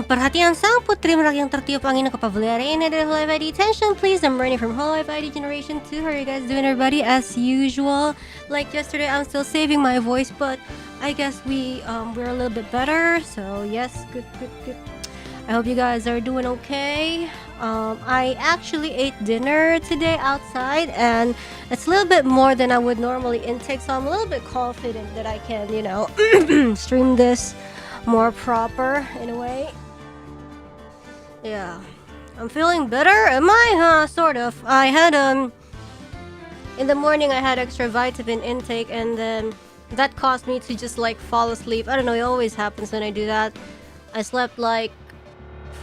Perhatian sang putri merak yang tertiup angin ke Pavolia Reine dari holoID. Attention please, I'm running from holoID generation 2. How are you guys doing, everybody? As usual, like yesterday, I'm still saving my voice, but I guess we're a little bit better. So yes, good. I hope you guys are doing okay. I actually ate dinner today outside, and it's a little bit more than I would normally intake, so I'm a little bit confident that I can, stream this more proper in a way. Yeah, I'm feeling better. Am I? Sort of. I had in the morning I had extra vitamin intake, and then that caused me to just like fall asleep. I don't know, it always happens when I do that. I slept like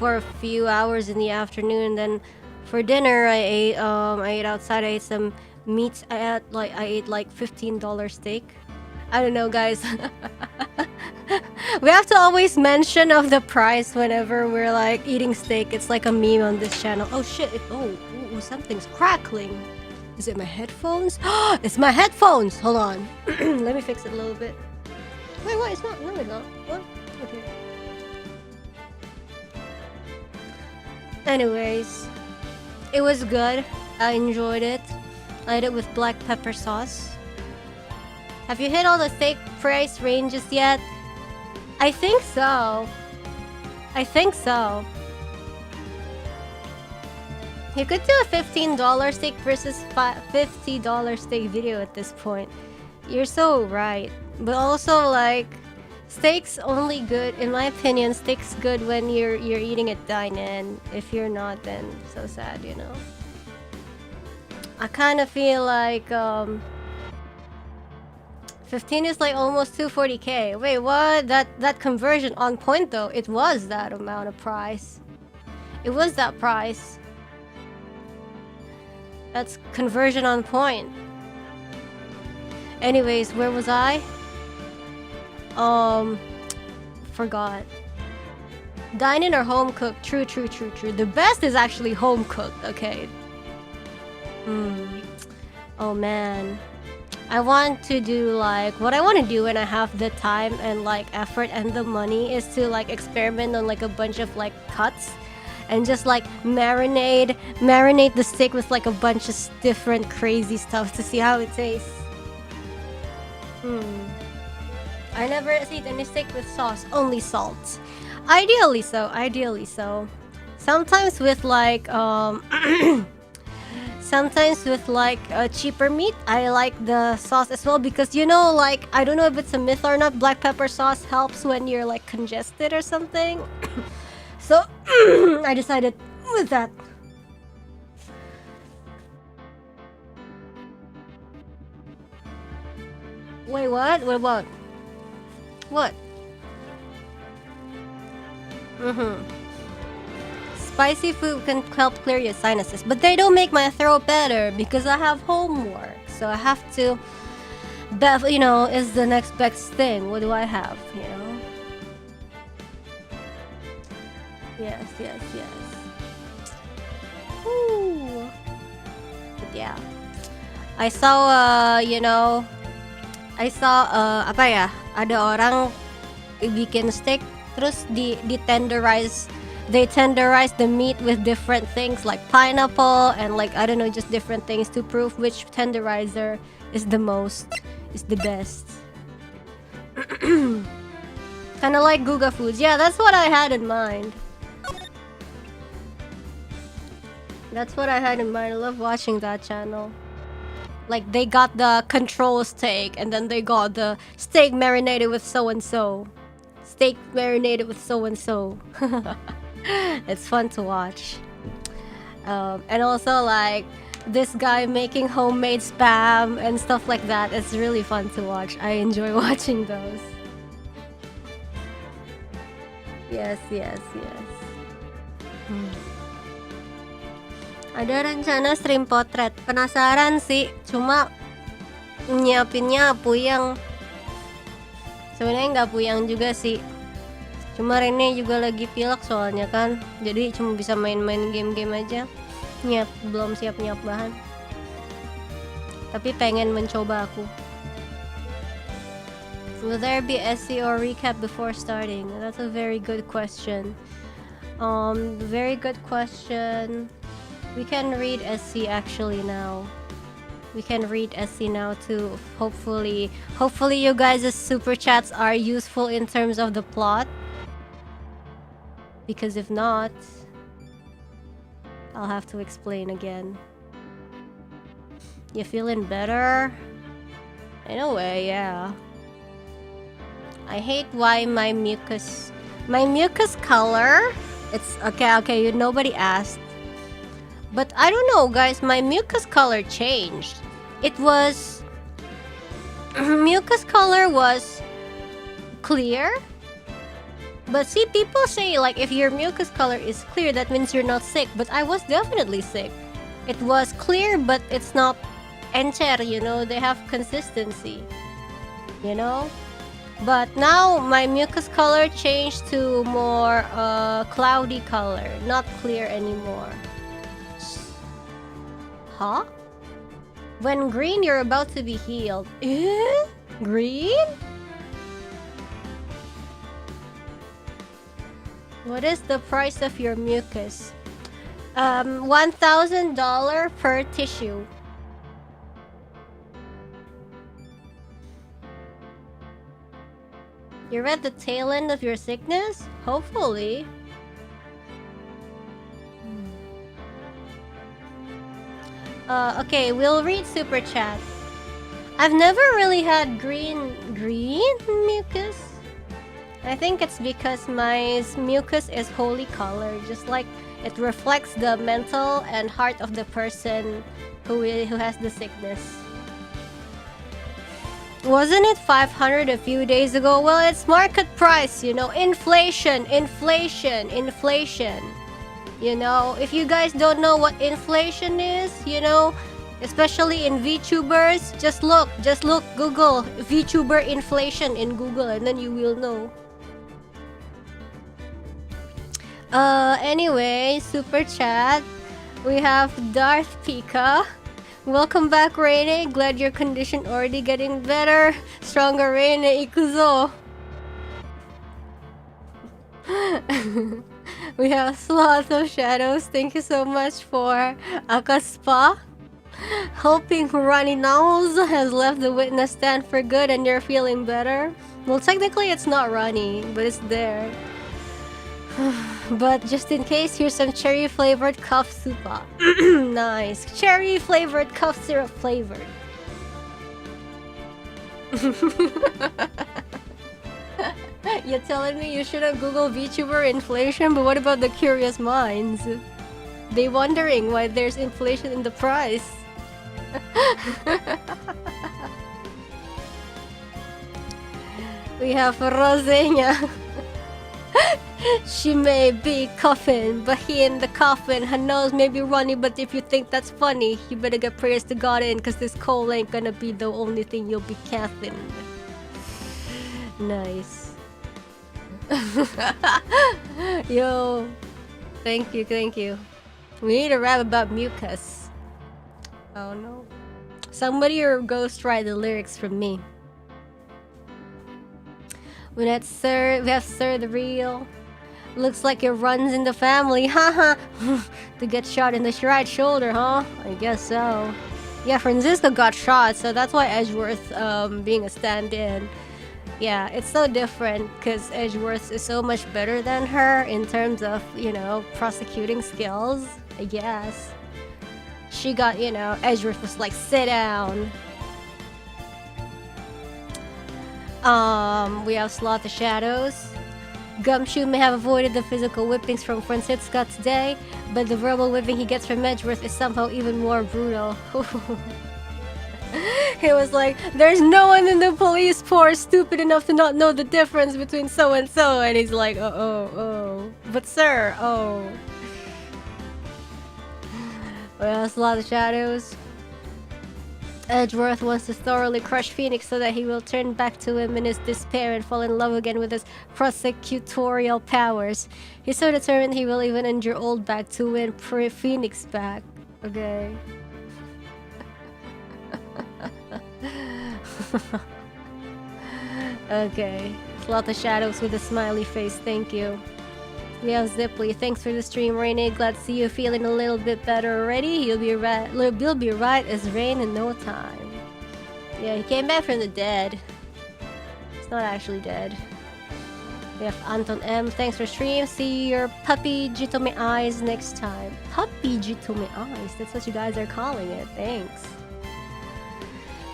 for a few hours in the afternoon, and then for dinner I ate outside. I ate some meats. I ate like $15 steak. I don't know, guys. We have to always mention of the price whenever we're like eating steak. It's like a meme on this channel. Oh shit, ooh, something's crackling. Is it my headphones? It's my headphones! Hold on. Let me fix it a little bit. Wait, what? It's not. No, it's not. What? Okay. Anyways, it was good. I enjoyed it. I ate it with black pepper sauce. Have you hit all the steak price ranges yet? I think so. You could do a $15 steak versus $50 steak video at this point. You're so right. But also, like, steak's only good, in my opinion, steak's good when you're eating it dine-in. If you're not, then so sad, you know. I kind of feel like 15 is like almost 240k. Wait, what? That conversion on point though. It was that amount of price. It was that price. That's conversion on point. Anyways, where was I? Forgot. Dine-in or home cooked? True. The best is actually home cooked. Okay. Oh man. I want to do like what I want to do when I have the time and like effort and the money is to like experiment on like a bunch of like cuts and just like marinate the steak with like a bunch of different crazy stuff to see how it tastes. I never eat any steak with sauce, only salt. Ideally so. Sometimes with like sometimes with like cheaper meat, I like the sauce as well because, you know, like, I don't know if it's a myth or not, black pepper sauce helps when you're like congested or something. So I decided with that. Wait, what? What? Spicy food can help clear your sinuses, but they don't make my throat better because I have homework. So I have to, you know, is the next best thing. What do I have, you know? Yes. Ooh. But yeah. I saw, apa ya? Ada orang bikin steak, terus tenderize. They tenderize the meat with different things like pineapple and like, I don't know, just different things to prove which tenderizer is the best. Kinda like Guga Foods. Yeah, that's what I had in mind. I love watching that channel. Like, they got the control steak and then they got the steak marinated with so-and-so. Steak marinated with so-and-so. It's fun to watch. And also like this guy making homemade spam and stuff like that. It's really fun to watch. I enjoy watching those. Yes. Ada rencana stream potret. Penasaran sih, cuma nyiapinnya puyeng. Sebenarnya nggak puyeng juga sih. Cuma Rene juga lagi pilek soalnya kan. Jadi cuma bisa main-main game-game aja. Belum siap nyiap bahan. Tapi pengen mencoba aku. Will there be SC or recap before starting? That's a very good question. Very good question. We can read SC actually now. We can read SC now too. Hopefully you guys' super chats are useful in terms of the plot. Because if not, I'll have to explain again. You feeling better? In a way, yeah. I hate why my mucus color, it's okay, nobody asked. But I don't know, guys, my mucus color changed. It was mucus color was clear. But see, people say like if your mucus color is clear, that means you're not sick. But I was definitely sick. It was clear, but it's not encher, you know, they have consistency, you know. But now my mucus color changed to more cloudy color, not clear anymore. Huh? When green, you're about to be healed. Eh? Green? What is the price of your mucus? $1,000 per tissue. You're at the tail end of your sickness? Hopefully. Okay, we'll read super chat. I've never really had green mucus. I think it's because my mucus is holy color, just like it reflects the mental and heart of the person who has the sickness. Wasn't it 500 a few days ago? Well, it's market price, you know, inflation. You know, if you guys don't know what inflation is, you know, especially in VTubers, just look, Google VTuber inflation in Google and then you will know. Anyway, super chat. We have Darth Pika. Welcome back, Reine. Glad your condition already getting better. Stronger, Reine. Ikuzo. We have Sloth of Shadows. Thank you so much for Akaspa. Hoping Runny Nose has left the witness stand for good and you're feeling better. Well, technically it's not Runny, but it's there. But just in case, here's some cherry flavored cough soup. Nice. Cherry flavored cough syrup flavored. You're telling me you shouldn't Google VTuber inflation, but what about the curious minds? They wondering why there's inflation in the price. We have Rosenia. She may be coughing, but he in the coffin. Her nose may be runny, but if you think that's funny, you better get prayers to God in, cause this cold ain't gonna be the only thing you'll be coughing. Nice. Yo, thank you. We need to rap about mucus. Oh no. Somebody or ghost write the lyrics from me. We have Sir the Real. Looks like it runs in the family, haha. To get shot in the right shoulder, huh? I guess so. Yeah, Francisco got shot, so that's why Edgeworth being a stand-in. Yeah, it's so different because Edgeworth is so much better than her in terms of, you know, prosecuting skills, I guess. She got, you know, Edgeworth was like, sit down. We have Sloth the Shadows. Gumshoe may have avoided the physical whippings from Francisca today, but the verbal whipping he gets from Edgeworth is somehow even more brutal. He was like, there's no one in the police force stupid enough to not know the difference between so and so, and he's like, oh. But sir, oh. Well, Sloth the Shadows. Edgeworth wants to thoroughly crush Phoenix so that he will turn back to him in his despair and fall in love again with his prosecutorial powers. He's so determined he will even injure Old Back to win Phoenix back. Okay. Okay. Sloth the Shadows with a smiley face, thank you. We have Zipley. Thanks for the stream, Rainy. Glad to see you feeling a little bit better already. You'll be right as rain in no time. Yeah, he came back from the dead. He's not actually dead. We have Anton M. Thanks for stream. See your puppy Jitome eyes next time. Puppy Jitome eyes. That's what you guys are calling it. Thanks.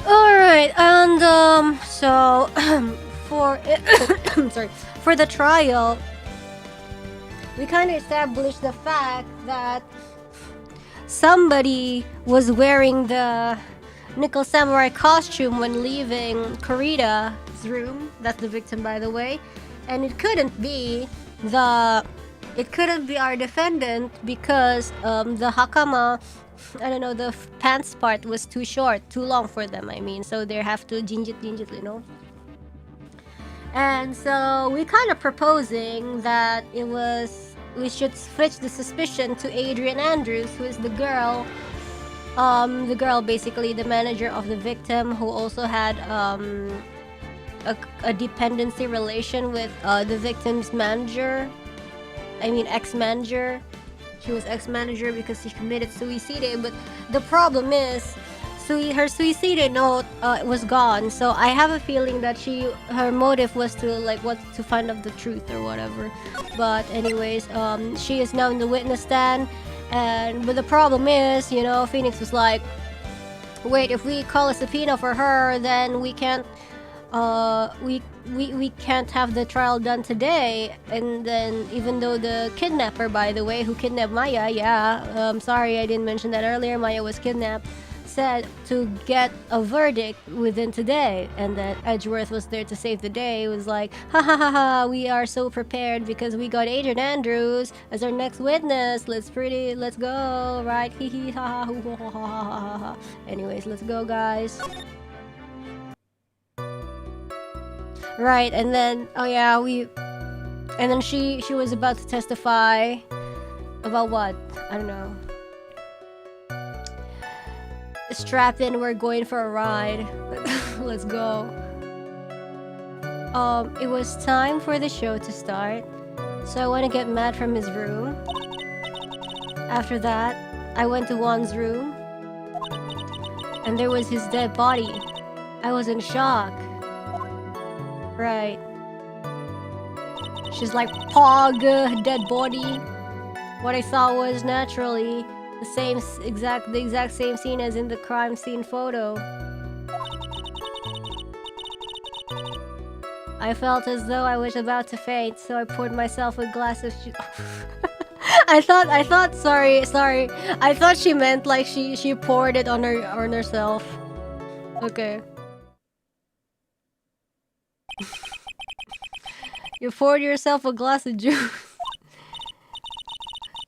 Alright, and so for for the trial, we kind of established the fact that somebody was wearing the Nickel Samurai costume when leaving Kurita's room. That's the victim, by the way. And it couldn't be our defendant because the hakama, I don't know, the pants part was too short, too long for them, I mean. So they have to jinjit, you know. And so we kind of proposing that we should switch the suspicion to Adrian Andrews, who is the girl basically the manager of the victim, who also had a dependency relation with the victim's manager. I mean ex-manager. She was ex-manager because she committed suicide, but the problem is her suicide note was gone, so I have a feeling that her motive was to find out the truth or whatever. But anyways, she is now in the witness stand, but the problem is, you know, Phoenix was like, wait, if we call a subpoena for her, then we can't we can't have the trial done today. And then even though the kidnapper, by the way, who kidnapped Maya, sorry I didn't mention that earlier, Maya was kidnapped, said to get a verdict within today, and that Edgeworth was there to save the day. It was like, ha ha ha ha, we are so prepared because we got Adrian Andrews as our next witness. Let's go, right? Hee hee ha ha hoo ha ha ha ha. Anyways, let's go, guys. Right, and then and then she was about to testify about what? I don't know. Strap in, we're going for a ride. Let's go. It was time for the show to start, so I want to get Matt from his room. After that, I went to Juan's room, and there was his dead body. I was in shock. Right. She's like, Pog, dead body. What I saw was naturally the exact same scene as in the crime scene photo. I felt as though I was about to faint, so I poured myself a glass of I thought sorry. I thought she meant like she poured it on herself. Okay. You poured yourself a glass of juice.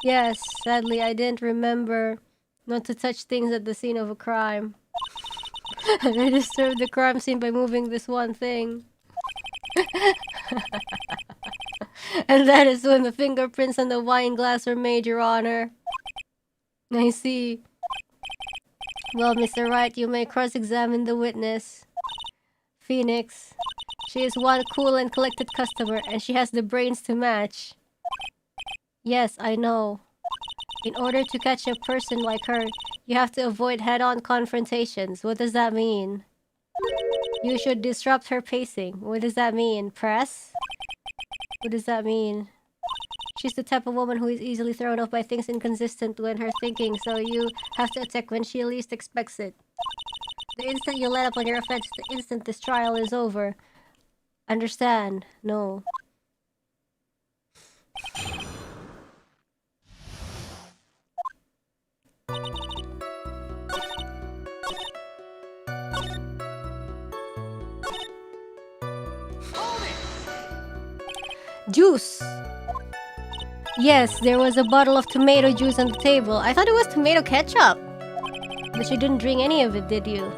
Yes, sadly, I didn't remember not to touch things at the scene of a crime. And I disturbed the crime scene by moving this one thing. And that is when the fingerprints on the wine glass were made, Your Honor. I see. Well, Mr. Wright, you may cross-examine the witness. Phoenix. She is one cool and collected customer, and she has the brains to match. Yes, I know. In order to catch a person like her, you have to avoid head-on confrontations. What does that mean? You should disrupt her pacing. What does that mean? Press? What does that mean? She's the type of woman who is easily thrown off by things inconsistent when her thinking, so you have to attack when she least expects it. The instant you let up on your offense, the instant this trial is over. Understand? No. Juice! Yes, there was a bottle of tomato juice on the table. I thought it was tomato ketchup! But you didn't drink any of it, did you?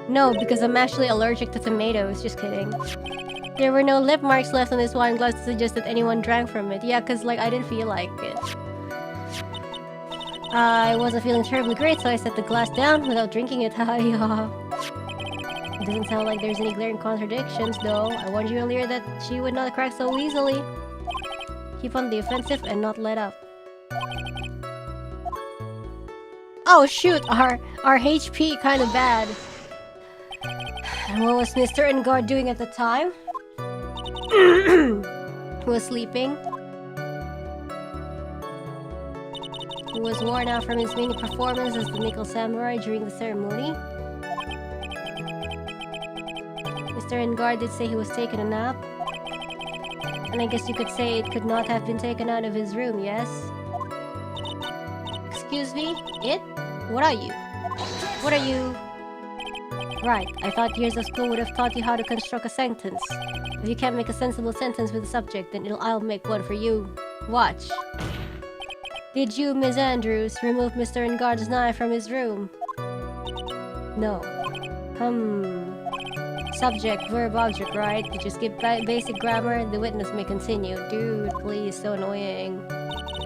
No, because I'm actually allergic to tomatoes. Just kidding. There were no lip marks left on this wine glass to suggest that anyone drank from it. Yeah, cause like I didn't feel like it. I wasn't feeling terribly great, so I set the glass down without drinking it. Haha. It doesn't sound like there's any glaring contradictions, though. I warned you earlier that she would not crack so easily. Keep on the offensive and not let up. Oh shoot, our HP kinda bad. And what was Mr. Engard doing at the time? He was sleeping. He was worn out from his mini performance as the Nickel Samurai during the ceremony. Mr. Engard did say he was taking a nap. And I guess you could say it could not have been taken out of his room, yes? Excuse me? It? What are you? What are you? Right, I thought years of school would have taught you how to construct a sentence. If you can't make a sensible sentence with a subject, then I'll make one for you. Watch. Did you, Miss Andrews, remove Mr. Engard's knife from his room? No. Subject, verb, object, right? You just give basic grammar, the witness may continue. Dude, please, so annoying.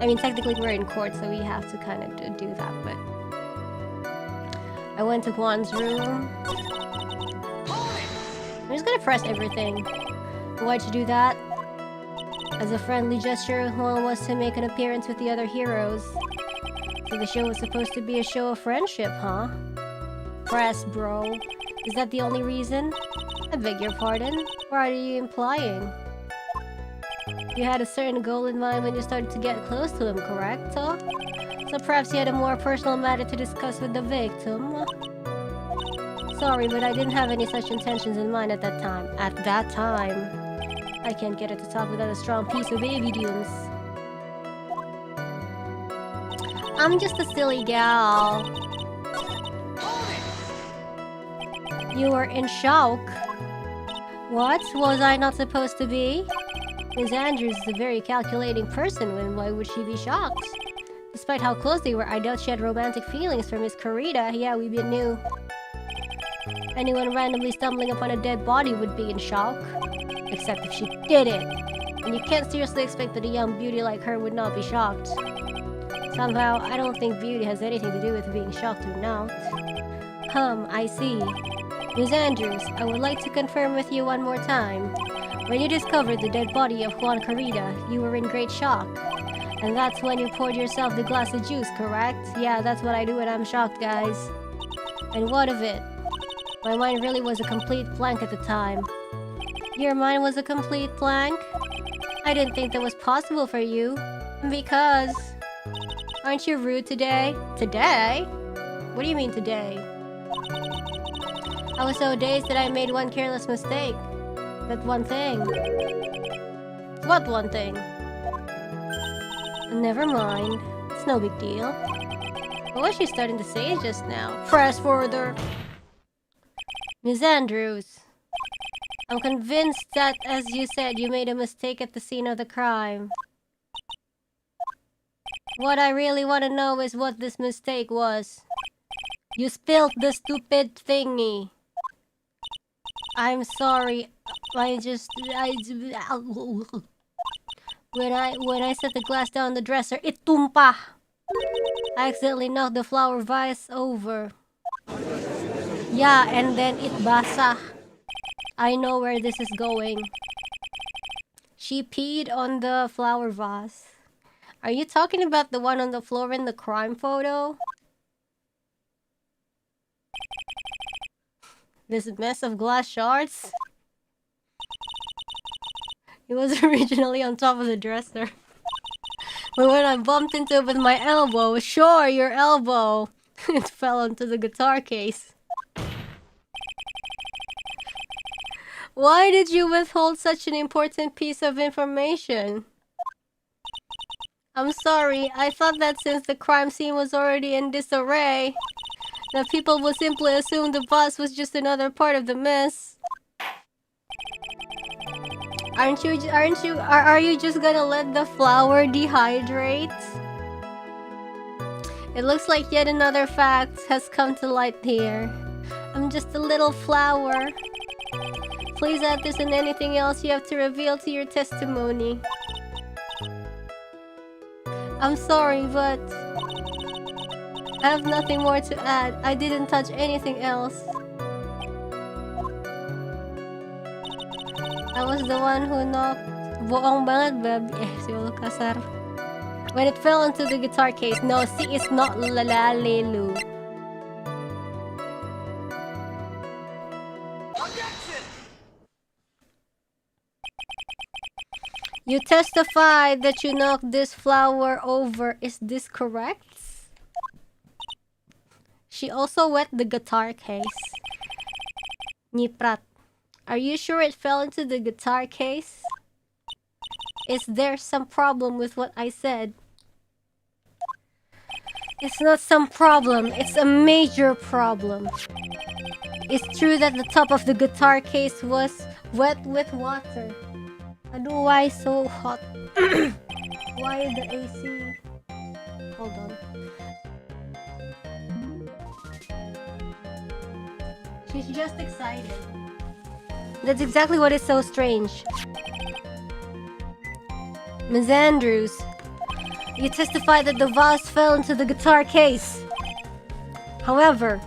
I mean, technically we're in court, so we have to kind of do that, but... I went to Juan's room. I'm just gonna press everything. Why'd you do that? As a friendly gesture, Juan was to make an appearance with the other heroes. So the show was supposed to be a show of friendship, huh? Press, bro. Is that the only reason? I beg your pardon? What are you implying? You had a certain goal in mind when you started to get close to him, correct? So perhaps you had a more personal matter to discuss with the victim? Sorry, but I didn't have any such intentions in mind at that time. At that time. I can't get her to talk without a strong piece of evidence. I'm just a silly gal. You were in shock. What? Was I not supposed to be? Miss Andrews is a very calculating person, and why would she be shocked? Despite how close they were, I doubt she had romantic feelings for Miss Kurita. Yeah, we knew. Anyone randomly stumbling upon a dead body would be in shock. Except if she did it. And you can't seriously expect that a young beauty like her would not be shocked. Somehow, I don't think beauty has anything to do with being shocked or not. I see. Miss Andrews, I would like to confirm with you one more time. When you discovered the dead body of Juan Kurita, you were in great shock. And that's when you poured yourself the glass of juice, correct? Yeah, that's what I do when I'm shocked, guys. And what of it? My mind really was a complete blank at the time. Your mind was a complete blank? I didn't think that was possible for you. Because... Aren't you rude today? Today? What do you mean today? I was so dazed that I made one careless mistake. That one thing. What one thing? Never mind. It's no big deal. What was she starting to say just now? Press further. Miss Andrews. I'm convinced that, as you said, you made a mistake at the scene of the crime. What I really want to know is what this mistake was. You spilled the stupid thingy. I'm sorry. When I set the glass down the dresser, it tumpa. I accidentally knocked the flower vase over. Yeah, and then it basa. I know where this is going. She peed on the flower vase. Are you talking about the one on the floor in the crime photo? This mess of glass shards? It was originally on top of the dresser. But when I bumped into it with my elbow, sure, your elbow, it fell onto the guitar case. Why did you withhold such an important piece of information? I'm sorry, I thought that since the crime scene was already in disarray, that people would simply assume the boss was just another part of the mess. Are you just gonna let the flour dehydrate? It looks like yet another fact has come to light here. I'm just a little flower. Please add this and anything else you have to reveal to your testimony. I'm sorry, but I have nothing more to add. I didn't touch anything else. I was the one who knocked Boong banget, baby. Si ulo kasar. When it fell into the guitar case. No, C is not lalalelu. You testified that you knocked this flower over. Is this correct? She also wet the guitar case. Niprat. Are you sure it fell into the guitar case? Is there some problem with what I said? It's not some problem, it's a major problem. It's true that the top of the guitar case was wet with water. Aduh, why so hot? Why the AC? Hold on. She's just excited. That's exactly what is so strange. Ms. Andrews, you testified that the vase fell into the guitar case. However,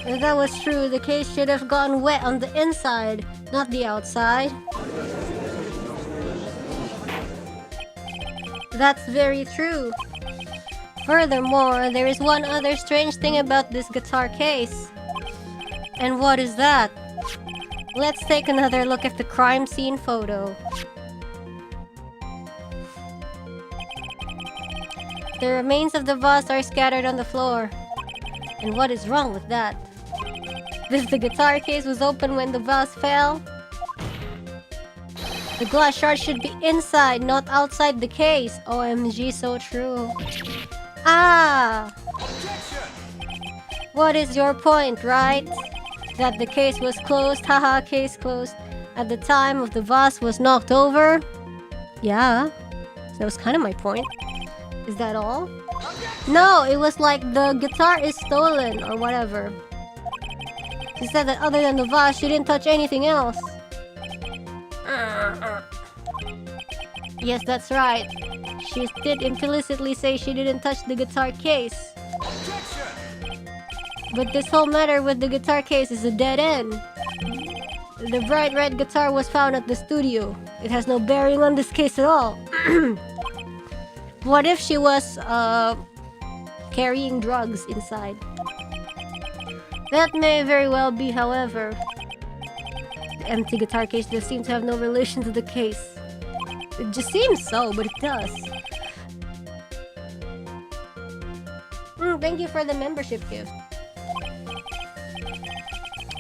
if that was true, the case should have gotten wet on the inside, not the outside. That's very true. Furthermore, there is one other strange thing about this guitar case. And what is that? Let's take another look at the crime scene photo. The remains of the vase are scattered on the floor. And what is wrong with that? If the guitar case was open when the vase fell, the glass shard should be inside, not outside the case. OMG, so true. Ah! What is your point, right? That the case was closed, haha, case closed, at the time of the vase was knocked over? Yeah, that was kind of my point. Is that all? No, it was like the guitar is stolen or whatever. She said that other than the vase, she didn't touch anything else. Yes, that's right. She did implicitly say she didn't touch the guitar case. But this whole matter with the guitar case is a dead end. The bright red guitar was found at the studio. It has no bearing on this case at all. What if she was, carrying drugs inside? That may very well be, however. The empty guitar case does seem to have no relation to the case. It just seems so, but it does. Thank you for the membership gift.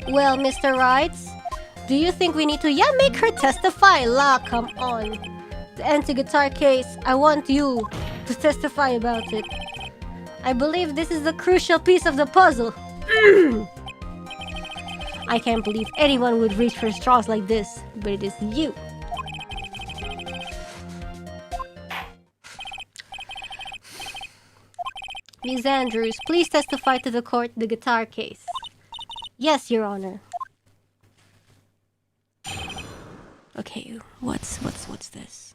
Well, Mr. Wright, do you think we need to... Yeah, make her testify, la, come on. The empty guitar case, I want you to testify about it. I believe this is the crucial piece of the puzzle. I can't believe anyone would reach for straws like this, but it is you. Ms. Andrews, please testify to the court the guitar case. Yes, Your Honor. Okay, what's this?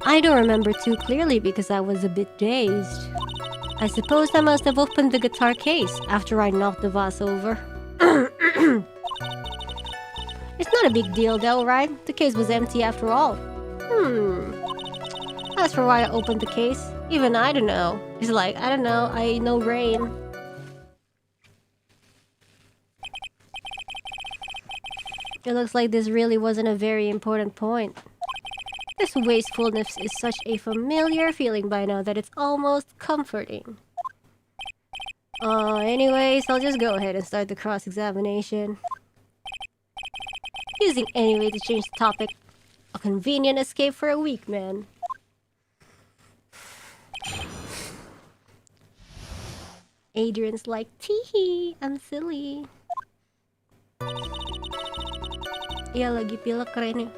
I don't remember too clearly because I was a bit dazed. I suppose I must have opened the guitar case after I knocked the vase over. It's not a big deal though, right? The case was empty after all. As for why I opened the case, even I don't know. It's like, I don't know, I know rain. It looks like this really wasn't a very important point. This wastefulness is such a familiar feeling by now that it's almost comforting. Anyways, I'll just go ahead and start the cross-examination. Using any way to change the topic. A convenient escape for a weak man. Adrian's like, teehee, I'm silly. Iya, lagi pilek keren ya.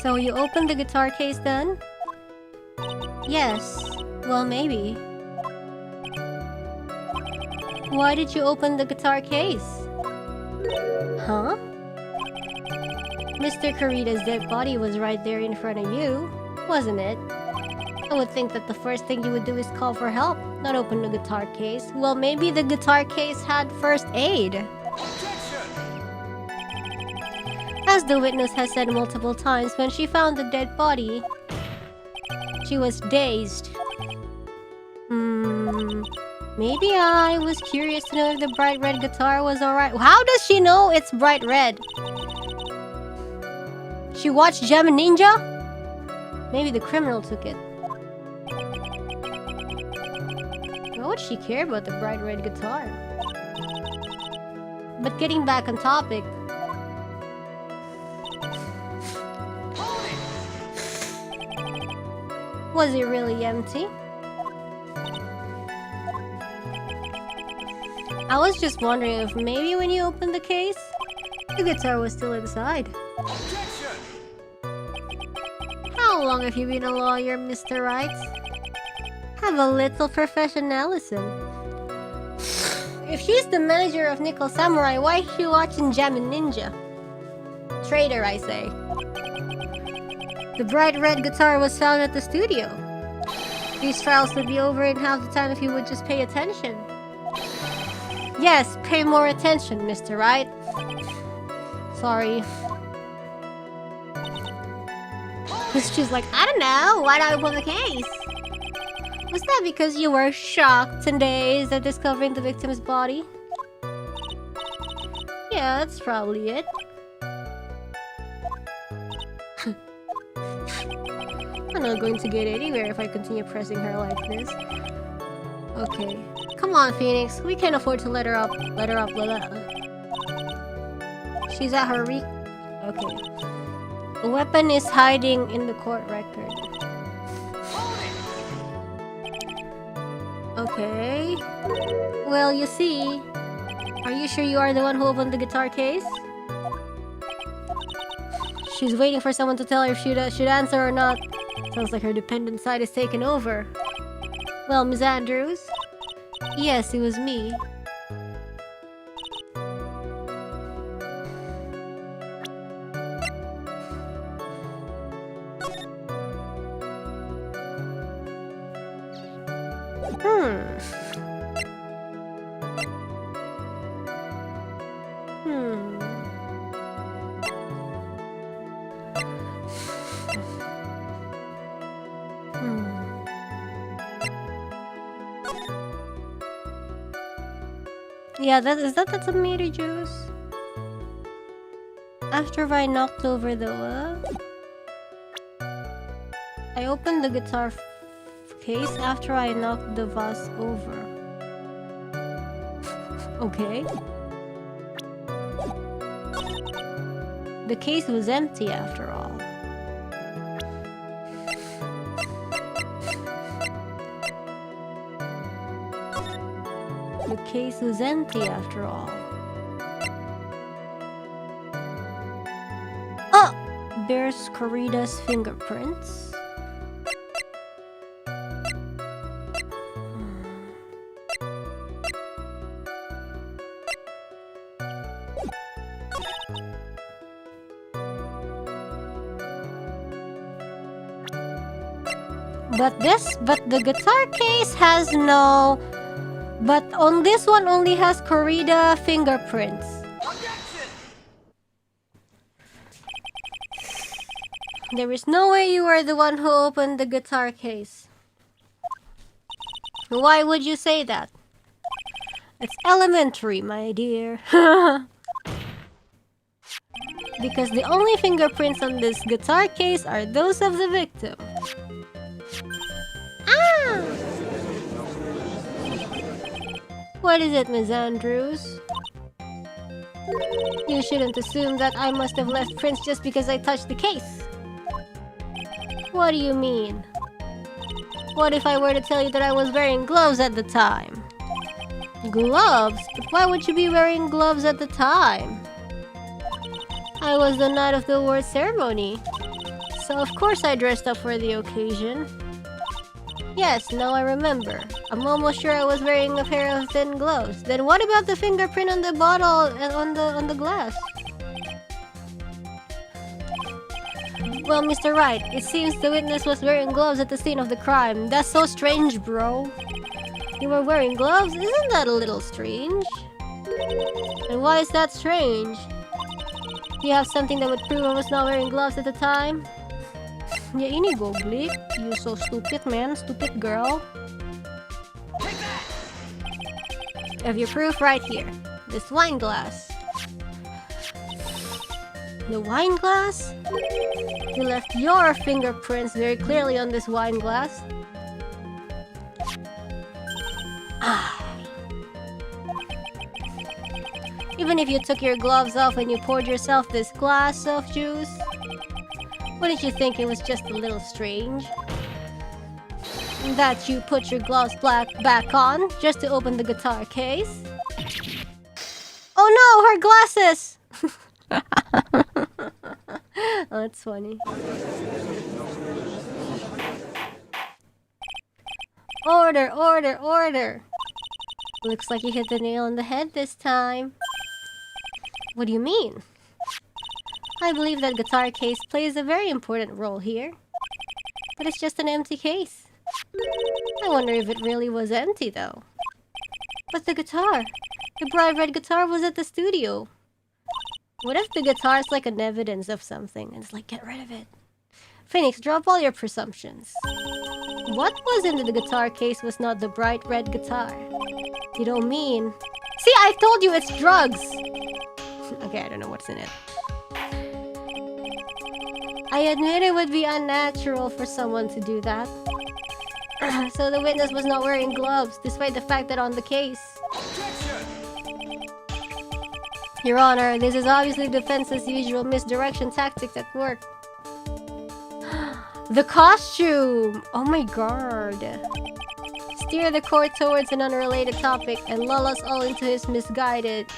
So you opened the guitar case then? Yes. Well, maybe. Why did you open the guitar case? Huh? Mr. Kurita's dead body was right there in front of you, wasn't it? I would think that the first thing you would do is call for help, not open the guitar case. Well, maybe the guitar case had first aid. As the witness has said multiple times, when she found the dead body, she was dazed. Maybe I was curious to know if the bright red guitar was alright. How does she know it's bright red? She watched Gem Ninja? Maybe the criminal took it. Why would she care about the bright red guitar? But getting back on topic. Was it really empty? I was just wondering if maybe when you opened the case, the guitar was still inside. How long have you been a lawyer, Mr. Wright? Have a little professionalism. If she's the manager of Nickel Samurai, why is she watching Jammin' Ninja? Traitor, I say. The bright red guitar was found at the studio. These trials would be over in half the time if you would just pay attention. Yes, pay more attention, Mr. Wright. Sorry. She's like, I don't know, why'd I open the case? Was that because you were shocked and dazed at discovering the victim's body? Yeah, that's probably it. I'm not going to get anywhere if I continue pressing her like this. Okay. Come on, Phoenix. We can't afford to let her up. Let her up. She's at her Okay. The weapon is hiding in the court record. Okay. Well, you see. Are you sure you are the one who opened the guitar case? She's waiting for someone to tell her if she should answer or not. Sounds like her dependent side is taken over. Well, Ms. Andrews? Yes, it was me. Yeah, that's a tomato juice. After I knocked over the I opened the guitar case after I knocked the vase over. Okay. The case was empty after all. The case was empty after all. Oh! Bears Corrida's fingerprints. But the guitar case has no... But on this one only has Corrida fingerprints. There is no way you are the one who opened the guitar case. Why would you say that? It's elementary, my dear. Because the only fingerprints on this guitar case are those of the victim. Ah! What is it, Ms. Andrews? You shouldn't assume that I must have left prints just because I touched the case. What do you mean? What if I were to tell you that I was wearing gloves at the time? Gloves? But why would you be wearing gloves at the time? I was the night of the award ceremony. So of course I dressed up for the occasion. Yes, now I remember. I'm almost sure I was wearing a pair of thin gloves. Then what about the fingerprint on the bottle and on the glass? Well, Mr. Wright, it seems the witness was wearing gloves at the scene of the crime. That's so strange, bro. You were wearing gloves? Isn't that a little strange? And why is that strange? Do you have something that would prove I was not wearing gloves at the time? Yeah, ini goblik. You so stupid, man. Stupid girl. I have your proof right here. This wine glass. The wine glass? You left your fingerprints very clearly on this wine glass. Even if you took your gloves off and you poured yourself this glass of juice, wouldn't you think it was just a little strange? That you put your gloves back on just to open the guitar case? Oh no, her glasses! Oh, that's funny. Order, order, order! Looks like you hit the nail on the head this time. What do you mean? I believe that guitar case plays a very important role here. But it's just an empty case. I wonder if it really was empty though. But the guitar! The bright red guitar was at the studio. What if the guitar is like an evidence of something and it's like, get rid of it? Phoenix, drop all your presumptions. What was in the guitar case was not the bright red guitar. You don't mean... See, I told you it's drugs! Okay, I don't know what's in it. I admit it would be unnatural for someone to do that. So the witness was not wearing gloves, despite the fact that on the case... Your Honor, this is obviously the defense's usual misdirection tactic at work. The costume! Oh my god. Steer the court towards an unrelated topic and lull us all into his misguided...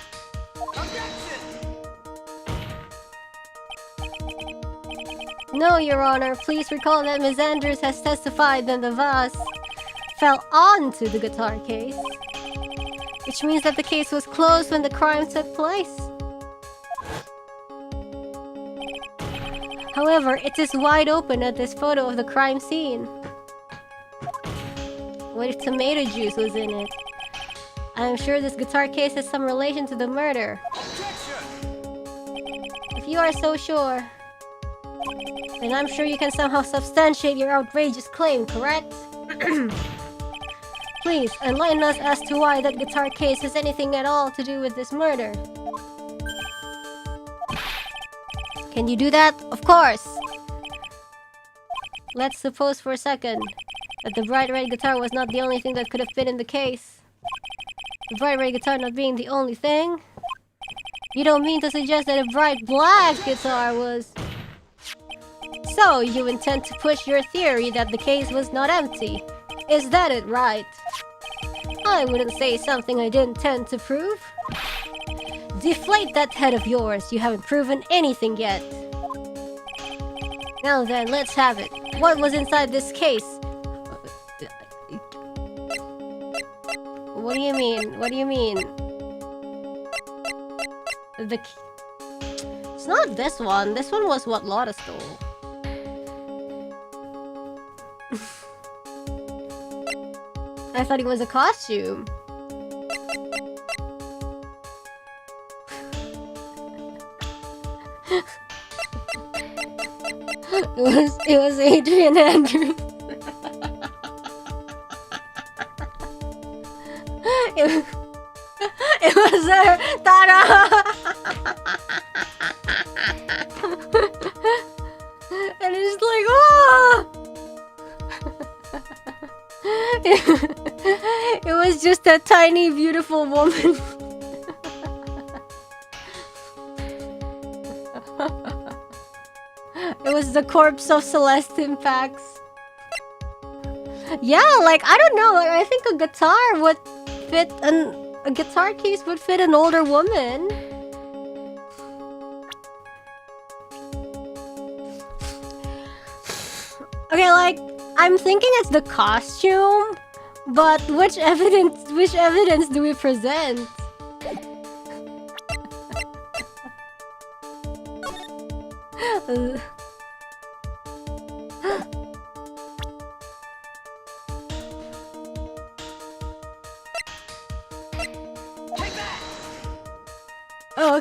No, Your Honor, please recall that Ms. Andrews has testified that the vase fell onto the guitar case. Which means that the case was closed when the crime took place. However, it is wide open at this photo of the crime scene. What if tomato juice was in it? I am sure this guitar case has some relation to the murder. If you are so sure, then I'm sure you can somehow substantiate your outrageous claim, correct? Please, enlighten us as to why that guitar case has anything at all to do with this murder. Can you do that? Of course! Let's suppose for a second that the bright red guitar was not the only thing that could have been in the case. The bright red guitar not being the only thing? You don't mean to suggest that a bright black guitar was... So, you intend to push your theory that the case was not empty. Is that it, right? I wouldn't say something I didn't intend to prove. Deflate that head of yours, you haven't proven anything yet. Now then, let's have it. What was inside this case? What do you mean? What do you mean? It's not this one. This one was what Lotta stole. I thought it was a costume. It was Adrian Andrews. it was her. Tara. And it's like, oh. It was just a tiny, beautiful woman. It was the corpse of Celestine Pax. Yeah, like, I don't know. Like, I think a guitar would fit a guitar case would fit an older woman. Okay, like, I'm thinking it's the costume, but which evidence do we present?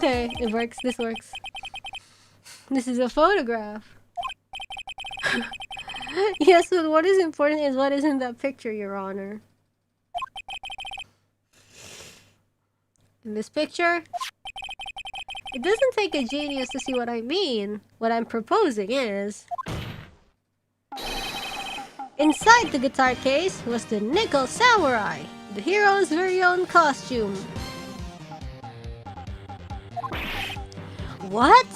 okay, it works. This works. This is a photograph. Yes, but what is important is what is in that picture, Your Honor. In this picture, it doesn't take a genius to see what I mean. What I'm proposing is... inside the guitar case was the Nickel Samurai, the hero's very own costume. What?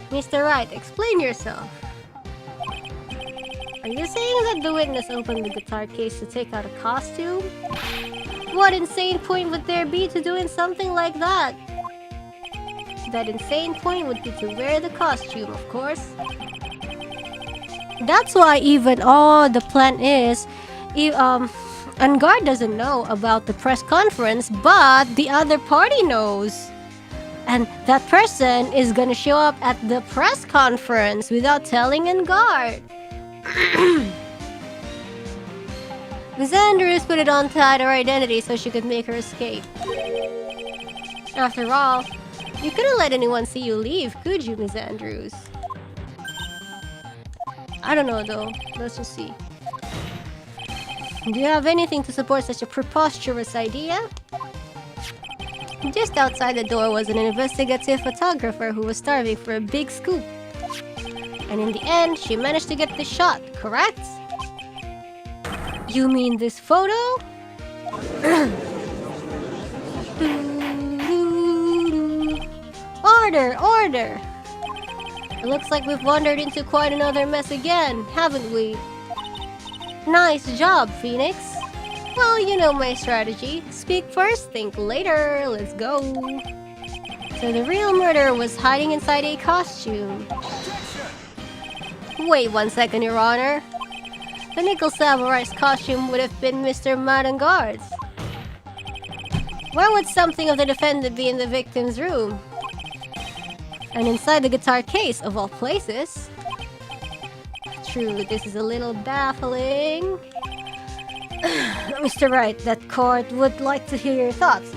Mr. Wright, explain yourself. Are you saying that the witness opened the guitar case to take out a costume? What insane point would there be to doing something like that? That insane point would be to wear the costume, of course. That's why even the plan is, Angard doesn't know about the press conference, but the other party knows. And that person is gonna show up at the press conference without telling Angard. Miss Andrews put it on to hide her identity so she could make her escape. After all, you couldn't let anyone see you leave, could you, Miss Andrews? I don't know though. Let's just see. Do you have anything to support such a preposterous idea? Just outside the door was an investigative photographer who was starving for a big scoop. And in the end, she managed to get the shot, correct? You mean this photo? Order! Order! It looks like we've wandered into quite another mess again, haven't we? Nice job, Phoenix. Well, you know my strategy. Speak first, think later. Let's go. So the real murderer was hiding inside a costume. Wait 1 second, Your Honor. The Nickel Samurai's costume would have been Mr. Madangard's. Why would something of the defendant be in the victim's room? And inside the guitar case, of all places. True, this is a little baffling. Mr. Wright, that court would like to hear your thoughts.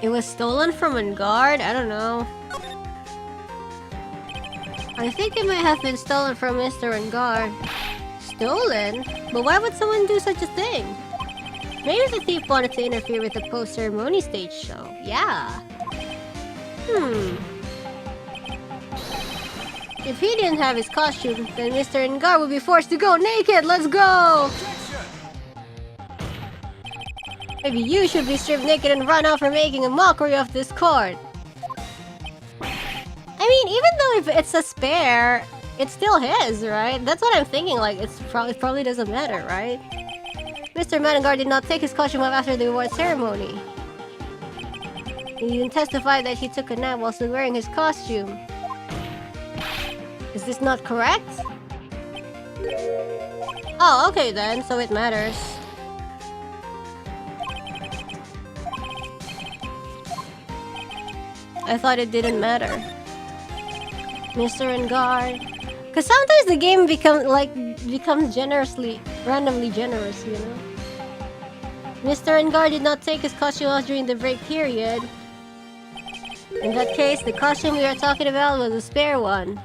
It was stolen from Angard? I don't know. I think it might have been stolen from Mr. Angard. Stolen? But why would someone do such a thing? Maybe the thief wanted to interfere with the post-ceremony stage show. Yeah. If he didn't have his costume, then Mr. Angard would be forced to go naked! Let's go! Maybe you should be stripped naked and run out for making a mockery of this court. I mean, even though if it's a spare, it's still his, right? That's what I'm thinking, like, it probably doesn't matter, right? Mr. Madangard did not take his costume off after the award ceremony. He even testified that he took a nap while still wearing his costume. Is this not correct? Oh, okay then, so it matters. I thought it didn't matter. Mr. Angard. Cause sometimes the game becomes randomly generous, you know? Mr. Angard did not take his costume off during the break period. In that case, the costume we are talking about was a spare one.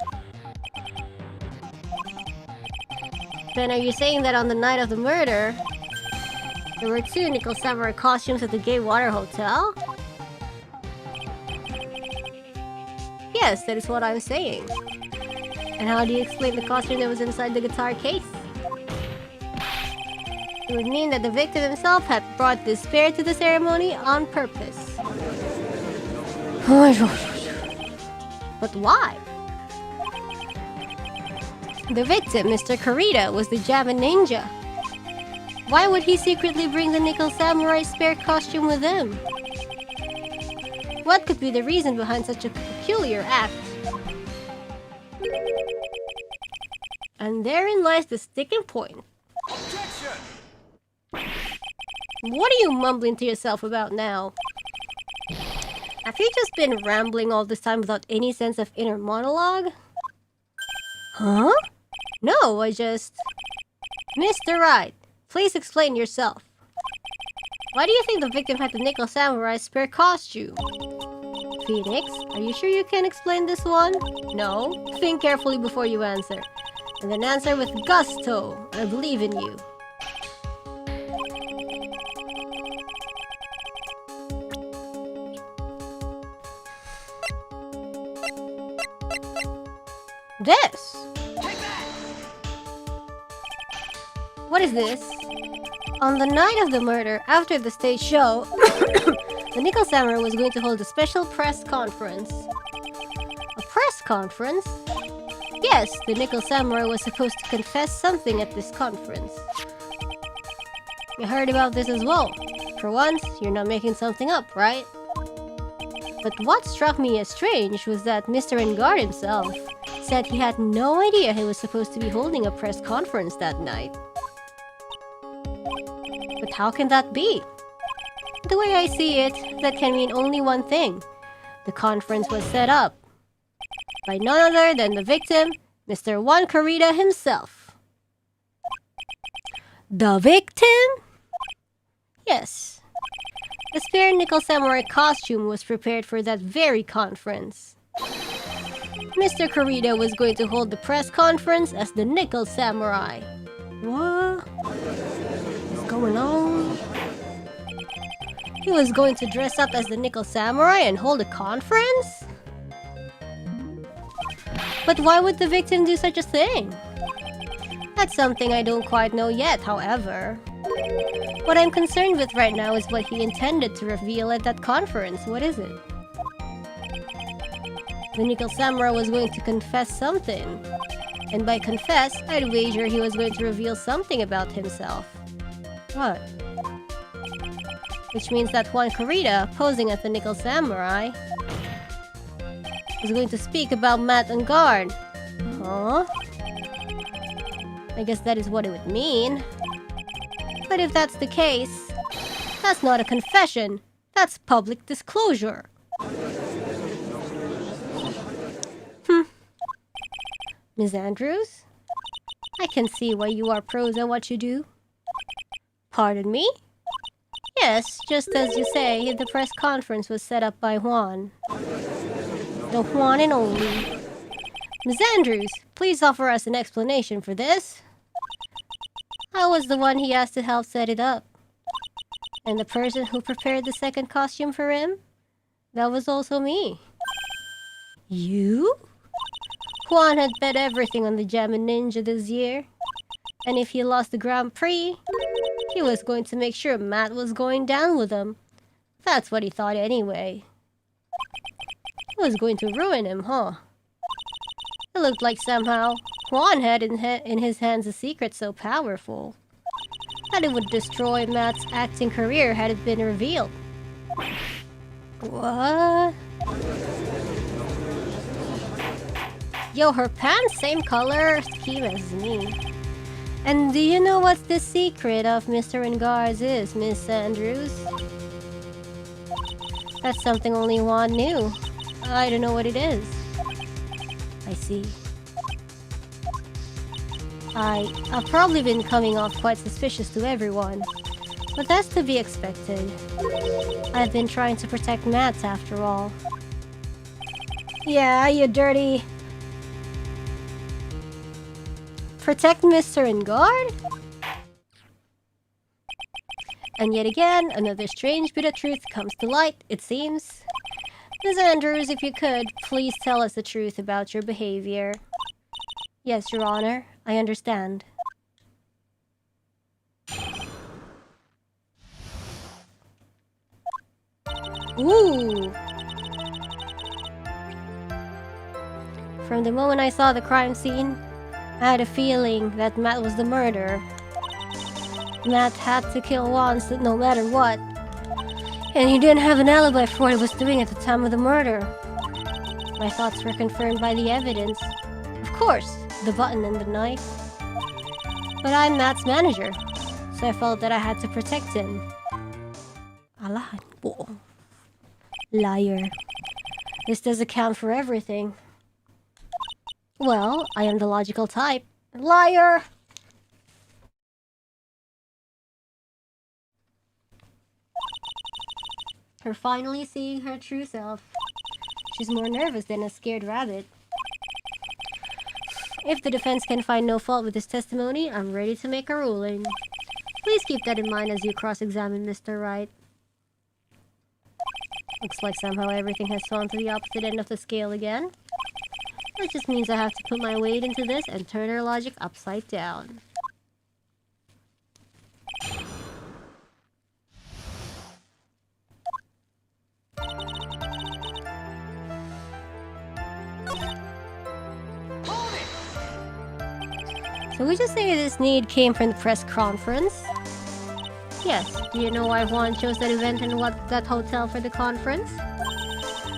Then are you saying that on the night of the murder, there were 2 Nickel Samurai costumes at the Gay Water Hotel? Yes, that is what I'm saying. And how do you explain the costume that was inside the guitar case? It would mean that the victim himself had brought this spare to the ceremony on purpose. But why? The victim, Mr. Kurita, was the Javan ninja. Why would he secretly bring the Nickel Samurai spare costume with him? What could be the reason behind such a peculiar act? And therein lies the sticking point. What are you mumbling to yourself about now? Have you just been rambling all this time without any sense of inner monologue? Huh? No, I just... Mr. Wright, please explain yourself. Why do you think the victim had the Nickel Samurai's spare costume? Phoenix, are you sure you can explain this one? No. Think carefully before you answer. And then answer with gusto. I believe in you. This! What is this? On the night of the murder, after the stage show, the Nickel Samurai was going to hold a special press conference. A press conference? Yes, the Nickel Samurai was supposed to confess something at this conference. I heard about this as well. For once, you're not making something up, right? But what struck me as strange was that Mr. Engard himself said he had no idea he was supposed to be holding a press conference that night. But how can that be? The way I see it, that can mean only one thing. The conference was set up by none other than the victim, Mr. Juan Corrida himself. The victim? Yes. The spare Nickel Samurai costume was prepared for that very conference. Mr. Corrida was going to hold the press conference as the Nickel Samurai. What? What's going on? He was going to dress up as the Nickel Samurai and hold a conference? But why would the victim do such a thing? That's something I don't quite know yet, however. What I'm concerned with right now is what he intended to reveal at that conference. What is it? The Nickel Samurai was going to confess something. And by confess, I'd wager he was going to reveal something about himself. What? Which means that Juan Corrida, posing as the Nickel Samurai, was going to speak about Matt and Guard. Huh? I guess that is what it would mean. But if that's the case, that's not a confession. That's public disclosure. Ms. Andrews? I can see why you are pros at what you do. Pardon me? Yes, just as you say, the press conference was set up by Juan. The Juan and only. Ms. Andrews, please offer us an explanation for this. I was the one he asked to help set it up. And the person who prepared the second costume for him? That was also me. You? Juan had bet everything on the Jammin' Ninja this year. And if he lost the Grand Prix, he was going to make sure Matt was going down with him. That's what he thought anyway. He was going to ruin him, huh? It looked like somehow Juan had in his hands a secret so powerful that it would destroy Matt's acting career had it been revealed. What? Yo, her pants same color scheme as me. And do you know what the secret of Mr. Engard's is, Miss Andrews? That's something only Juan knew. I don't know what it is. I see. I've probably been coming off quite suspicious to everyone, but that's to be expected. I've been trying to protect Matt after all. Yeah, you dirty... Protect Mr. Engard? And yet again, another strange bit of truth comes to light, it seems. Ms. Andrews, if you could, please tell us the truth about your behavior. Yes, Your Honor, I understand. Ooh! From the moment I saw the crime scene, I had a feeling that Matt was the murderer. Matt had to kill once, no matter what. And he didn't have an alibi for what he was doing at the time of the murder. My thoughts were confirmed by the evidence. Of course, the button and the knife. But I'm Matt's manager, so I felt that I had to protect him. Alahan po. Liar. This does account for everything. Well, I am the logical type. Liar! Her finally seeing her true self. She's more nervous than a scared rabbit. If the defense can find no fault with his testimony, I'm ready to make a ruling. Please keep that in mind as you cross-examine Mr. Wright. Looks like somehow everything has gone to the opposite end of the scale again. That just means I have to put my weight into this and turn her logic upside down. So we just say this need came from the press conference? Yes. Do you know why Juan chose that event and that hotel for the conference?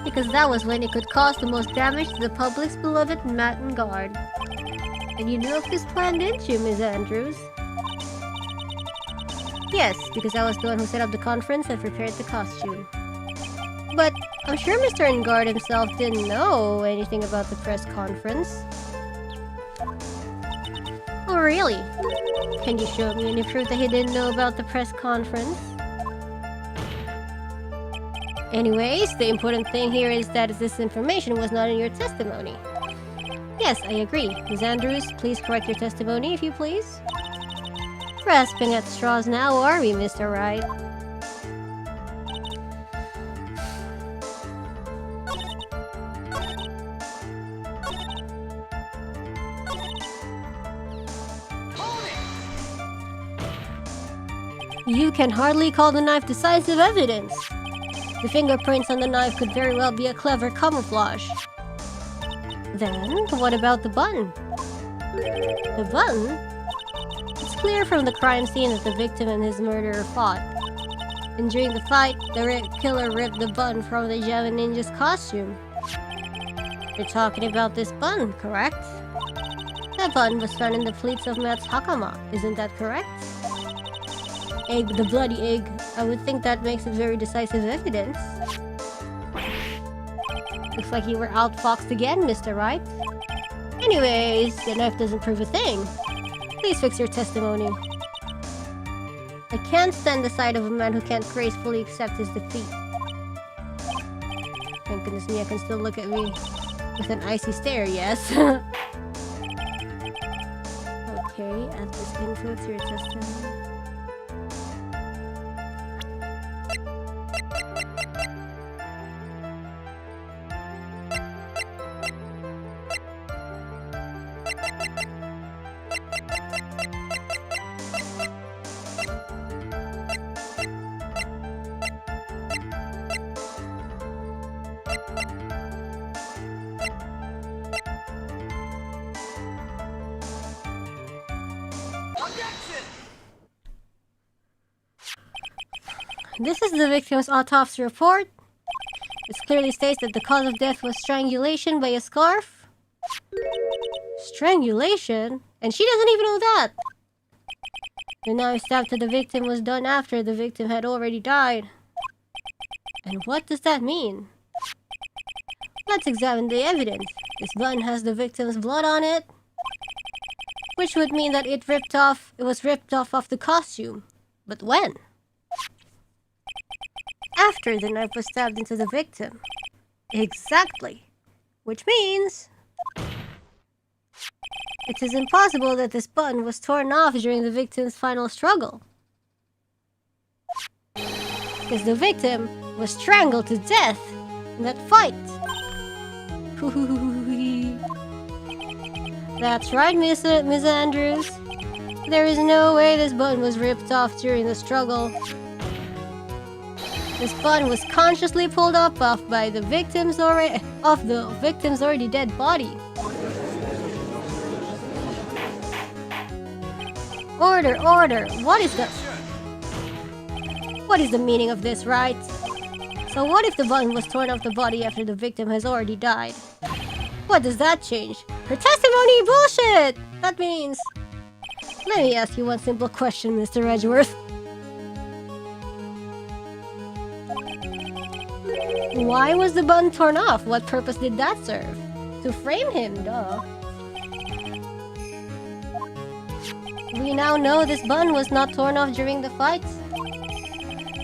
Because that was when it could cause the most damage to the public's beloved Mountain Guard. And you knew of this plan, didn't you, Ms. Andrews? Yes, because I was the one who set up the conference and prepared the costume. But I'm sure Mr. Engard himself didn't know anything about the press conference. Oh, really? Can you show me any proof that he didn't know about the press conference? Anyways, the important thing here is that this information was not in your testimony. Yes, I agree. Ms. Andrews, please correct your testimony, if you please. Grasping at straws now, are we, Mr. Wright? You can hardly call the knife decisive evidence. The fingerprints on the knife could very well be a clever camouflage. Then, what about the bun? The bun? It's clear from the crime scene that the victim and his murderer fought. And during the fight, the killer ripped the bun from the Java Ninja's costume. You're talking about this bun, correct? That bun was found in the fleets of Matt's Hakama, isn't that correct? Egg, the bloody egg. I would think that makes it very decisive evidence. Looks like you were outfoxed again, Mr. Wright. Anyways, the knife doesn't prove a thing. Please fix your testimony. I can't stand the sight of a man who can't gracefully accept his defeat. Thank goodness Mia can still look at me with an icy stare, yes. Okay, add this info to your testimony. This is the victim's autopsy report. It clearly states that the cause of death was strangulation by a scarf. Strangulation? And she doesn't even know that! The knife stab to the victim was done after the victim had already died. And what does that mean? Let's examine the evidence. This bun has the victim's blood on it, which would mean that it was ripped off the costume. But when? After the knife was stabbed into the victim. Exactly. Which means it is impossible that this button was torn off during the victim's final struggle. Because the victim was strangled to death in that fight. That's right, Miss Andrews. There is no way this button was ripped off during the struggle. This button was consciously pulled off by the victim's already dead body. Order, order! What is the meaning of this, right? So what if the button was torn off the body after the victim has already died? What does that change? Her testimony bullshit! That means... Let me ask you one simple question, Mr. Why was the button torn off? What purpose did that serve? To frame him, duh. We now know this button was not torn off during the fight.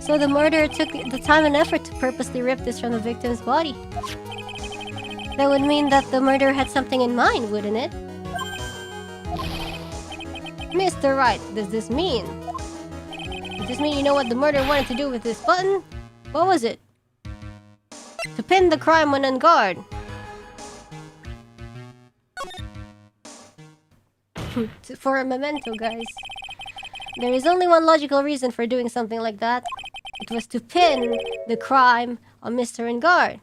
So the murderer took the time and effort to purposely rip this from the victim's body. That would mean that the murderer had something in mind, wouldn't it? Mr. Wright, does this mean? Does this mean you know what the murderer wanted to do with this button? What was it? To pin the crime when on guard. For a memento, guys. There is only one logical reason for doing something like that. It was to pin the crime on Mr. Guard.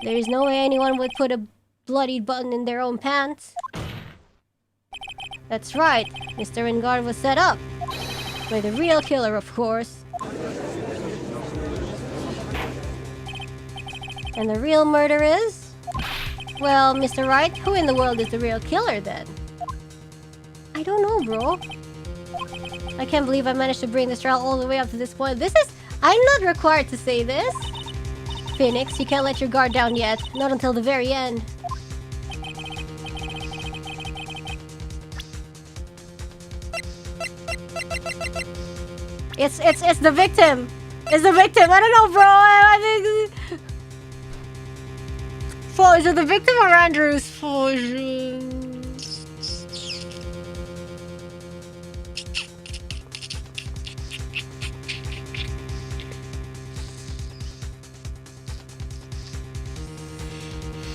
There is no way anyone would put a bloodied button in their own pants. That's right, Mr. Guard was set up. By the real killer, of course. And the real murder is? Well, Mr. Wright, who in the world is the real killer then? I don't know, bro. I can't believe I managed to bring this trial all the way up to this point. I'm not required to say this. Phoenix, you can't let your guard down yet. Not until the very end. It's the victim. It's the victim. I don't know, bro. I think... Is it the victim or Andrew's fault?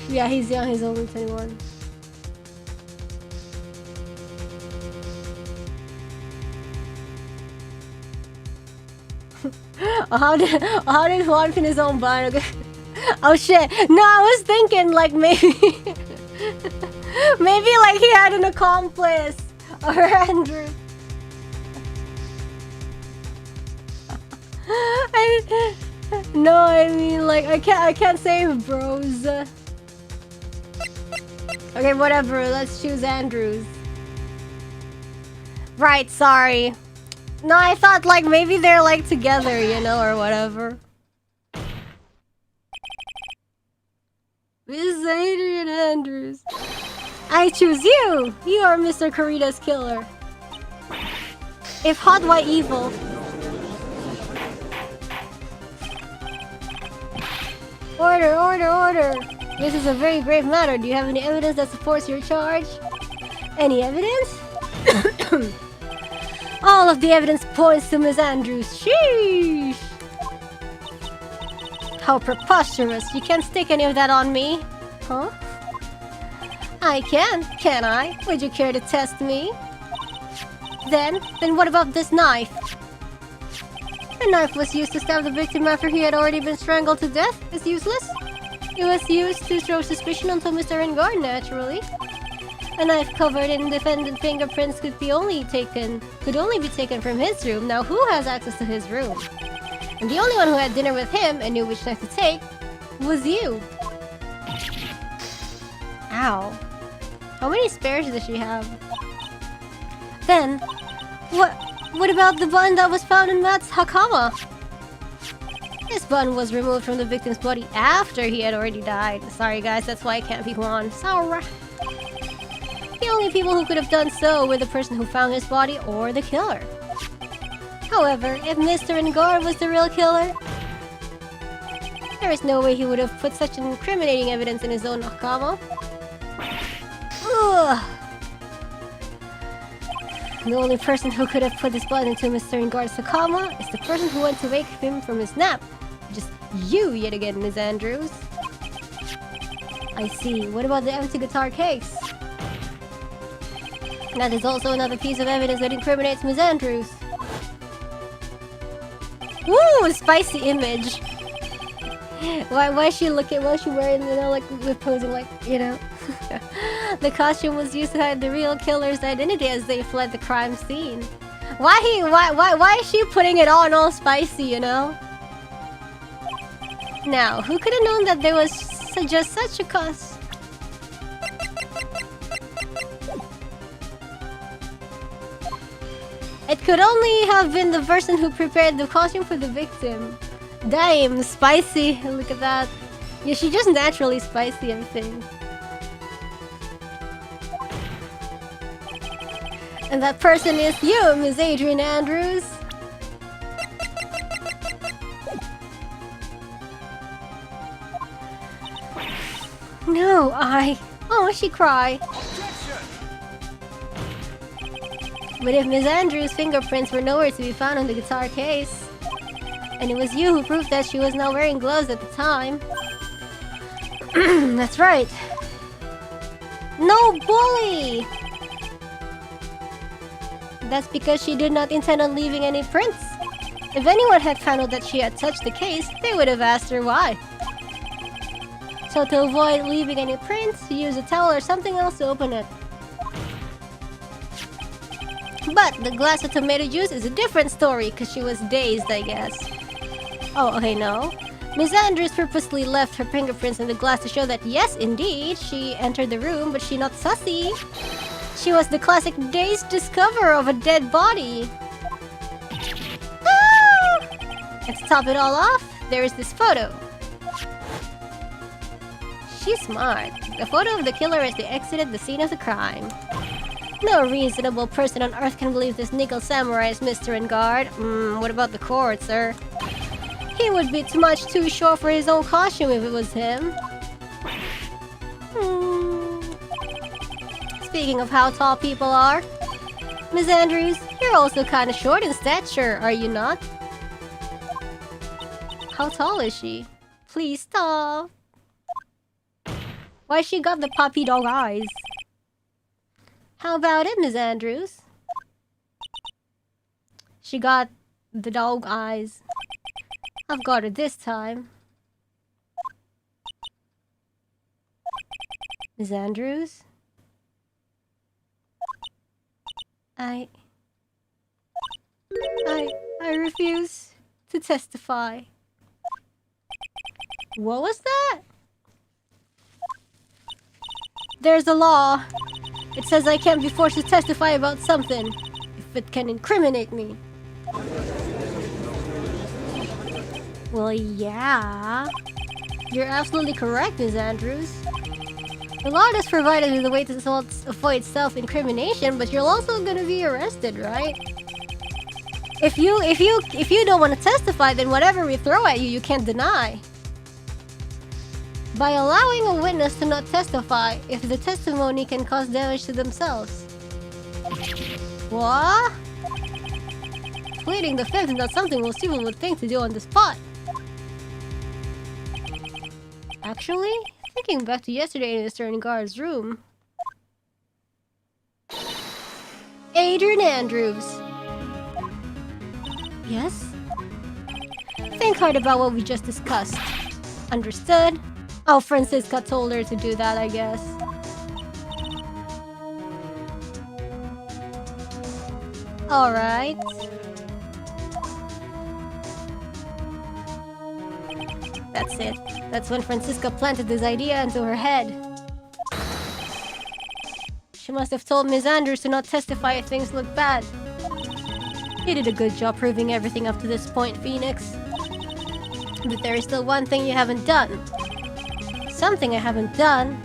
Yeah, he's young. He's only 21. How did Juan pin his own button? Okay. Oh shit! No, I was thinking like maybe like he had an accomplice or Andrew. No, I mean like I can't save bros. Okay, whatever. Let's choose Andrews. Right, sorry. No, I thought like maybe they're like together, you know, or whatever. Miss Adrian Andrews. I choose you! You are Mr. Corrida's killer. If hot, why evil? Order, order, order! This is a very grave matter. Do you have any evidence that supports your charge? Any evidence? All of the evidence points to Miss Andrews. Sheesh! How preposterous! You can't stick any of that on me. Huh? I can I? Would you care to test me? Then what about this knife? The knife was used to stab the victim after he had already been strangled to death. It's useless. It was used to throw suspicion onto Mr. Engard, naturally. A knife covered in defendant fingerprints could only be taken from his room. Now who has access to his room? And the only one who had dinner with him and knew which knife to take was you. Ow. How many spares does she have? Then, what about the button that was found in Matt's hakama? This button was removed from the victim's body after he had already died. Sorry guys, that's why I can't be on. Sorry. The only people who could have done so were the person who found his body or the killer. However, if Mr. Ngard was the real killer, there is no way he would have put such incriminating evidence in his own hakama. Ugh. The only person who could have put this button into Mr. Ngard's hakama is the person who went to wake him from his nap. Just you yet again, Ms. Andrews. I see. What about the empty guitar case? That is also another piece of evidence that incriminates Ms. Andrews. Woo! Spicy image. Why is she looking? Why is she wearing, you know, like with posing, like, you know? The costume was used to hide the real killer's identity as they fled the crime scene. Why is she putting it on all spicy, you know? Now, who could have known that there was just such a cost? It could only have been the person who prepared the costume for the victim. Damn, spicy. Look at that. Yeah, she's just naturally spicy, I think. And that person is you, Miss Adrian Andrews. No, Oh, she cried. But if Miss Andrews' fingerprints were nowhere to be found on the guitar case, and it was you who proved that she was not wearing gloves at the time. That's right. No bully! That's because she did not intend on leaving any prints. If anyone had found out that she had touched the case, they would have asked her why. So to avoid leaving any prints, use a towel or something else to open it. But the glass of tomato juice is a different story, because she was dazed, I guess. Oh, okay, no. Miss Andrews purposely left her fingerprints in the glass to show that yes, indeed, she entered the room, but she not sussy. She was the classic dazed discoverer of a dead body. Ah! And to top it all off, there is this photo. She's smart. The photo of the killer as they exited the scene of the crime. No reasonable person on earth can believe this nickel samurai is Mr. Engard. What about the court, sir? He would be too short for his own costume if it was him. Speaking of how tall people are, Miss Andrews, you're also kinda short in stature, are you not? How tall is she? Please stop. Why she got the puppy dog eyes? How about it, Miss Andrews? She got the dog eyes. I've got it this time. Miss Andrews? I refuse to testify. What was that? There's a law. It says I can't be forced to testify about something if it can incriminate me. Well, yeah. You're absolutely correct, Ms. Andrews. The law does provide us with a way to avoid self-incrimination, but you're also gonna be arrested, right? If you don't want to testify, then whatever we throw at you, you can't deny. By allowing a witness to not testify if the testimony can cause damage to themselves. What? Pleading the fifth is not something most people would think to do on the spot. Actually, thinking back to yesterday in Mr. Engard's room. Adrian Andrews. Yes? Think hard about what we just discussed. Understood? Oh, Francisca told her to do that, I guess. Alright. That's it. That's when Francisca planted this idea into her head. She must have told Ms. Andrews to not testify if things look bad. You did a good job proving everything up to this point, Phoenix. But there is still one thing you haven't done. Something I haven't done.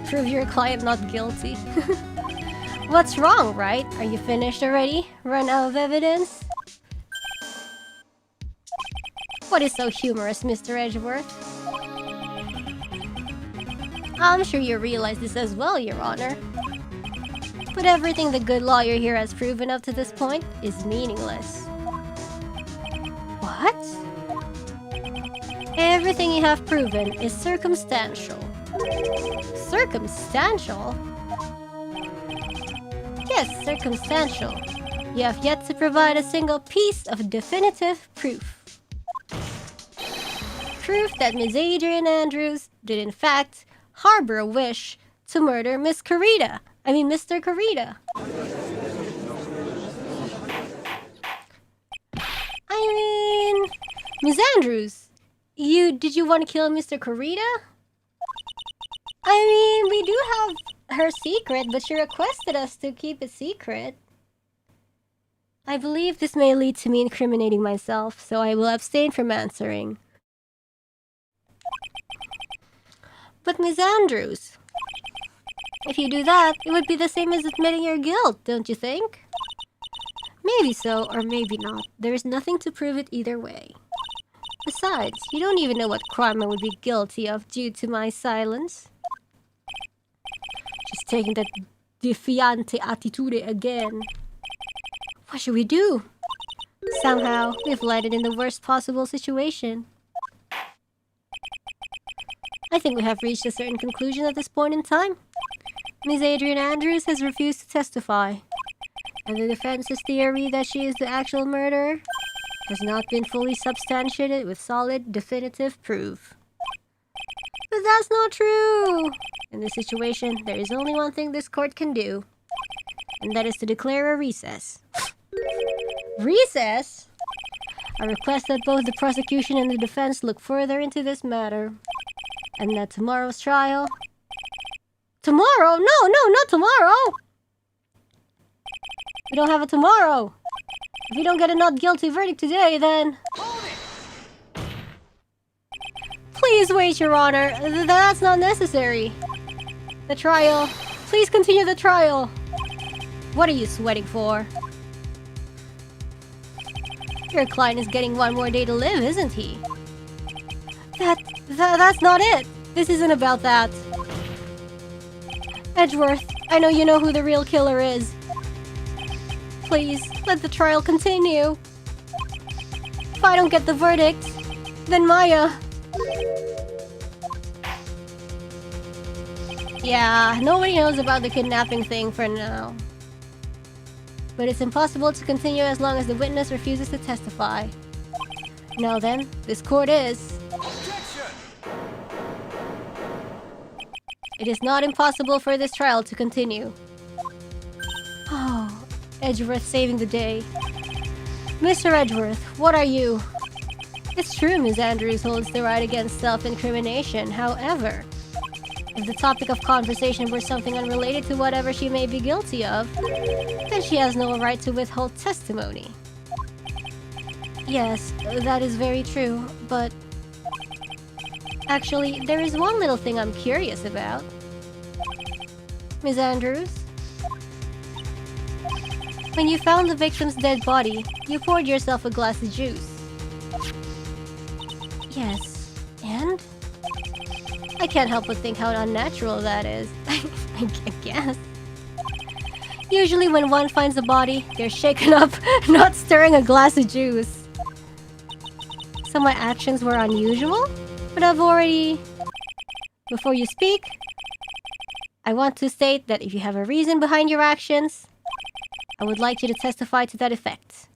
Prove your client not guilty. What's wrong, Wright? Are you finished already? Run out of evidence? What is so humorous, Mr. Edgeworth? I'm sure you realize this as well, Your Honor. But everything the good lawyer here has proven up to this point is meaningless. What? Everything you have proven is circumstantial. Circumstantial? Yes, circumstantial. You have yet to provide a single piece of definitive proof. Proof that Ms. Adrian Andrews did in fact harbor a wish to murder Miss Carita. I mean, Mr. Carita. I mean, Ms. Andrews, did you want to kill Mr. Carita? I mean, we do have her secret, but she requested us to keep it secret. I believe this may lead to me incriminating myself, so I will abstain from answering. But Miss Andrews, if you do that, it would be the same as admitting your guilt, don't you think? Maybe so, or maybe not. There is nothing to prove it either way. Besides, you don't even know what crime I would be guilty of due to my silence. Just taking that defiante attitude again. What should we do? Somehow, we've landed in the worst possible situation. I think we have reached a certain conclusion at this point in time. Ms. Adrian Andrews has refused to testify, and the defense's theory that she is the actual murderer has not been fully substantiated with solid, definitive proof. But that's not true! In this situation, there is only one thing this court can do, and that is to declare a recess. Recess? I request that both the prosecution and the defense look further into this matter, and that tomorrow's trial... Tomorrow? No, not tomorrow! We don't have a tomorrow! If we don't get a not guilty verdict today, then... Please wait, Your Honor. That's not necessary. The trial... Please continue the trial. What are you sweating for? Your client is getting one more day to live, isn't he? That's not it. This isn't about that. Edgeworth, I know you know who the real killer is. Please, let the trial continue. If I don't get the verdict, then Maya... Yeah, nobody knows about the kidnapping thing for now. But it's impossible to continue as long as the witness refuses to testify. Now then, this court is... It is not impossible for this trial to continue. Oh, Edgeworth saving the day. Mr. Edgeworth, what are you? It's true Ms. Andrews holds the right against self-incrimination, however... If the topic of conversation were something unrelated to whatever she may be guilty of, then she has no right to withhold testimony. Yes, that is very true, but... Actually, there is one little thing I'm curious about. Ms. Andrews? When you found the victim's dead body, you poured yourself a glass of juice. Yes, and? I can't help but think how unnatural that is. I guess. Usually when one finds a body, they're shaken up, not stirring a glass of juice. So my actions were unusual? But I've already... Before you speak, I want to state that if you have a reason behind your actions, I would like you to testify to that effect.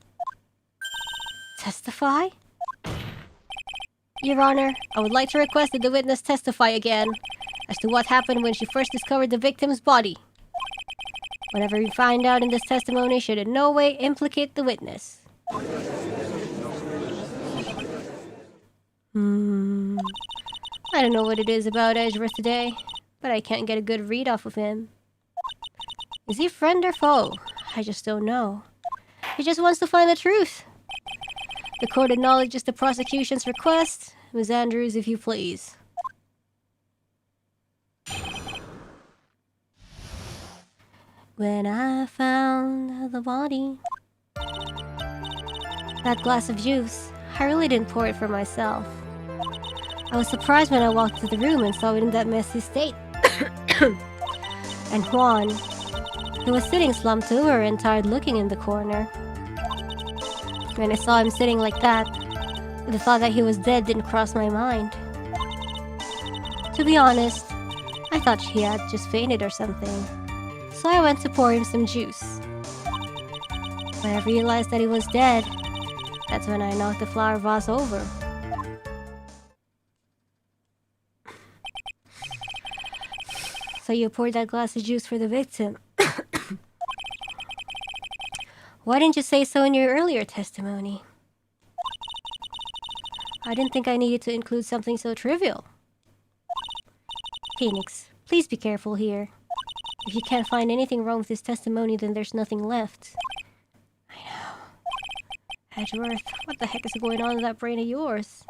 Testify? Your Honor, I would like to request that the witness testify again as to what happened when she first discovered the victim's body. Whatever you find out in this testimony should in no way implicate the witness. I don't know what it is about Edgeworth today, but I can't get a good read off of him. Is he friend or foe? I just don't know. He just wants to find the truth. The court acknowledges the prosecution's request. Ms. Andrews, if you please. When I found the body... That glass of juice, I really didn't pour it for myself. I was surprised when I walked into the room and saw it in that messy state. And Juan, he was sitting slumped over and tired looking in the corner. When I saw him sitting like that, the thought that he was dead didn't cross my mind. To be honest, I thought he had just fainted or something. So I went to pour him some juice. When I realized that he was dead, that's when I knocked the flower vase over. So you poured that glass of juice for the victim. Why didn't you say so in your earlier testimony? I didn't think I needed to include something so trivial. Phoenix, please be careful here. If you can't find anything wrong with this testimony, then there's nothing left. I know. Edgeworth, what the heck is going on in that brain of yours?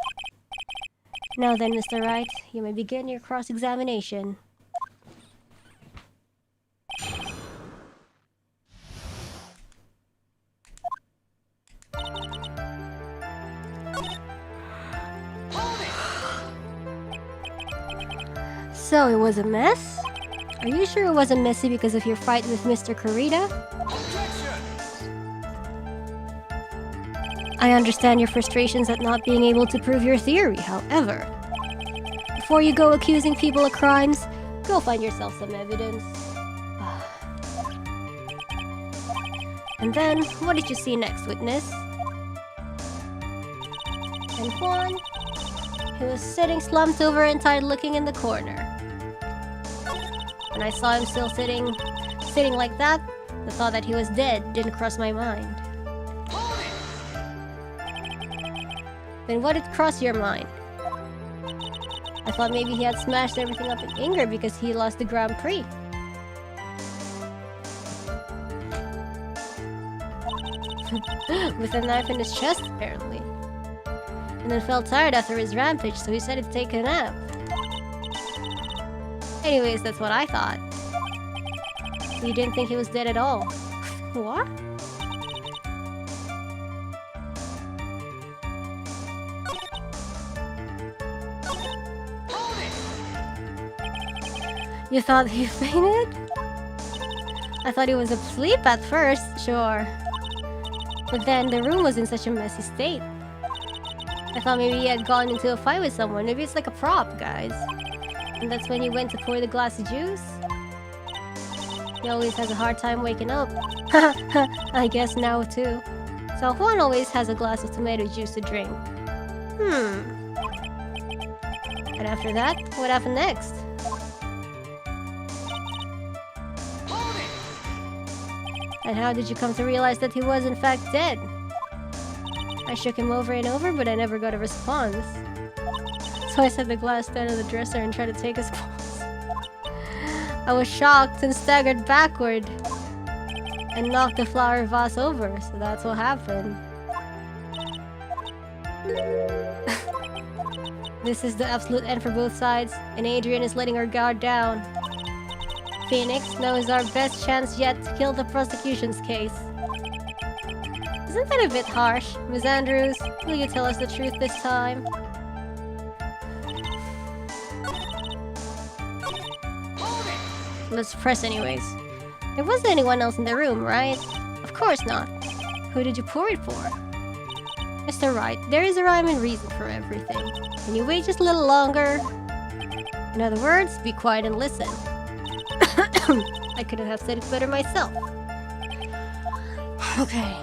Now then, Mr. Wright, you may begin your cross-examination. So, it was a mess? Are you sure it wasn't messy because of your fight with Mr. Kurita? I understand your frustrations at not being able to prove your theory, however. Before you go accusing people of crimes, go find yourself some evidence. And then, what did you see next, witness? And Juan, he was sitting slumped over and tired looking in the corner. When I saw him still sitting like that, the thought that he was dead didn't cross my mind. Then what did cross your mind? I thought maybe he had smashed everything up in anger because he lost the Grand Prix. With a knife in his chest, apparently. And then felt tired after his rampage, so he decided to take a nap. Anyways, that's what I thought. So you didn't think he was dead at all? What? You thought he fainted? I thought he was asleep at first, sure. But then the room was in such a messy state. I thought maybe he had gone into a fight with someone. Maybe it's like a prop, guys. And that's when he went to pour the glass of juice? He always has a hard time waking up. I guess now too. So Juan always has a glass of tomato juice to drink. And after that, what happened next? And how did you come to realize that he was in fact dead? I shook him over and over, but I never got a response. So I set the glass down on the dresser and tried to take his pulse. I was shocked and staggered backward and knocked the flower vase over, so that's what happened. This is the absolute end for both sides, and Adrian is letting her guard down. Phoenix, now is our best chance yet to kill the prosecution's case. Isn't that a bit harsh? Miss Andrews, will you tell us the truth this time? Let's press anyways. There wasn't anyone else in the room, right? Of course not. Who did you pour it for? Mr. Wright, there is a rhyme and reason for everything. Can you wait just a little longer? In other words, be quiet and listen. I couldn't have said it better myself. Okay.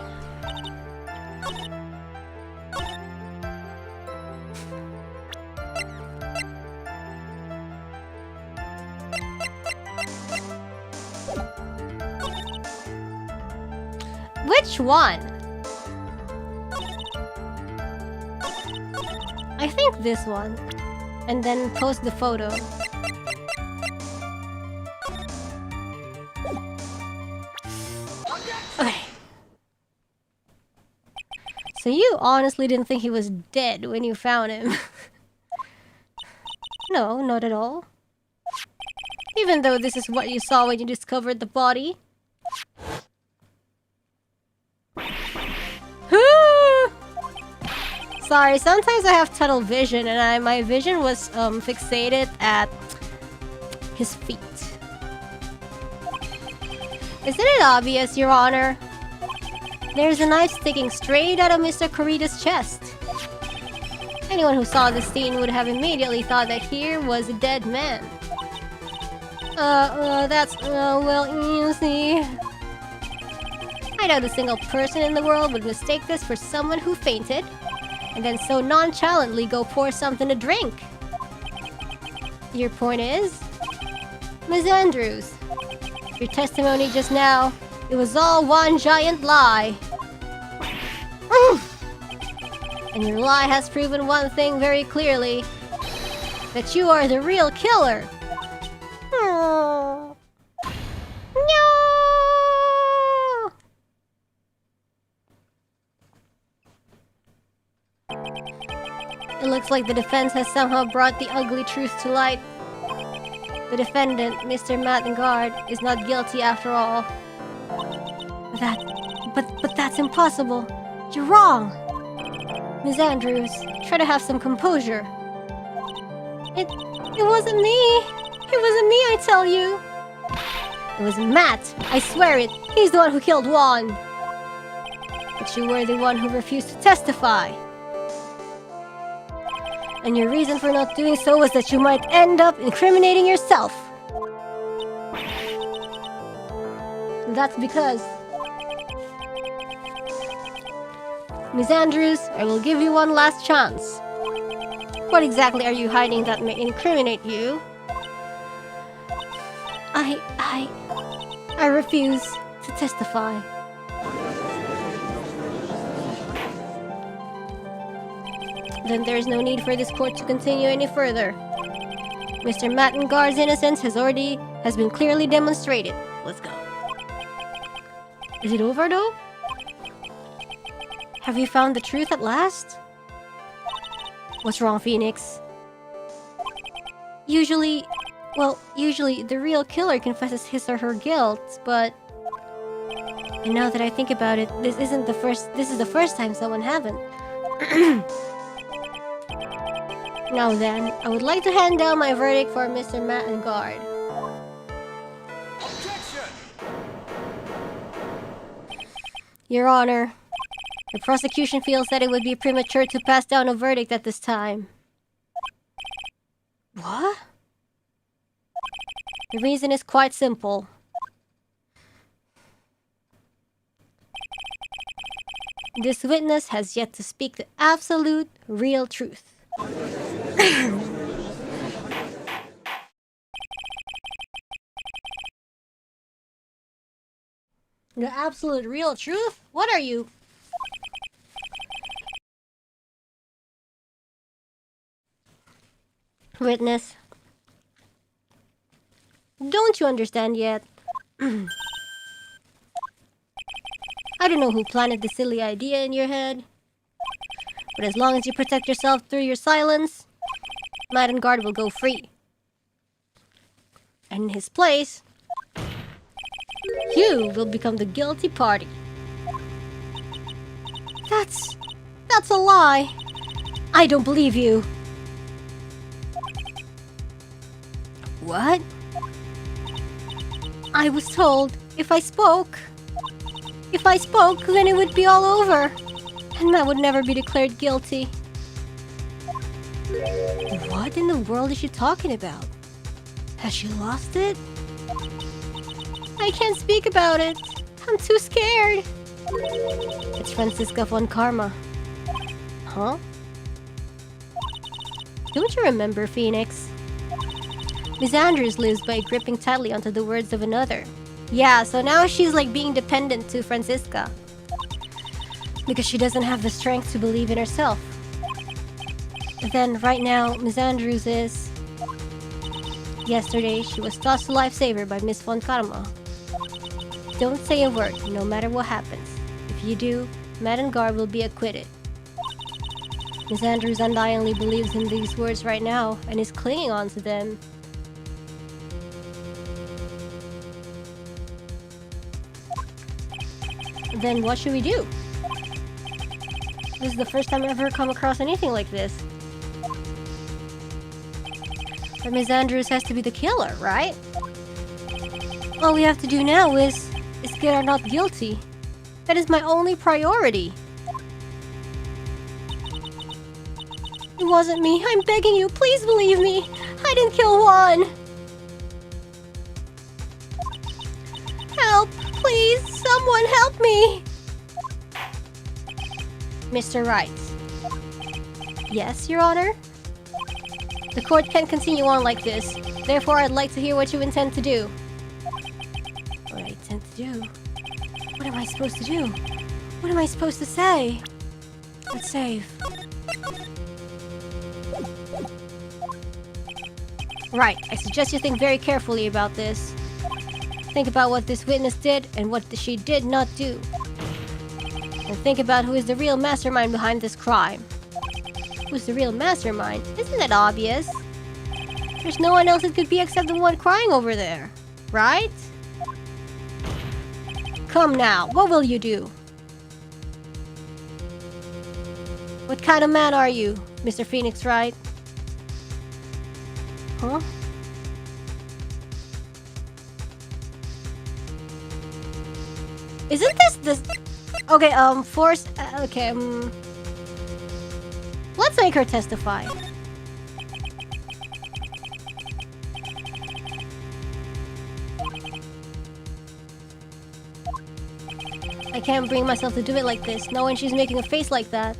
Which one? I think this one. And then post the photo. Okay. So you honestly didn't think he was dead when you found him? No, not at all. Even though this is what you saw when you discovered the body. Sorry, sometimes I have tunnel vision and my vision was fixated at his feet. Isn't it obvious, Your Honor? There's a knife sticking straight out of Mr. Kurita's chest. Anyone who saw this scene would have immediately thought that here was a dead man. Well, easy. I doubt a single person in the world would mistake this for someone who fainted, and then so nonchalantly go pour something to drink. Your point is? Ms. Andrews, your testimony just now, it was all one giant lie. And your lie has proven one thing very clearly, that you are the real killer. No. Looks like the defense has somehow brought the ugly truth to light. The defendant, Mr. Mattengard, is not guilty after all. But that's impossible. You're wrong. Miss Andrews, try to have some composure. It wasn't me. It wasn't me, I tell you. It was Matt. I swear it. He's the one who killed Juan. But you were the one who refused to testify. And your reason for not doing so was that you might end up incriminating yourself. That's because... Miss Andrews, I will give you one last chance. What exactly are you hiding that may incriminate you? I refuse to testify. Then there is no need for this court to continue any further. Mr. Mattengard's innocence has been clearly demonstrated. Let's go. Is it over though? Have you found the truth at last? What's wrong, Phoenix? Usually the real killer confesses his or her guilt, but... And now that I think about it, this is the first time someone haven't. Now then, I would like to hand down my verdict for Mr. Mattengard. Your Honor, the prosecution feels that it would be premature to pass down a verdict at this time. What? The reason is quite simple. This witness has yet to speak the absolute, real truth. The absolute real truth? What are you? Witness. Don't you understand yet? I don't know who planted the silly idea in your head. But as long as you protect yourself through your silence, Mattengard will go free. And in his place, you will become the guilty party. That's a lie. I don't believe you. What? I was told if I spoke, then it would be all over. And Matt would never be declared guilty. What in the world is she talking about? Has she lost it? I can't speak about it. I'm too scared. It's Franziska von Karma. Huh? Don't you remember, Phoenix? Miss Andrews lives by gripping tightly onto the words of another. Yeah, so now she's like being dependent to Franziska. Because she doesn't have the strength to believe in herself. Then, right now, Miss Andrews is... Yesterday, she was tossed to lifesaver by Miss von Karma. Don't say a word, no matter what happens. If you do, Mattengard will be acquitted. Miss Andrews undyingly believes in these words right now, and is clinging on to them. Then what should we do? This is the first time I've ever come across anything like this. But Miss Andrews has to be the killer, right? All we have to do now is get her not guilty. That is my only priority. It wasn't me. I'm begging you, please believe me. I didn't kill Juan. Help, please, someone help me. Mr. Wright. Yes, Your Honor? The court can't continue on like this. Therefore, I'd like to hear what you intend to do. What I intend to do? What am I supposed to do? What am I supposed to say? Let's save. Right, I suggest you think very carefully about this. Think about what this witness did and what she did not do. And think about who is the real mastermind behind this crime. who's the real mastermind. Isn't that obvious? There's no one else it could be except the one crying over there, right? Come now, what will you do? What kind of man are you, Mr. Phoenix Wright? Huh? Isn't this... Okay, force... okay, let's make her testify. I can't bring myself to do it like this, not when she's making a face like that.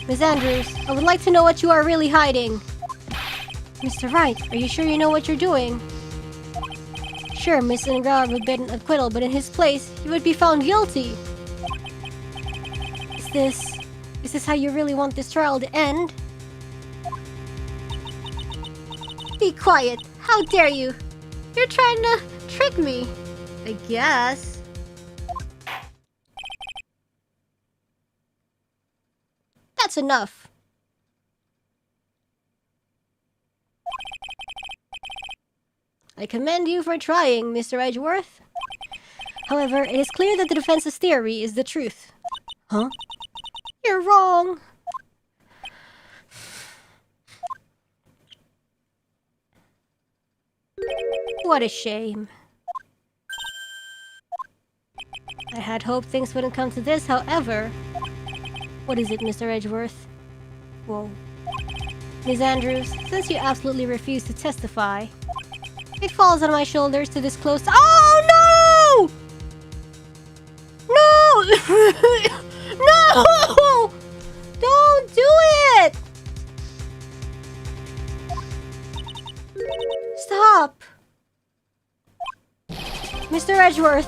Miss Andrews, I would like to know what you are really hiding. Mr. Wright, are you sure you know what you're doing? Sure, Miss Ingram would bet an acquittal, but in his place, he would be found guilty. Is this how you really want this trial to end? Be quiet! How dare you! You're trying to trick me! I guess. That's enough. I commend you for trying, Mr. Edgeworth. However, it is clear that the defense's theory is the truth. Huh? You're wrong. What a shame. I had hoped things wouldn't come to this, however... What is it, Mr. Edgeworth? Whoa. Ms. Andrews, since you absolutely refuse to testify, it falls on my shoulders to disclose... Oh, no! No! No! Don't do it! Stop! Mr. Edgeworth,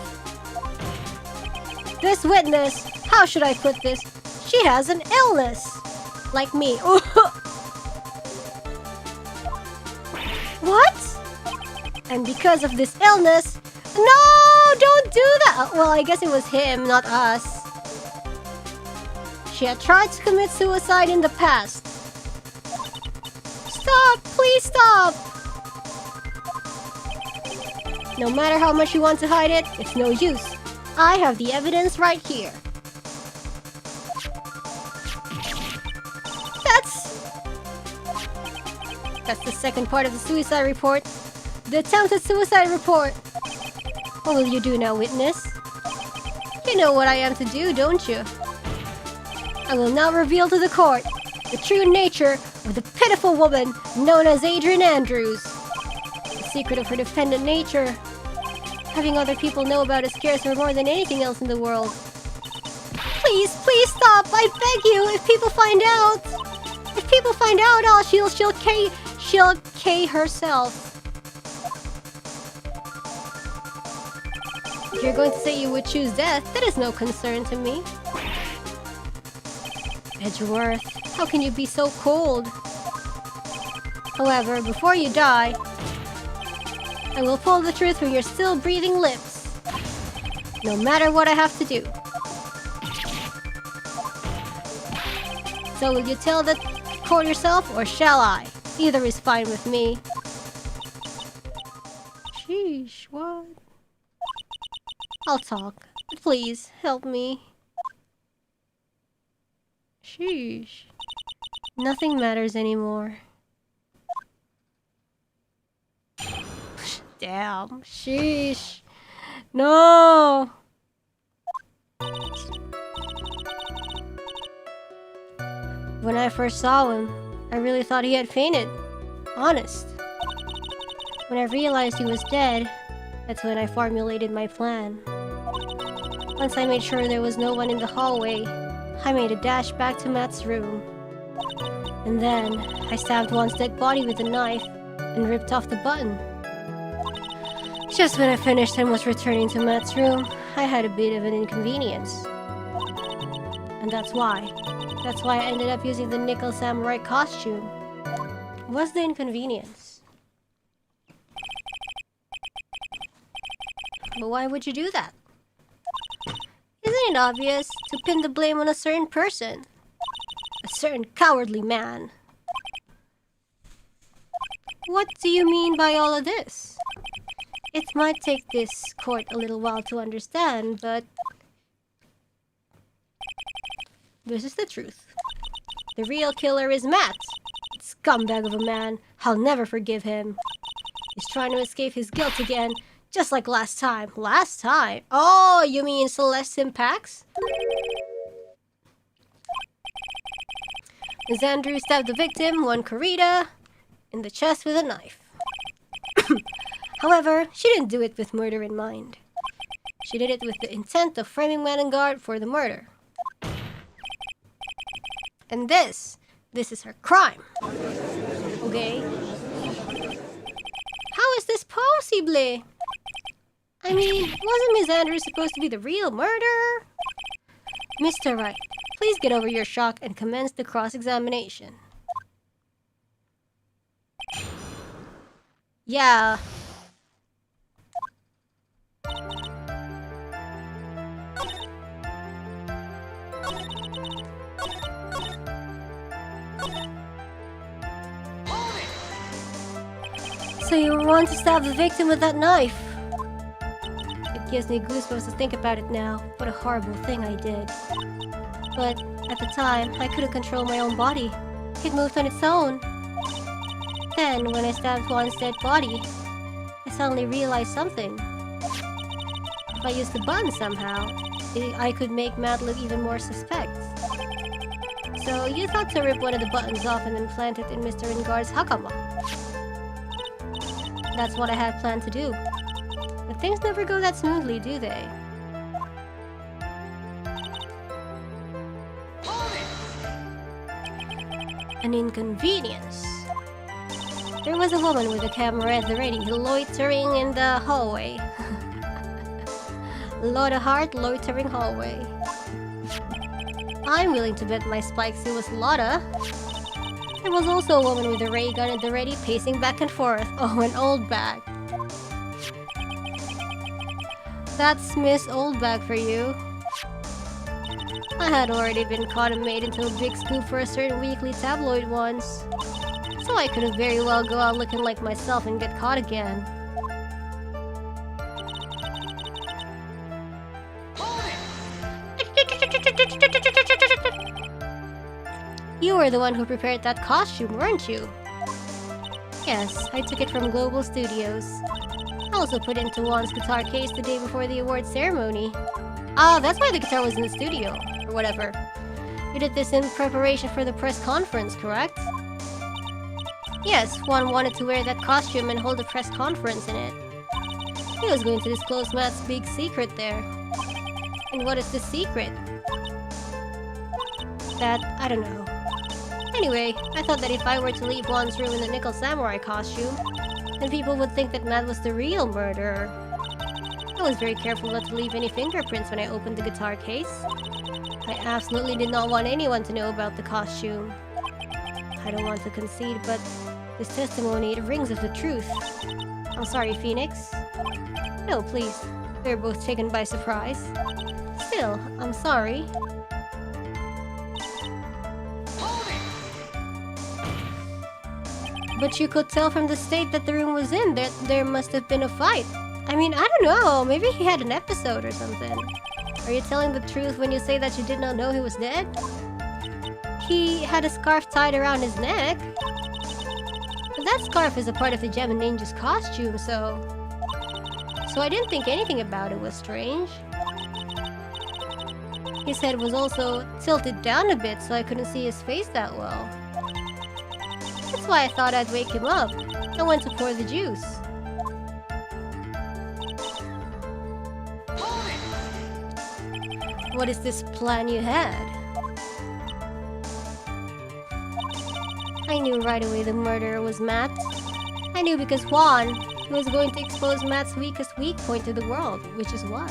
this witness, how should I put this? She has an illness. Like me. What? And because of this illness... No! Don't do that! Well, I guess it was him, not us. She had tried to commit suicide in the past. Stop! Please stop! No matter how much you want to hide it, it's no use. I have the evidence right here. That's the second part of the suicide report. The attempted suicide report. What will you do now, witness? You know what I am to do, don't you? I will now reveal to the court the true nature of the pitiful woman known as Adrian Andrews. The secret of her dependent nature. Having other people know about it scares her more than anything else in the world. Please, please stop! I beg you! If people find out! If people find out, oh, she'll K herself. If you're going to say you would choose death, that is no concern to me. Edgeworth, how can you be so cold? However, before you die, I will pull the truth from your still breathing lips. No matter what I have to do. So will you tell the court yourself, or shall I? Either is fine with me. Sheesh, what? I'll talk. But please, help me. Sheesh. Nothing matters anymore. Damn. Sheesh. No! When I first saw him, I really thought he had fainted. Honest. When I realized he was dead, that's when I formulated my plan. Once I made sure there was no one in the hallway, I made a dash back to Matt's room. And then, I stabbed Juan's dead body with a knife and ripped off the button. Just when I finished and was returning to Matt's room, I had a bit of an inconvenience. And that's why I ended up using the nickel samurai costume. What's the inconvenience? But why would you do that? Isn't it obvious to pin the blame on a certain person? A certain cowardly man. What do you mean by all of this? It might take this court a little while to understand, but this is the truth. The real killer is Matt. Scumbag of a man. I'll never forgive him. He's trying to escape his guilt again, just like last time. Last time? Oh, you mean Celeste Impacts? Xandru stabbed the victim, one Corita, in the chest with a knife. However, she didn't do it with murder in mind. She did it with the intent of framing Manengard for the murder. And this is her crime. Okay? How is this possible? I mean, wasn't Miss Andrews supposed to be the real murderer? Mr. Wright, please get over your shock and commence the cross-examination. Yeah. So you want to stab the victim with that knife? It gives me goosebumps to think about it now. What a horrible thing I did. But at the time, I couldn't control my own body. It moved on its own. Then, when I stabbed Juan's dead body, I suddenly realized something. If I used the button somehow, I could make Matt look even more suspect. So you thought to rip one of the buttons off and then plant it in Mr. Ingard's hakama. That's what I had planned to do. But things never go that smoothly, do they? An inconvenience. There was a woman with a camera at the ready, loitering in the hallway. Lotta Heart loitering hallway. I'm willing to bet my spikes it was Lotta. There was also a woman with a ray gun at the ready, pacing back and forth. Oh, an old bag. That's Miss Old Bag for you. I had already been caught and made into a big scoop for a certain weekly tabloid once. So I could have very well go out looking like myself and get caught again. You were the one who prepared that costume, weren't you? Yes, I took it from Global Studios. I also put it into Juan's guitar case the day before the award ceremony. Ah, that's why the guitar was in the studio, or whatever. You did this in preparation for the press conference, correct? Yes, Juan wanted to wear that costume and hold a press conference in it. He was going to disclose Matt's big secret there. And what is the secret? That, I don't know. Anyway, I thought that if I were to leave Juan's room in the Nickel Samurai costume, then people would think that Matt was the real murderer. I was very careful not to leave any fingerprints when I opened the guitar case. I absolutely did not want anyone to know about the costume. I don't want to concede, but this testimony, it rings of the truth. I'm sorry, Phoenix. No, please. We were both taken by surprise. Still, I'm sorry. But you could tell from the state that the room was in that there must have been a fight. I mean, I don't know. Maybe he had an episode or something. Are you telling the truth when you say that you did not know he was dead? He had a scarf tied around his neck. But that scarf is a part of the Gem Ninja's costume, so I didn't think anything about it was strange. His head was also tilted down a bit, so I couldn't see his face that well. That's why I thought I'd wake him up. I went to pour the juice. What is this plan you had? I knew right away the murderer was Matt. I knew because Juan, he was going to expose Matt's weakest weak point to the world, which is what?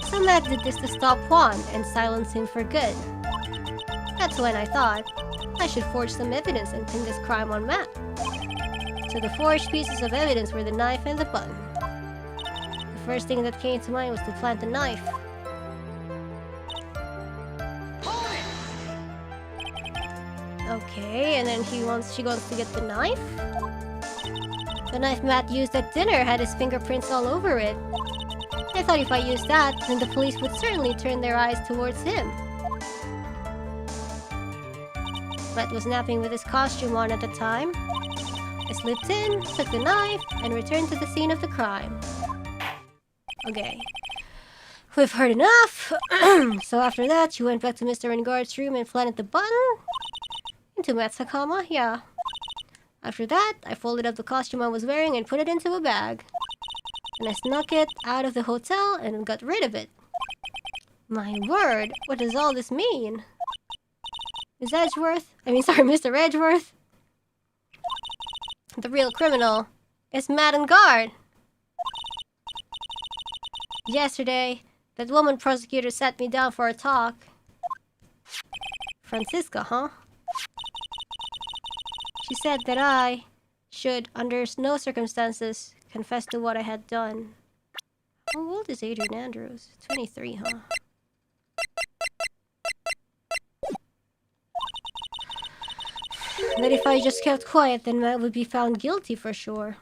So Matt did this to stop Juan and silence him for good. That's when I thought I should forge some evidence and pin this crime on Matt. So the forged pieces of evidence were the knife and the button. The first thing that came to mind was to plant the knife. Okay, and then she wants to get the knife. The knife Matt used at dinner had his fingerprints all over it. I thought if I used that, then the police would certainly turn their eyes towards him. Matt was napping with his costume on at the time. I slipped in, took the knife, and returned to the scene of the crime. Okay. We've heard enough! So after that, you went back to Mr. Engard's room and planted the button? Into Matt's hakama? Yeah. After that, I folded up the costume I was wearing and put it into a bag. And I snuck it out of the hotel and got rid of it. My word, what does all this mean? Mr. Edgeworth? The real criminal is Matt Engard. Yesterday, that woman prosecutor sat me down for a talk. Francisca, huh? She said that I should, under no circumstances, confess to what I had done. How old is Adrian Andrews? 23, huh? That if I just kept quiet, then Matt would be found guilty for sure.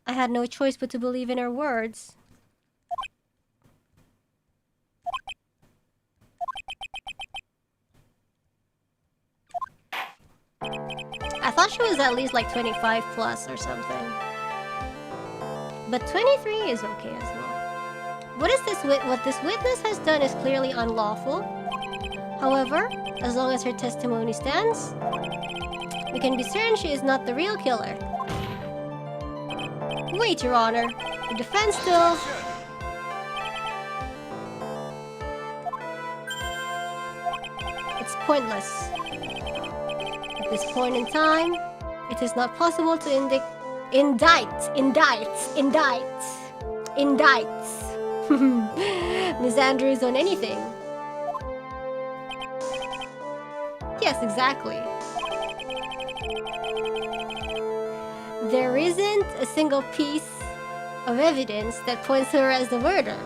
I had no choice but to believe in her words. I thought she was at least like 25 plus or something. But 23 is okay as well. What this witness has done is clearly unlawful. However, as long as her testimony stands, we can be certain she is not the real killer. Wait, Your Honor. The defense still... It's pointless. At this point in time, it is not possible to indict Ms. Andrews on anything. Yes, exactly. There isn't a single piece of evidence that points to her as the murderer.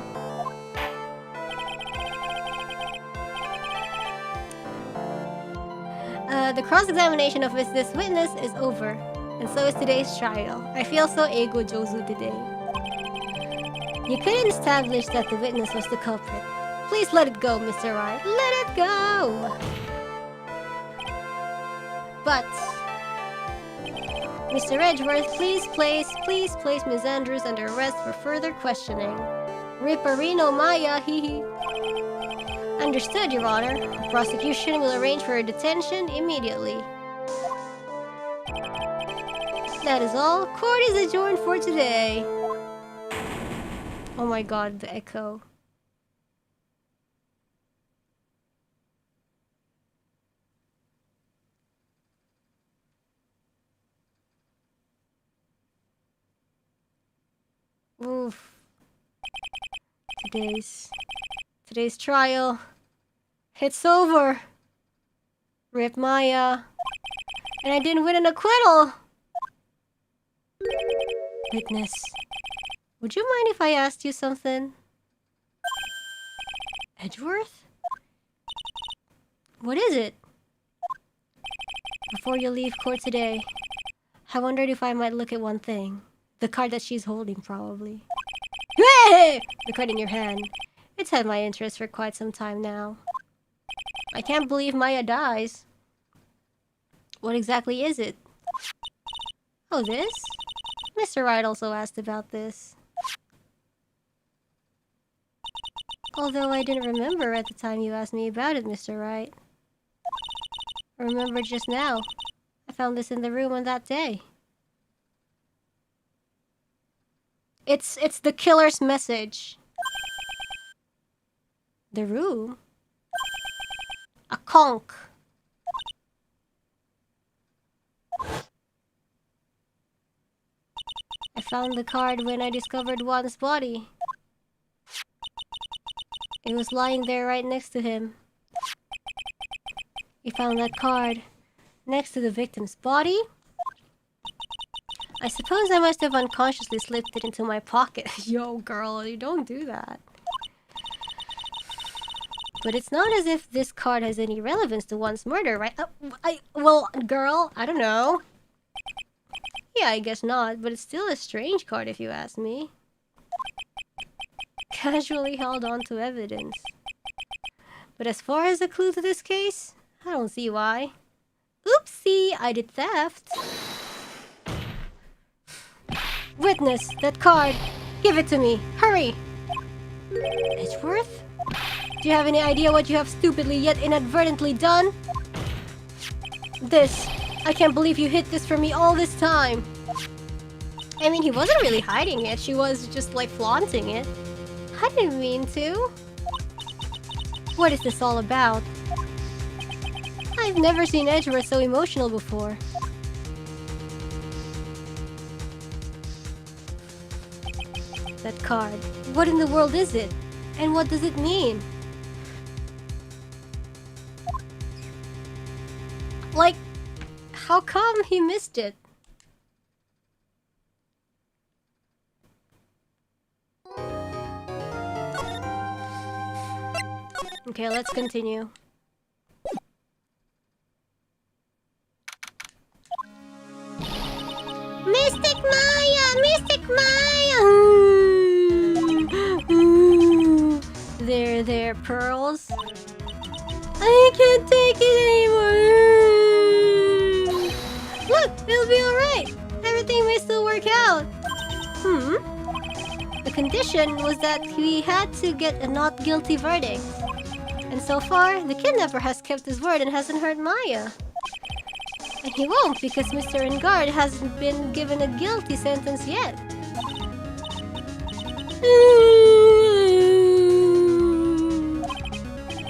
The cross-examination of this witness is over, and so is today's trial. I feel so ego jozu today. You couldn't establish that the witness was the culprit. Please let it go, Mr. Wright. Let it go! But... Mr. Edgeworth, please place Ms. Andrews under arrest for further questioning. Ripperino Maya, hee. Understood, Your Honor. The prosecution will arrange for her detention immediately. That is all. Court is adjourned for today. Oh my god, the echo. Oof. Today's trial. It's over. Rip Maya. And I didn't win an acquittal. Witness. Would you mind if I asked you something? Edgeworth? What is it? Before you leave court today, I wondered if I might look at one thing. The card that she's holding, probably. Hey! The card in your hand. It's had my interest for quite some time now. I can't believe Maya dies. What exactly is it? Oh, this? Mr. Wright also asked about this. Although I didn't remember at the time you asked me about it, Mr. Wright. I remember just now. I found this in the room on that day. It's the killer's message. The room? A conch. I found the card when I discovered Juan's body. It was lying there right next to him. He found that card next to the victim's body. I suppose I must have unconsciously slipped it into my pocket. Yo, girl, you don't do that. But it's not as if this card has any relevance to one's murder, right? Well, girl, I don't know. Yeah, I guess not, but it's still a strange card if you ask me. Casually held on to evidence. But as far as a clue to this case, I don't see why. Oopsie, I did theft. Witness, that card. Give it to me. Hurry. Edgeworth? Do you have any idea what you have stupidly yet inadvertently done? This. I can't believe you hid this from me all this time. I mean, he wasn't really hiding it. She was just like flaunting it. I didn't mean to. What is this all about? I've never seen Edgeworth so emotional before. That card. What in the world is it? And what does it mean? Like, how come he missed it? Okay, let's continue. Mystic Maya! Mystic Maya! There, pearls. I can't take it anymore. Look, it'll be alright. Everything may still work out. The condition was that we had to get a not guilty verdict. And so far, the kidnapper has kept his word and hasn't hurt Maya. And he won't because Mr. Engard hasn't been given a guilty sentence yet.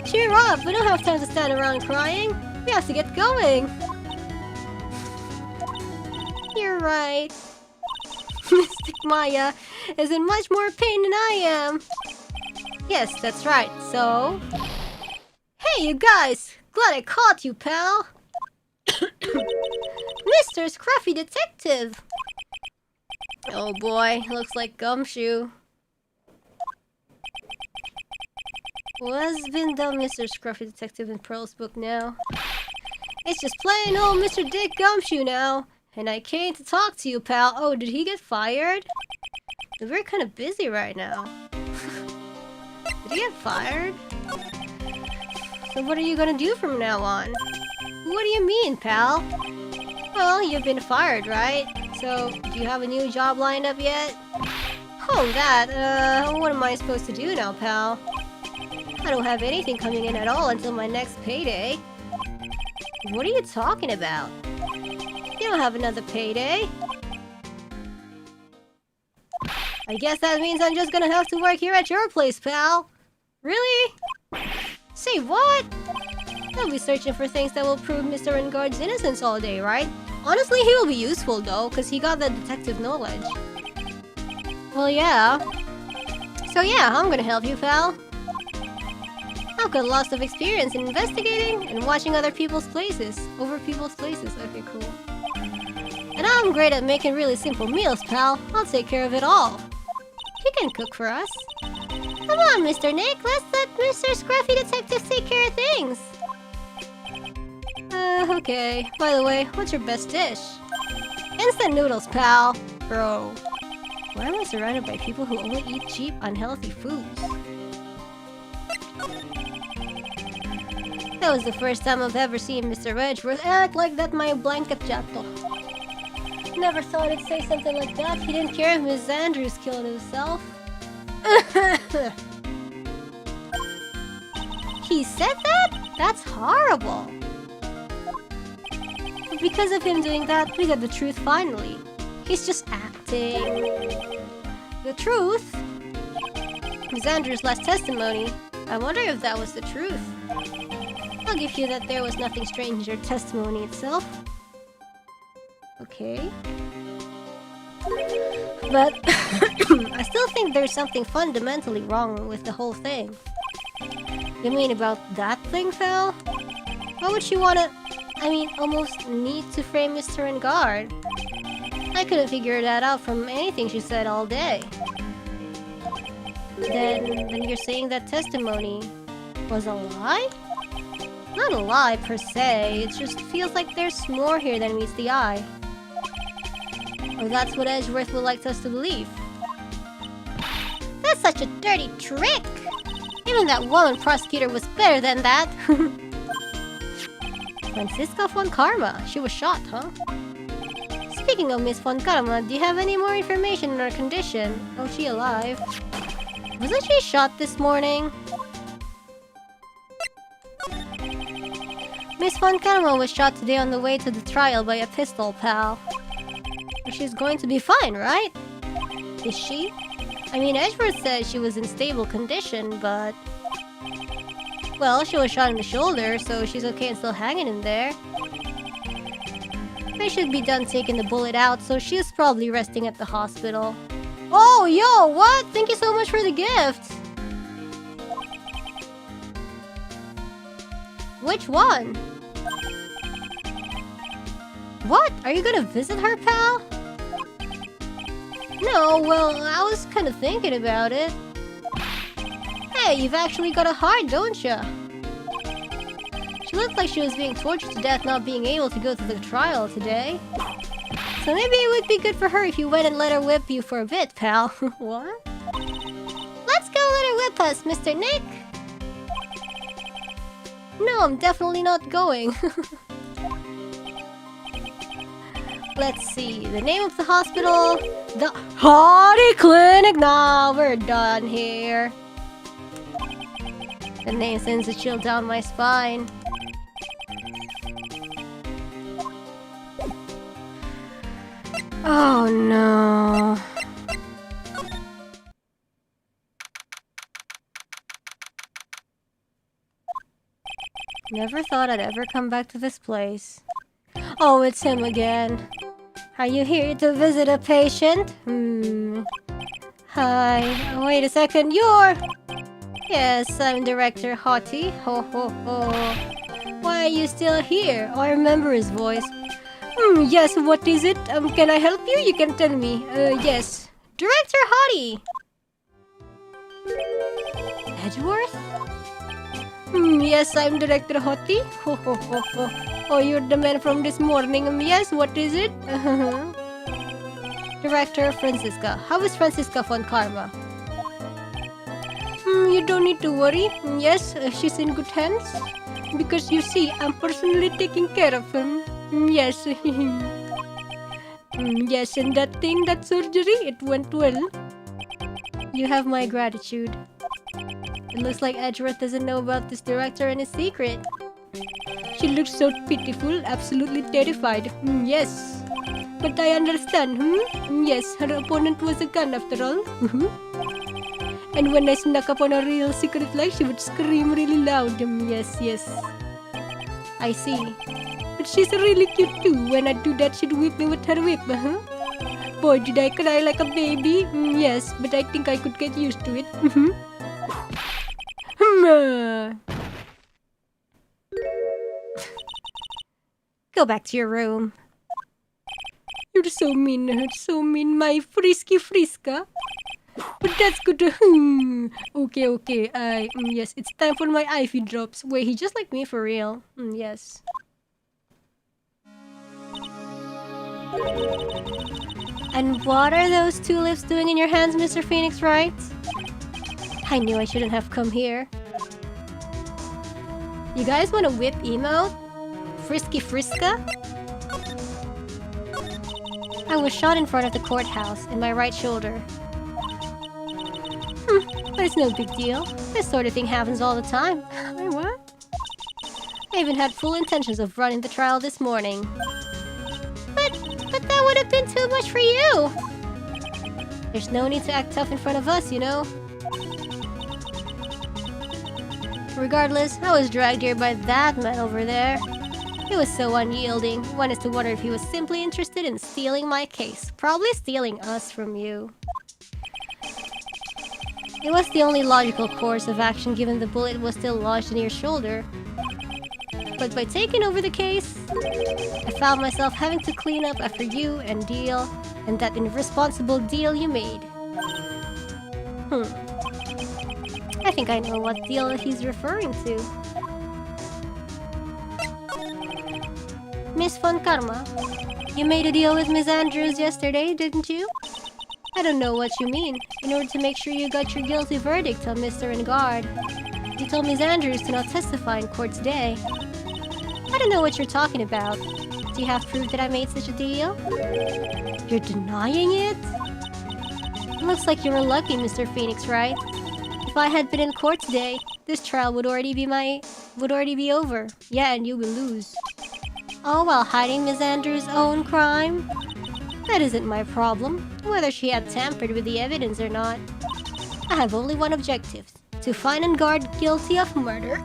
Cheer up, we don't have time to stand around crying. We have to get going. You're right. Mystic Maya is in much more pain than I am. Yes, that's right, so... Hey, you guys! Glad I caught you, pal! Mr. Scruffy Detective! Oh boy, looks like Gumshoe. What's been done, Mr. Scruffy Detective in Pearl's book now? It's just plain old Mr. Dick Gumshoe now. And I came to talk to you, pal. Oh, did he get fired? We're kind of busy right now. Did he get fired? So what are you gonna do from now on? What do you mean, pal? Well, you've been fired, right? So, do you have a new job lined up yet? Oh, that, what am I supposed to do now, pal? I don't have anything coming in at all until my next payday. What are you talking about? You don't have another payday. I guess that means I'm just gonna have to work here at your place, pal. Really? Say what? I'll be searching for things that will prove Mr. Engard's innocence all day, right? Honestly, he will be useful though, because he got the detective knowledge. Well, yeah. So yeah, I'm gonna help you, pal. I've got lots of experience in investigating and watching other people's places. Over people's places. Okay, cool. And I'm great at making really simple meals, pal. I'll take care of it all. You can cook for us. Come on, Mr. Nick. Let's let Mr. Scruffy Detective take care of things. Okay. By the way, what's your best dish? Instant noodles, pal. Bro. Why am I surrounded by people who only eat cheap, unhealthy foods? That was the first time I've ever seen Mr. Edgeworth act like that my blanket jato. Never thought he'd say something like that. He didn't care if Miss Andrews killed himself. He said that? That's horrible. But because of him doing that, we got the truth finally. He's just acting. The truth? Miss Andrews' last testimony. I wonder if that was the truth. I'll give you that there was nothing strange in her testimony itself. Okay. But I still think there's something fundamentally wrong with the whole thing. You mean about that thing, pal? Why would she wanna... almost need to frame Mr. Engard? I couldn't figure that out from anything she said all day. Then you're saying that testimony Was a lie? Not a lie per se, it just feels like there's more here than meets the eye. Or that's what Edgeworth would like us to believe. That's such a dirty trick! Even that woman prosecutor was better than that! Franziska von Karma, she was shot, huh? Speaking of Miss von Karma, do you have any more information on her condition? Oh, she alive? Wasn't she shot this morning? Miss von Karma was shot today on the way to the trial by a pistol pal. But she's going to be fine, right? Is she? I mean, Edgeworth said she was in stable condition, but... Well, she was shot in the shoulder, so she's okay and still hanging in there. They should be done taking the bullet out, so she's probably resting at the hospital. Oh, yo, what? Thank you so much for the gift! Which one? What? Are you gonna visit her, pal? No, well, I was kinda thinking about it. Hey, you've actually got a heart, don't ya? She looked like she was being tortured to death not being able to go to the trial today. So maybe it would be good for her if you went and let her whip you for a bit, pal. What? Let's go let her whip us, Mr. Nick! No, I'm definitely not going. Let's see, the name of the hospital... The Hardy Clinic! Now we're done here. The name sends a chill down my spine. Oh no. Never thought I'd ever come back to this place. Oh, it's him again. Are you here to visit a patient? Hi. Wait a second, you're... Yes, I'm Director Hottie. Ho ho ho. Why are you still here? Oh, I remember his voice. Yes, what is it? Can I help you? You can tell me. Yes. Director Hottie! Edgeworth? Yes, I'm Director Hottie. Ho ho ho ho. Oh, you're the man from this morning. Yes, what is it? Director Franziska. How is Franziska von Karma? You don't need to worry. Yes, she's in good hands. Because you see, I'm personally taking care of him. Yes. Yes, and that thing, that surgery, it went well. You have my gratitude. It looks like Edgeworth doesn't know about this director and his secret. She looks so pitiful, absolutely terrified. Yes. But I understand, Yes, her opponent was a gun after all. And when I snuck up on a real secret like, she would scream really loud. Yes, yes. I see. But she's really cute too. When I do that, she'd whip me with her whip, Boy, did I cry like a baby? Yes, but I think I could get used to it. Go back to your room. You're so mean, my frisky friska. But that's good. Okay. Yes, it's time for my ivy drops. Wait, he just like me for real. Yes. And what are those tulips doing in your hands, Mr. Phoenix Wright? I knew I shouldn't have come here. You guys want a whip emote? Frisky Friska? I was shot in front of the courthouse in my right shoulder. But it's no big deal. This sort of thing happens all the time. What? I even had full intentions of running the trial this morning. But that would have been too much for you! There's no need to act tough in front of us, you know? Regardless, I was dragged here by that man over there. He was so unyielding. One is to wonder if he was simply interested in stealing my case. Probably stealing us from you. It was the only logical course of action given the bullet was still lodged in your shoulder. But by taking over the case, I found myself having to clean up after you and deal, and that irresponsible deal you made. I think I know what deal he's referring to. Miss Von Karma, you made a deal with Miss Andrews yesterday, didn't you? I don't know what you mean. In order to make sure you got your guilty verdict on Mr. Engard, you told Miss Andrews to not testify in court today. I don't know what you're talking about. Do you have proof that I made such a deal? You're denying it? Looks like you were lucky, Mr. Phoenix, right? If I had been in court today, this trial would already be over. Yeah, and you will lose. All while hiding Miss Andrews' own crime? That isn't my problem, whether she had tampered with the evidence or not. I have only one objective, to find Engard guilty of murder.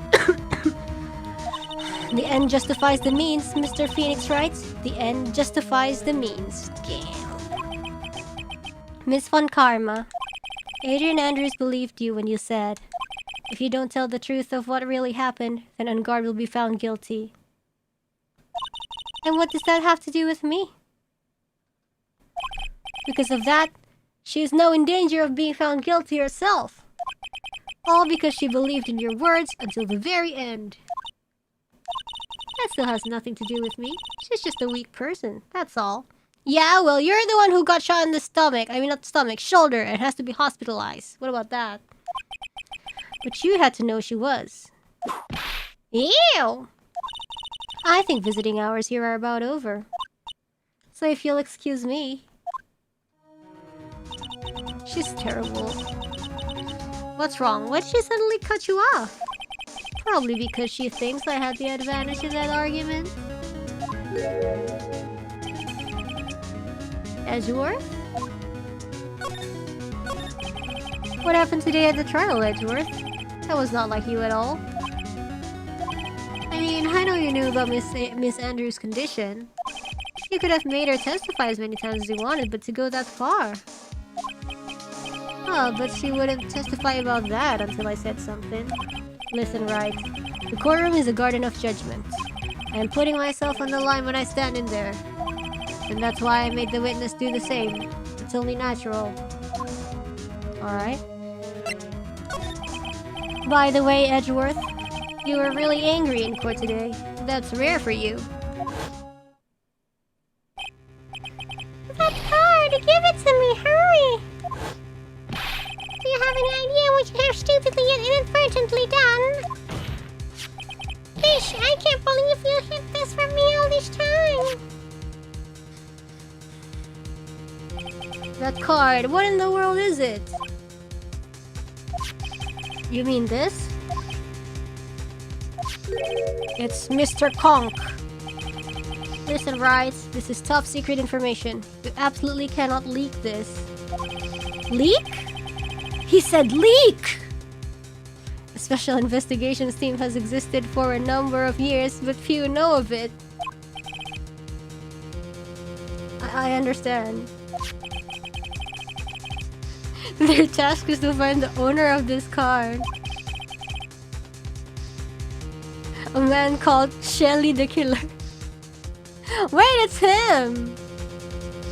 The end justifies the means, Mr. Phoenix writes. The end justifies the means. Damn. Miss Von Karma, Adrian Andrews believed you when you said, if you don't tell the truth of what really happened, then Engard will be found guilty. And what does that have to do with me? Because of that, she is now in danger of being found guilty herself. All because she believed in your words until the very end. That still has nothing to do with me. She's just a weak person, that's all. Yeah, well, you're the one who got shot in the stomach. I mean, not stomach, shoulder, and has to be hospitalized. What about that? But you had to know she was. Ew! I think visiting hours here are about over. So if you'll excuse me. She's terrible. What's wrong? Why'd she suddenly cut you off? Probably because she thinks I had the advantage in that argument. Edgeworth? What happened today at the trial, Edgeworth? That was not like you at all. I mean, I know you knew about Miss Andrews' condition. You could have made her testify as many times as you wanted, but to go that far... Oh, but she wouldn't testify about that until I said something. Listen, Wright. The courtroom is a garden of judgment. I am putting myself on the line when I stand in there. And that's why I made the witness do the same. It's only natural. Alright. By the way, Edgeworth, you were really angry in court today. That's rare for you. That card! Give it to me! Hurry! Do you have any idea what you have stupidly and inadvertently done? Fish, I can't believe you hid this from me all this time! That card, what in the world is it? You mean this? It's Mr. Conk. Listen, Wright, this is top secret information. You absolutely cannot leak this. Leak? He said leak! A special investigations team has existed for a number of years, but few know of it. I understand. Their task is to find the owner of this card. A man called Shelly the Killer. Wait, it's him!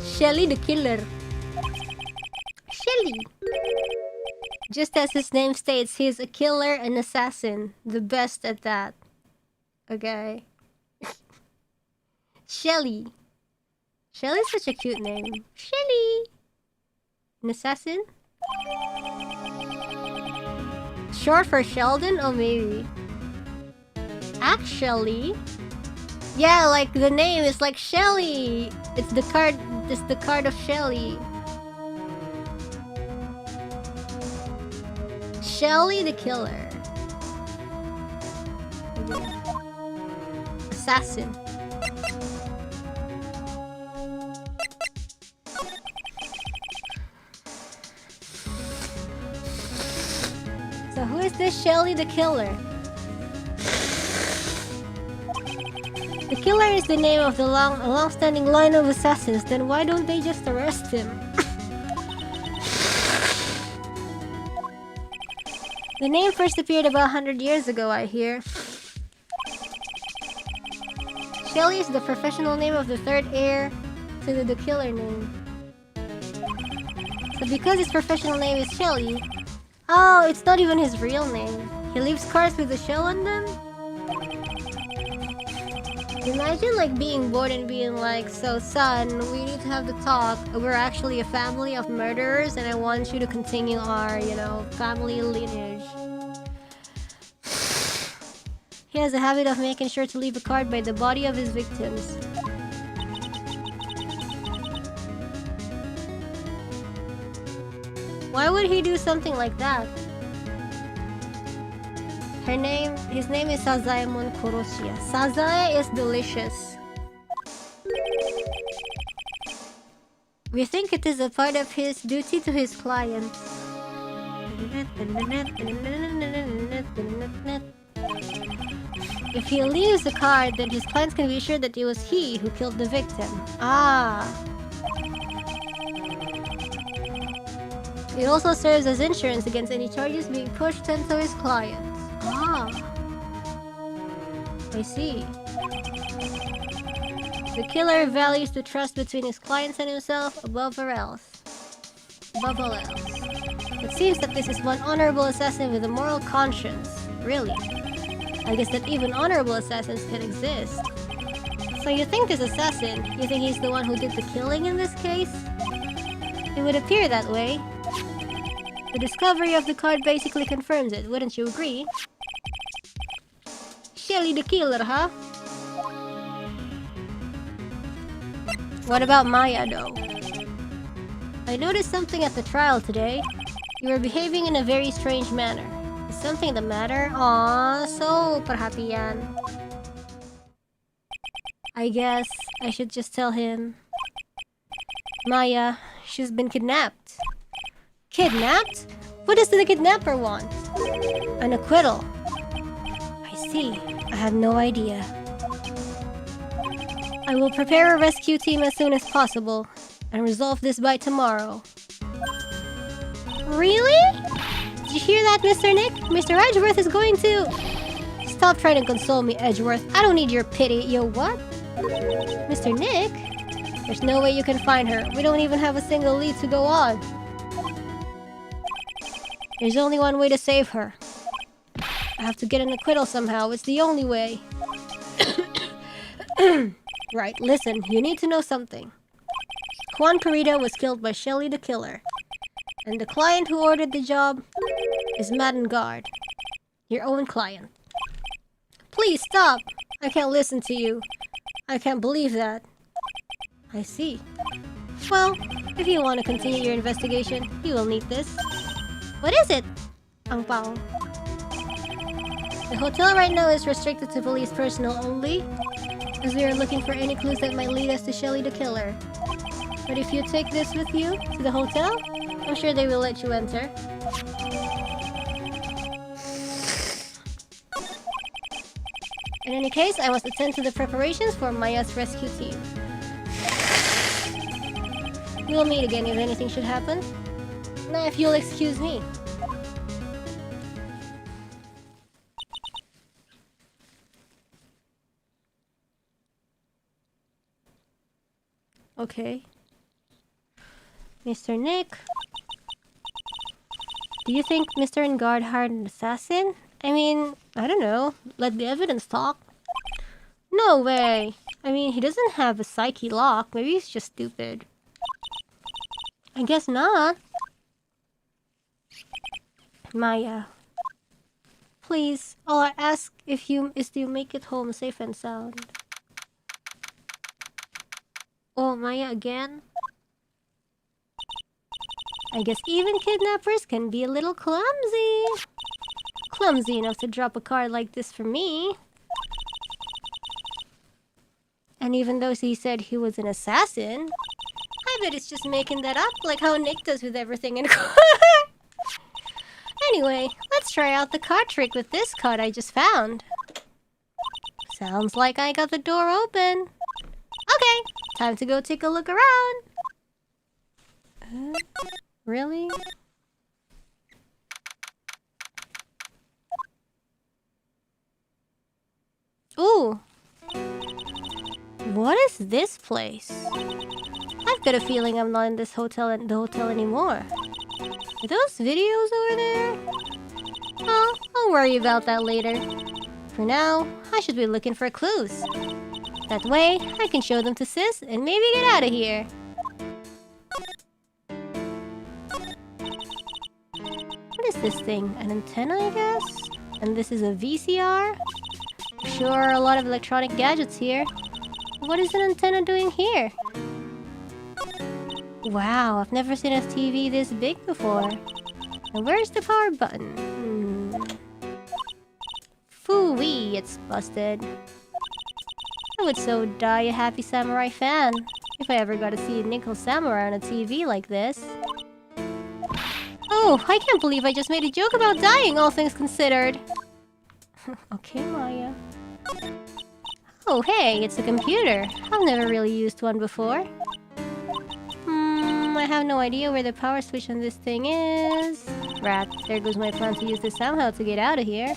Shelly the Killer. Shelly. Just as his name states, he is a killer and assassin. The best at that. Okay. Shelly. Shelly's such a cute name. Shelly! An assassin? Short for Sheldon? Oh, maybe. Actually... Yeah, like the name is like Shelly! It's the card of Shelly. Shelly the Killer. Assassin. So who is this Shelly the Killer? The killer is the name of the long-standing line of assassins. Then why don't they just arrest him? The name first appeared about 100 years ago, I hear. Shelly is the professional name of the third heir to the killer name. So because his professional name is Shelly, Oh, it's not even his real name. He leaves cards with a shell on them? Imagine like being bored and being like, so son, we need to have the talk. We're actually a family of murderers and I want you to continue our, you know, family lineage. He has a habit of making sure to leave a card by the body of his victims. Why would he do something like that? His name is Sazaemon Koroshia. Sazae is delicious. We think it is a part of his duty to his clients. If he leaves a card, then his clients can be sure that it was he who killed the victim. Ah. It also serves as insurance against any charges being pushed onto his clients. Ah. I see. The killer values the trust between his clients and himself above all else. It seems that this is one honorable assassin with a moral conscience. Really? I guess that even honorable assassins can exist. So you think this assassin, you think he's the one who did the killing in this case? It would appear that way. The discovery of the card basically confirms it, wouldn't you agree? Shelly the killer, huh? What about Maya, though? I noticed something at the trial today. You were behaving in a very strange manner. Is something the matter? Aww, so Perhatian. I guess I should just tell him. Maya, she's been kidnapped. Kidnapped? What does the kidnapper want? An acquittal. I see. I had no idea. I will prepare a rescue team as soon as possible and resolve this by tomorrow. Really? Did you hear that, Mr. Nick? Mr. Edgeworth is going to... Stop trying to console me, Edgeworth. I don't need your pity. Yo, what? Mr. Nick? There's no way you can find her. We don't even have a single lead to go on. There's only one way to save her. I have to get an acquittal somehow. It's the only way. Right, listen. You need to know something. Juan Perita was killed by Shelly the Killer. And the client who ordered the job is Madden Guard. Your own client. Please stop! I can't listen to you. I can't believe that. I see. Well, if you want to continue your investigation, you will need this. What is it? Ang pao. The hotel right now is restricted to police personnel only, as we are looking for any clues that might lead us to Shelly the Killer. But if you take this with you to the hotel, I'm sure they will let you enter. In any case, I must attend to the preparations for Maya's rescue team. We'll meet again if anything should happen. Now, if you'll excuse me. Okay. Mr. Nick. Do you think Mr. Engard hired an assassin? I mean, I don't know. Let the evidence talk. No way. I mean, he doesn't have a psyche lock. Maybe he's just stupid. I guess not. Maya. Please, all I ask is you make it home safe and sound. Oh, Maya again? I guess even kidnappers can be a little clumsy. Clumsy enough to drop a card like this for me. And even though he said he was an assassin, I bet it's just making that up, like how Nick does with everything in court. Anyway, let's try out the card trick with this card I just found. Sounds like I got the door open. Okay, time to go take a look around. Really? Ooh. What is this place? I've got a feeling I'm not in this hotel the hotel anymore. Are those videos over there? Oh, I'll worry about that later. For now, I should be looking for clues. That way, I can show them to Sis and maybe get out of here. What is this thing? An antenna, I guess? And this is a VCR? Sure, a lot of electronic gadgets here. What is an antenna doing here? Wow, I've never seen a TV this big before. And where's the power button? Phooey, it's busted. I would so die a happy samurai fan if I ever got to see a nickel samurai on a TV like this. Oh, I can't believe I just made a joke about dying, all things considered. Okay, Maya. Oh, hey, it's a computer. I've never really used one before. I have no idea where the power switch on this thing is. Rat, there goes my plan to use this somehow to get out of here.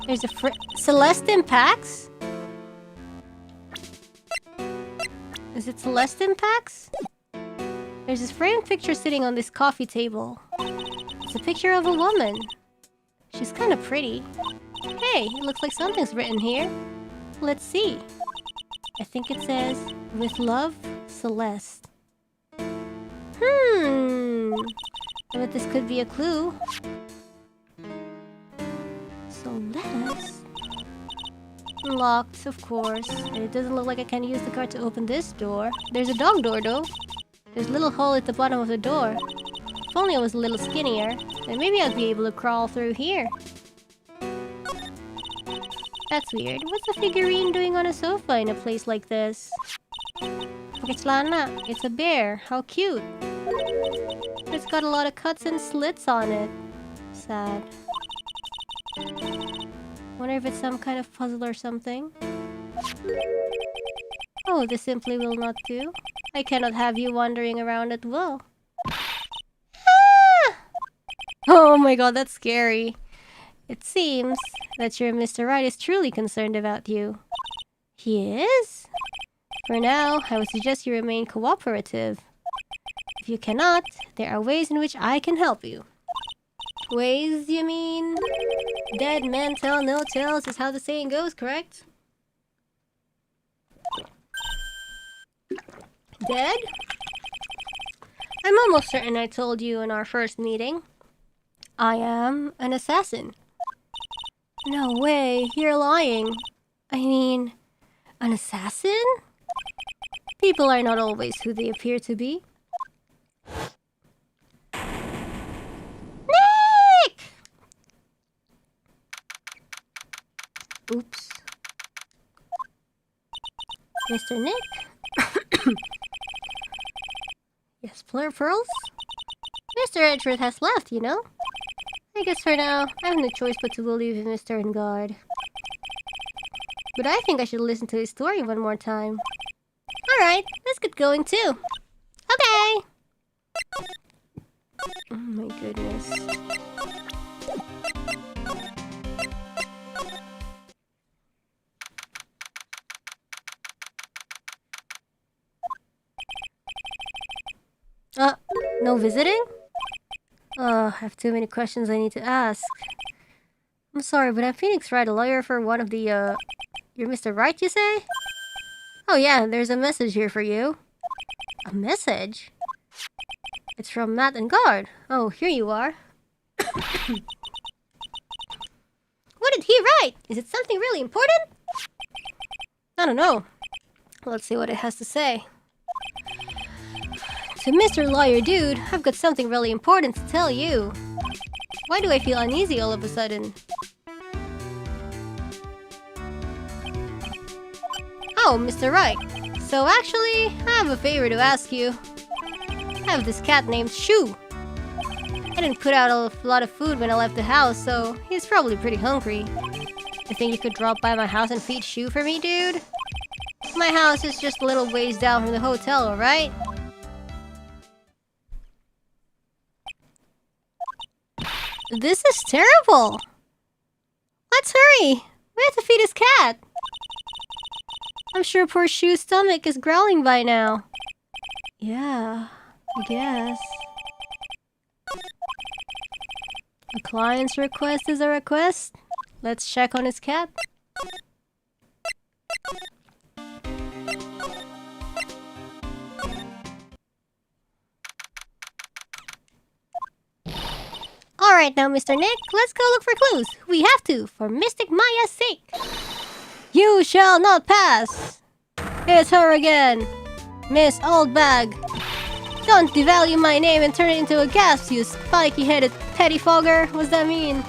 There's a Celestine Pax? Is it Celestine Pax? There's this framed picture sitting on this coffee table. It's a picture of a woman. She's kind of pretty. Hey, it looks like something's written here. Let's see. I think it says, "With love, Celeste." I bet this could be a clue. Celeste? Locked, of course. And it doesn't look like I can use the card to open this door. There's a dog door, though. There's a little hole at the bottom of the door. If only I was a little skinnier, then maybe I'd be able to crawl through here. That's weird. What's a figurine doing on a sofa in a place like this? Pakislana, it's a bear. How cute. It's got a lot of cuts and slits on it. Sad. Wonder if it's some kind of puzzle or something. Oh, this simply will not do. I cannot have you wandering around at will. Ah! Oh my god, that's scary. It seems that your Mr. Wright is truly concerned about you. He is? For now, I would suggest you remain cooperative. If you cannot, there are ways in which I can help you. Ways, you mean? Dead men tell no tales is how the saying goes, correct? Dead? I'm almost certain I told you in our first meeting. I am an assassin. No way, you're lying. I mean, an assassin? People are not always who they appear to be. Nick! Oops. Mr. Nick? Yes, pearls? Mr. Edgeworth has left, you know? I guess for now, I have no choice but to believe in Mr. on guard. But I think I should listen to his story one more time. Alright, let's get going too. Okay! Oh my goodness. No visiting? I have too many questions I need to ask. I'm sorry, but I'm Phoenix Wright, a lawyer for one of the, You're Mr. Wright, you say? Oh yeah, there's a message here for you. A message? It's from Matt and Guard. Oh, here you are. What did he write? Is it something really important? I don't know. Let's see what it has to say. To Mr. Lawyer Dude, I've got something really important to tell you. Why do I feel uneasy all of a sudden? Oh, Mr. Wright. So actually, I have a favor to ask you. I have this cat named Shu. I didn't put out a lot of food when I left the house, so he's probably pretty hungry. You think you could drop by my house and feed Shu for me, dude? My house is just a little ways down from the hotel, alright? This is terrible! Let's hurry! We have to feed his cat! I'm sure poor Shu's stomach is growling by now. Yeah. I guess. A client's request is a request. Let's check on his cat. Alright now, Mr. Nick, let's go look for clues. We have to, for Mystic Maya's sake. You shall not pass! It's her again! Miss Oldbag! Don't devalue my name and turn it into a gasp, you spiky-headed pettifogger! What's that mean?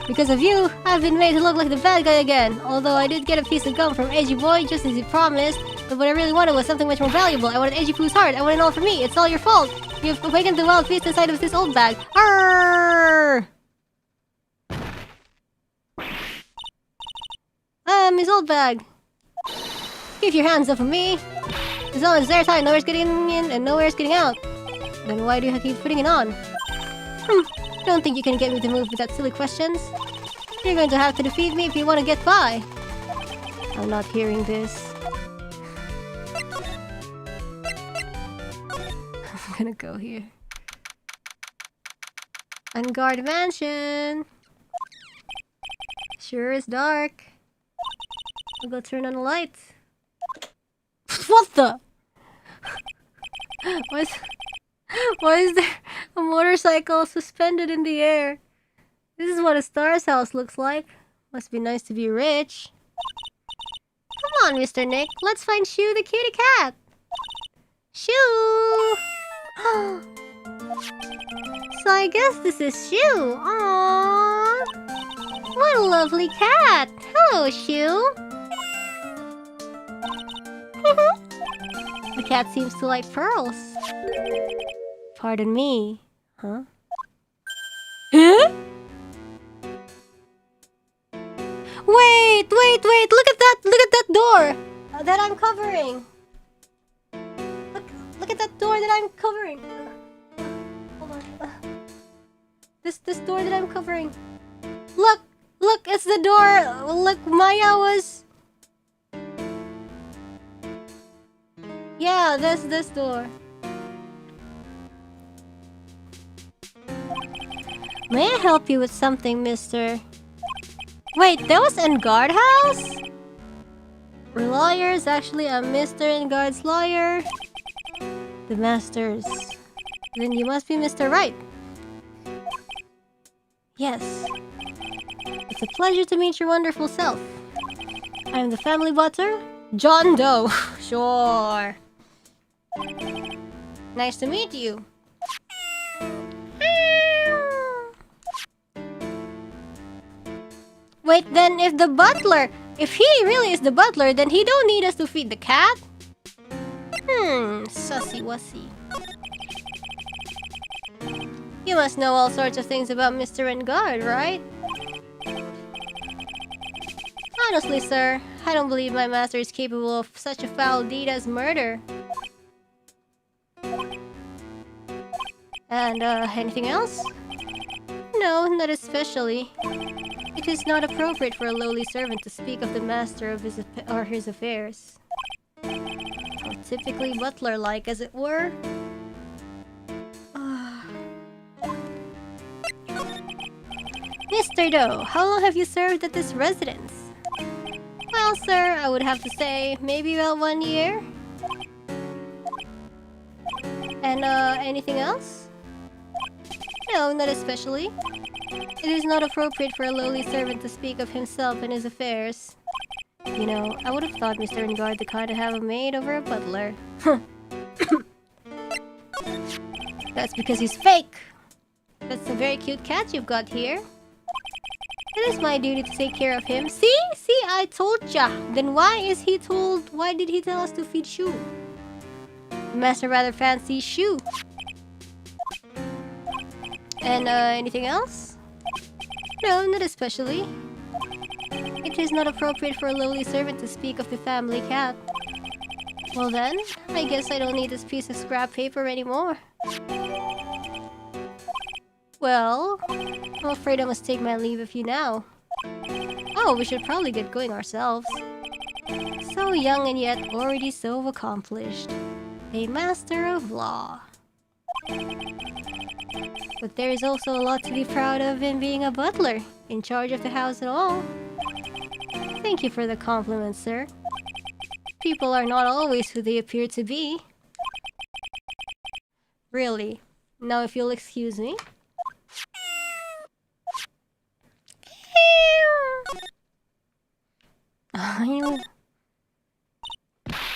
Because of you, I've been made to look like the bad guy again. Although I did get a piece of gum from Edgy Boy, just as he promised. But what I really wanted was something much more valuable. I wanted Edgy Poo's heart. I wanted it all for me. It's all your fault. You've awakened the wild beast inside of this old bag. Arrrrrrr! Miss Old Bag. Keep your hands off of me. As long as it's airtight, nowhere's getting in and nowhere's getting out. Then why do you keep putting it on? Don't think you can get me to move without silly questions. You're going to have to defeat me if you want to get by. I'm not hearing this. I'm gonna go here. Unguard Mansion. Sure is dark. I'll go turn on the lights. What the? Why is there a motorcycle suspended in the air? This is what a star's house looks like. Must be nice to be rich. Come on, Mr. Nick. Let's find Shoo the kitty cat. Shoo! So I guess this is Shoo. Aww. What a lovely cat. Hello, Shoo. The cat seems to like pearls. Pardon me. Huh? Huh? Wait! Look at that door that I'm covering. Look at that door that I'm covering. Hold on. This door that I'm covering. Look, it's the door. Look, Maya was. Yeah, this door. May I help you with something, mister? Wait, that was Engard house? We're lawyers, actually I'm Mr. Engard's lawyer. The masters. Then you must be Mr. Wright. Yes. It's a pleasure to meet your wonderful self. I'm the family butler, John Doe. Sure. Nice to meet you. Wait, then if he really is the butler, then he don't need us to feed the cat? Sussy wussy. You must know all sorts of things about Mr. Engard, right? Honestly, sir, I don't believe my master is capable of such a foul deed as murder. And, anything else? No, not especially. It is not appropriate for a lowly servant to speak of the master of his affairs. How typically butler-like, as it were. Mr. Doe, how long have you served at this residence? Well, sir, I would have to say maybe about 1 year. And, anything else? No, not especially. It is not appropriate for a lowly servant to speak of himself and his affairs. You know, I would have thought Mr. Engard the kind to have a maid over a butler. That's because he's fake! That's a very cute cat you've got here. It is my duty to take care of him. See? See, I told ya! Then why did he tell us to feed Shoo? The master rather fancies Shoo. And, anything else? No, not especially. It is not appropriate for a lowly servant to speak of the family cat. Well then, I guess I don't need this piece of scrap paper anymore. Well, I'm afraid I must take my leave of you now. Oh, we should probably get going ourselves. So young and yet already so accomplished. a master of law. But there is also a lot to be proud of in being a butler, in charge of the house and all. Thank you for the compliment, sir. People are not always who they appear to be. Really. Now if you'll excuse me.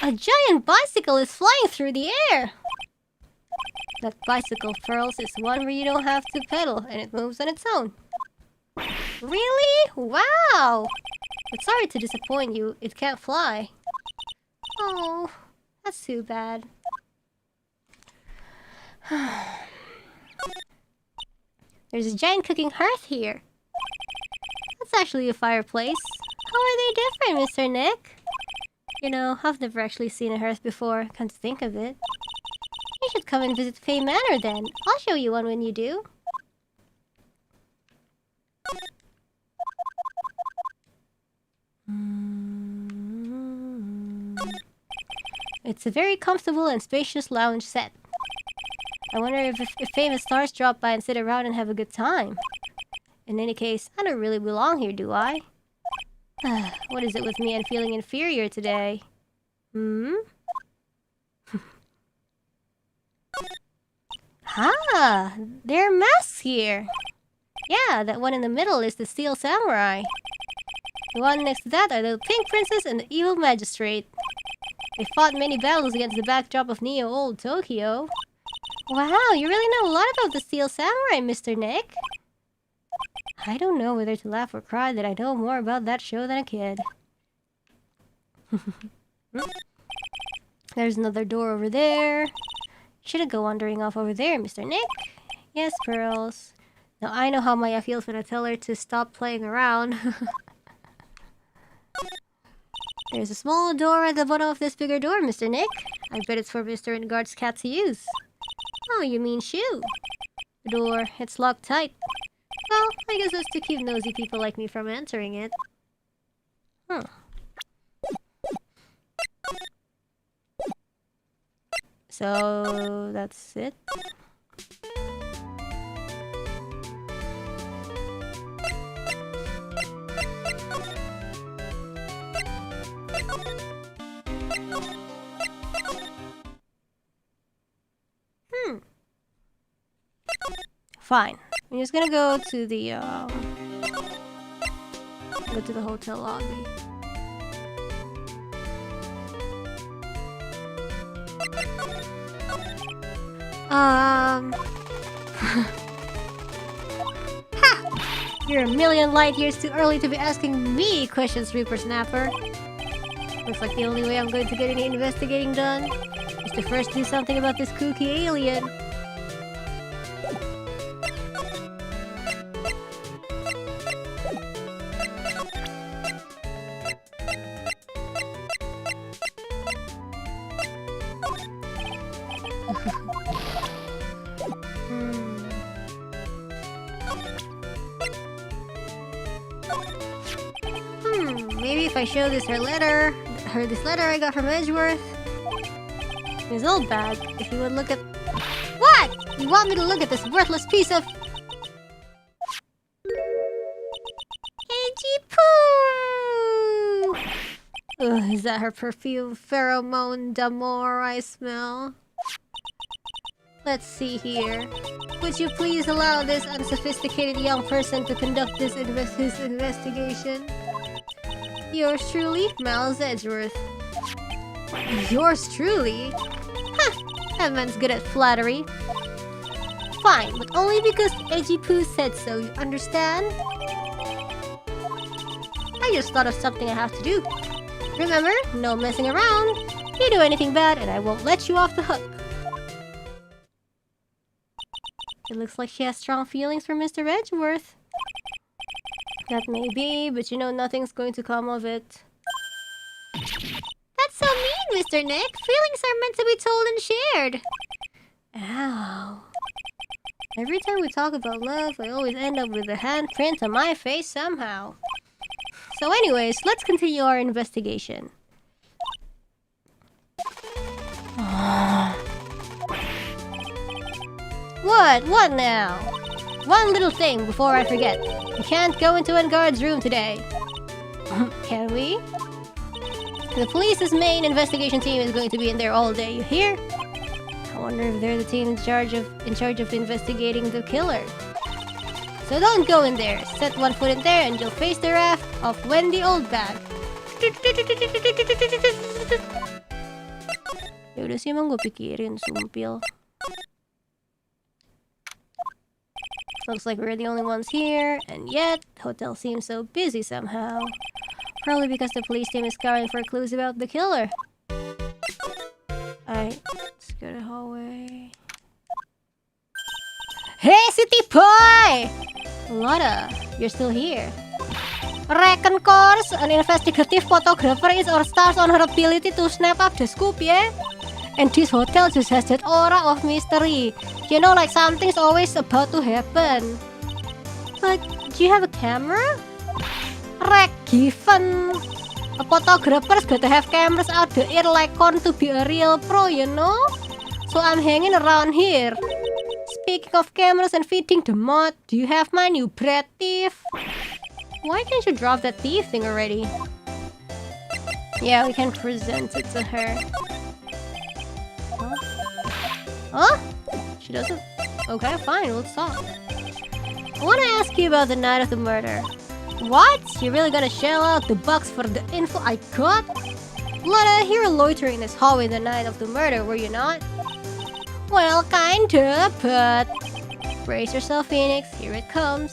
A giant bicycle is flying through the air! That bicycle, Pearls, is one where you don't have to pedal and it moves on its own. Really? Wow! But sorry to disappoint you, it can't fly. Oh, that's too bad. There's a giant cooking hearth here. That's actually a fireplace. How are they different, Mr. Nick? You know, I've never actually seen a hearth before, come to think of it. You should come and visit Fay Manor then. I'll show you one when you do. It's a very comfortable and spacious lounge set. I wonder if famous stars drop by and sit around and have a good time. In any case, I don't really belong here, do I? What is it with me and feeling inferior today? Ah, there are masks here. Yeah, that one in the middle is the Steel Samurai. The one next to that are the Pink Princess and the Evil Magistrate. They fought many battles against the backdrop of Neo-Old Tokyo. Wow, you really know a lot about the Steel Samurai, Mr. Nick. I don't know whether to laugh or cry that I know more about that show than a kid. There's another door over there. Shouldn't go wandering off over there, Mr. Nick. Yes, Pearls. Now I know how Maya feels when I tell her to stop playing around. There's a small door at the bottom of this bigger door, Mr. Nick. I bet it's for Mr. Ingard's cat to use. Oh, you mean shoe? The door, it's locked tight. Well, I guess that's to keep nosy people like me from entering it. So, that's it. Fine. I'm just gonna go to the hotel lobby. Ha! You're a million light years too early to be asking me questions, Reaper Snapper. Looks like the only way I'm going to get any investigating done is to first do something about this kooky alien. Maybe if I show this this letter I got from Edgeworth. His old bag. If you would look at... What? You want me to look at this worthless piece of... Edgy poo! Ugh, is that her perfume pheromone d'amour I smell? Let's see here. Would you please allow this unsophisticated young person to conduct his investigation? Yours truly, Miles Edgeworth. Yours truly? Huh, that man's good at flattery. Fine, but only because Edgy Poo said so, you understand? I just thought of something I have to do. Remember, no messing around. You do anything bad and I won't let you off the hook. It looks like she has strong feelings for Mr. Edgeworth. That may be, but you know nothing's going to come of it. That's so mean, Mr. Nick! Feelings are meant to be told and shared! Ow. Every time we talk about love, I always end up with a handprint on my face somehow. So anyways, let's continue our investigation. What? What now? One little thing before I forget. We can't go into one guard's room today. Can we? The police's main investigation team is going to be in there all day, you hear? I wonder if they're the team in charge of investigating the killer. So don't go in there. Set one foot in there and you'll face the wrath of Wendy Oldbag. Yaudah sih emang gue pikirin, sumpil. Looks like we're the only ones here, and yet the hotel seems so busy somehow. Probably because the police team is scouring for clues about the killer. Alright, let's go to the hallway. Hey, city boy! Lotta, you're still here. Reckon course, an investigative photographer is or stars on her ability to snap up the scoop, yeah? And this hotel just has that aura of mystery. You know, like something's always about to happen. But, do you have a camera? Rek, given. A photographer's gotta have cameras out the ear like corn to be a real pro, you know? So I'm hanging around here. Speaking of cameras and feeding the mod, do you have my new bread thief? Why can't you drop that thief thing already? Yeah, we can present it to her. Huh? She doesn't? Okay, fine, let's talk. I want to ask you about the night of the murder. What? You're really gonna shell out the bucks for the info I got? Lotta, you were loitering in this hallway the night of the murder, were you not? Well, kinda, but... Brace yourself, Phoenix, here it comes.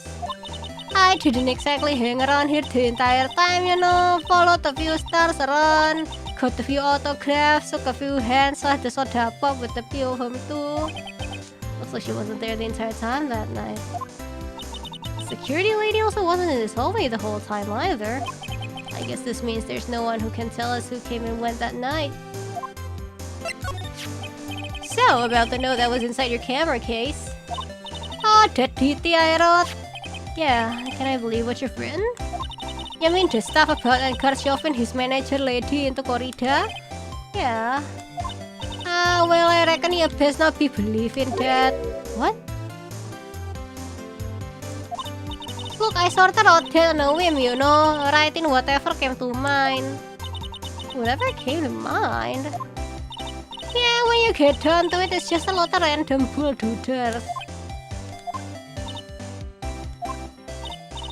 I didn't exactly hang around here the entire time, you know. Followed a few stars around, got a few autographs, took a few hands, saw the soda pop with a few of them too. Looks like she wasn't there the entire time that night. Security lady also wasn't in this hallway the whole time either. I guess this means there's no one who can tell us who came and went that night. So, about the note that was inside your camera case. Oh, that ditty I wrote. Yeah, can I believe what you've written? You mean the stuff about Edgar shoving his manager lady into corridor? Yeah. Well, I reckon you best not be believing that. What? Look, I sorted out that on a whim, you know, writing whatever came to mind. Whatever came to mind? Yeah, when you get down to it, it's just a lot of random bulldooders.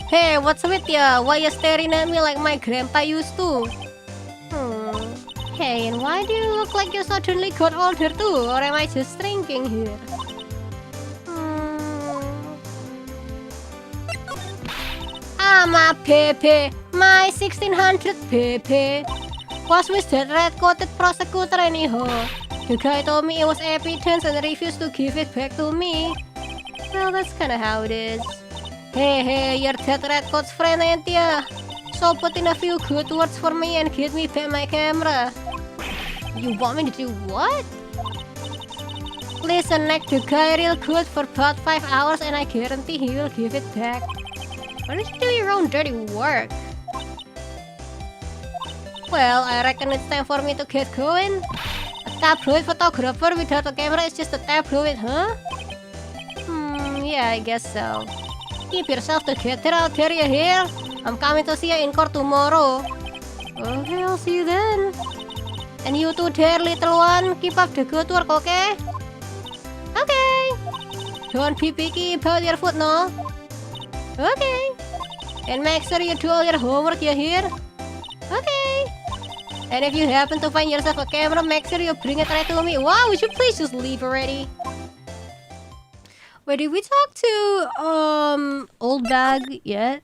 Hey, what's with ya? Why you staring at me like my grandpa used to? Hey, and why do you look like you suddenly got older too? Or am I just drinking here? My baby, my 1600 baby. Was with that red-coated prosecutor anyhow? The guy told me it was evidence and refused to give it back to me. Well, that's kinda how it is. Hey, you're that red-coat's friend, ain't ya? So put in a few good words for me and get me back my camera. You want me to do what? Listen, like the guy real good for about 5 hours and I guarantee he will give it back. Why don't you do your own dirty work? Well, I reckon it's time for me to get going. A tabloid photographer without a camera is just a tabloid, huh? Yeah, I guess so. Keep yourself together out there, you hear? I'm coming to see you in court tomorrow. Okay, I'll see you then. And you too there, little one. Keep up the good work, okay? Okay. Don't be picky about your food, no? Okay. And make sure you do all your homework, you hear? Okay. And if you happen to find yourself a camera, make sure you bring it right to me. Wow, would you please just leave already? Wait, did we talk to, Old Bag yet?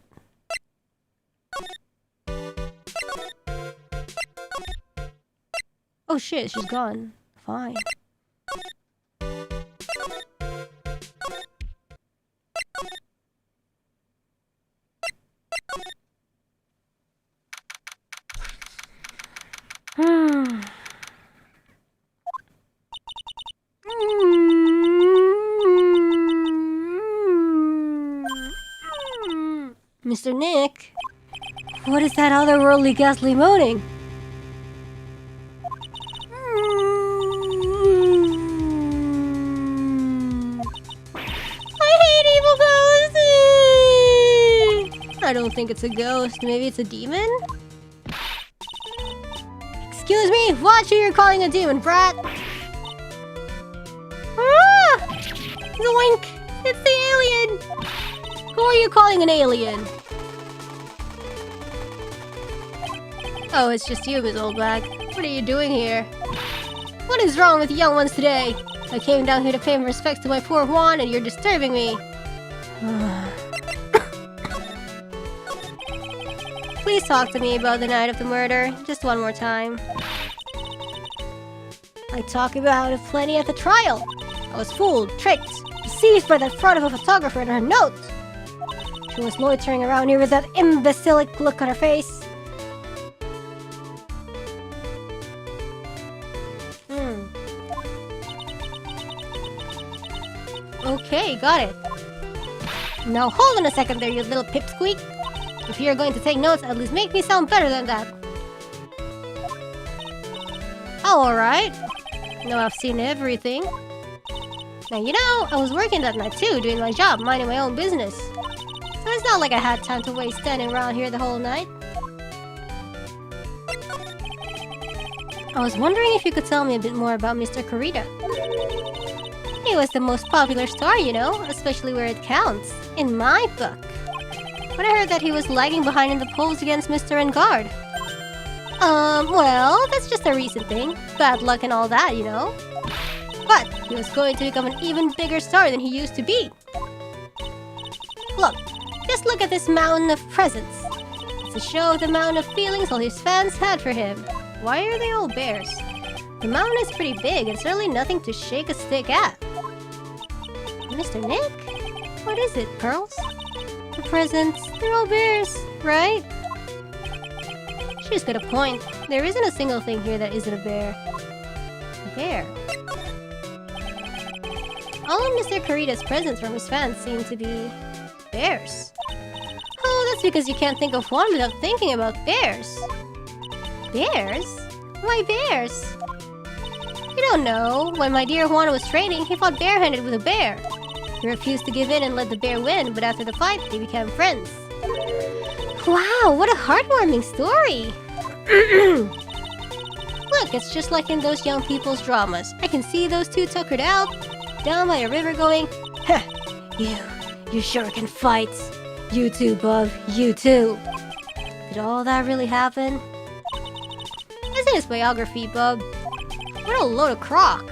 Oh shit, she's gone. Fine. Mr. Nick, what is that otherworldly ghastly moaning? I don't think it's a ghost. Maybe it's a demon? Excuse me? Watch who you're calling a demon, brat! Ah! Zoink! It's the alien! Who are you calling an alien? Oh, it's just you, Miss Oldbag. What are you doing here? What is wrong with young ones today? I came down here to pay my respects to my poor Juan, and you're disturbing me. Please talk to me about the night of the murder, just one more time. I talk about it plenty at the trial. I was fooled, tricked, deceived by that fraud of a photographer and her note. She was loitering around here with that imbecilic look on her face. Okay, got it. Now hold on a second there, you little pipsqueak. If you're going to take notes, at least make me sound better than that. Oh, alright. Now I've seen everything. Now, you know, I was working that night too, doing my job, minding my own business. So it's not like I had time to waste standing around here the whole night. I was wondering if you could tell me a bit more about Mr. Kurita. He was the most popular star, you know, especially where it counts. In my book. But I heard that he was lagging behind in the polls against Mr. Engard. Well, that's just a recent thing. Bad luck and all that, you know. But he was going to become an even bigger star than he used to be. Look, just look at this mountain of presents. It's a show of the mountain of feelings all his fans had for him. Why are they all bears? The mountain is pretty big, and certainly nothing to shake a stick at. Mr. Nick? What is it, Pearls? The presents, they're all bears, right? She's got a point. There isn't a single thing here that isn't a bear. A bear. All of Mr. Kurita's presents from his fans seem to be bears. Oh, that's because you can't think of one without thinking about bears. Bears? Why bears? You don't know. When my dear Juan was training, he fought barehanded with a bear. He refused to give in and let the bear win, but after the fight, they became friends. Wow, what a heartwarming story! Look, it's just like in those young people's dramas. I can see those two tuckered out, down by a river going, "Heh, you sure can fight. You too, bub, you too." Did all that really happen? It's in his biography, bub. What a load of crock.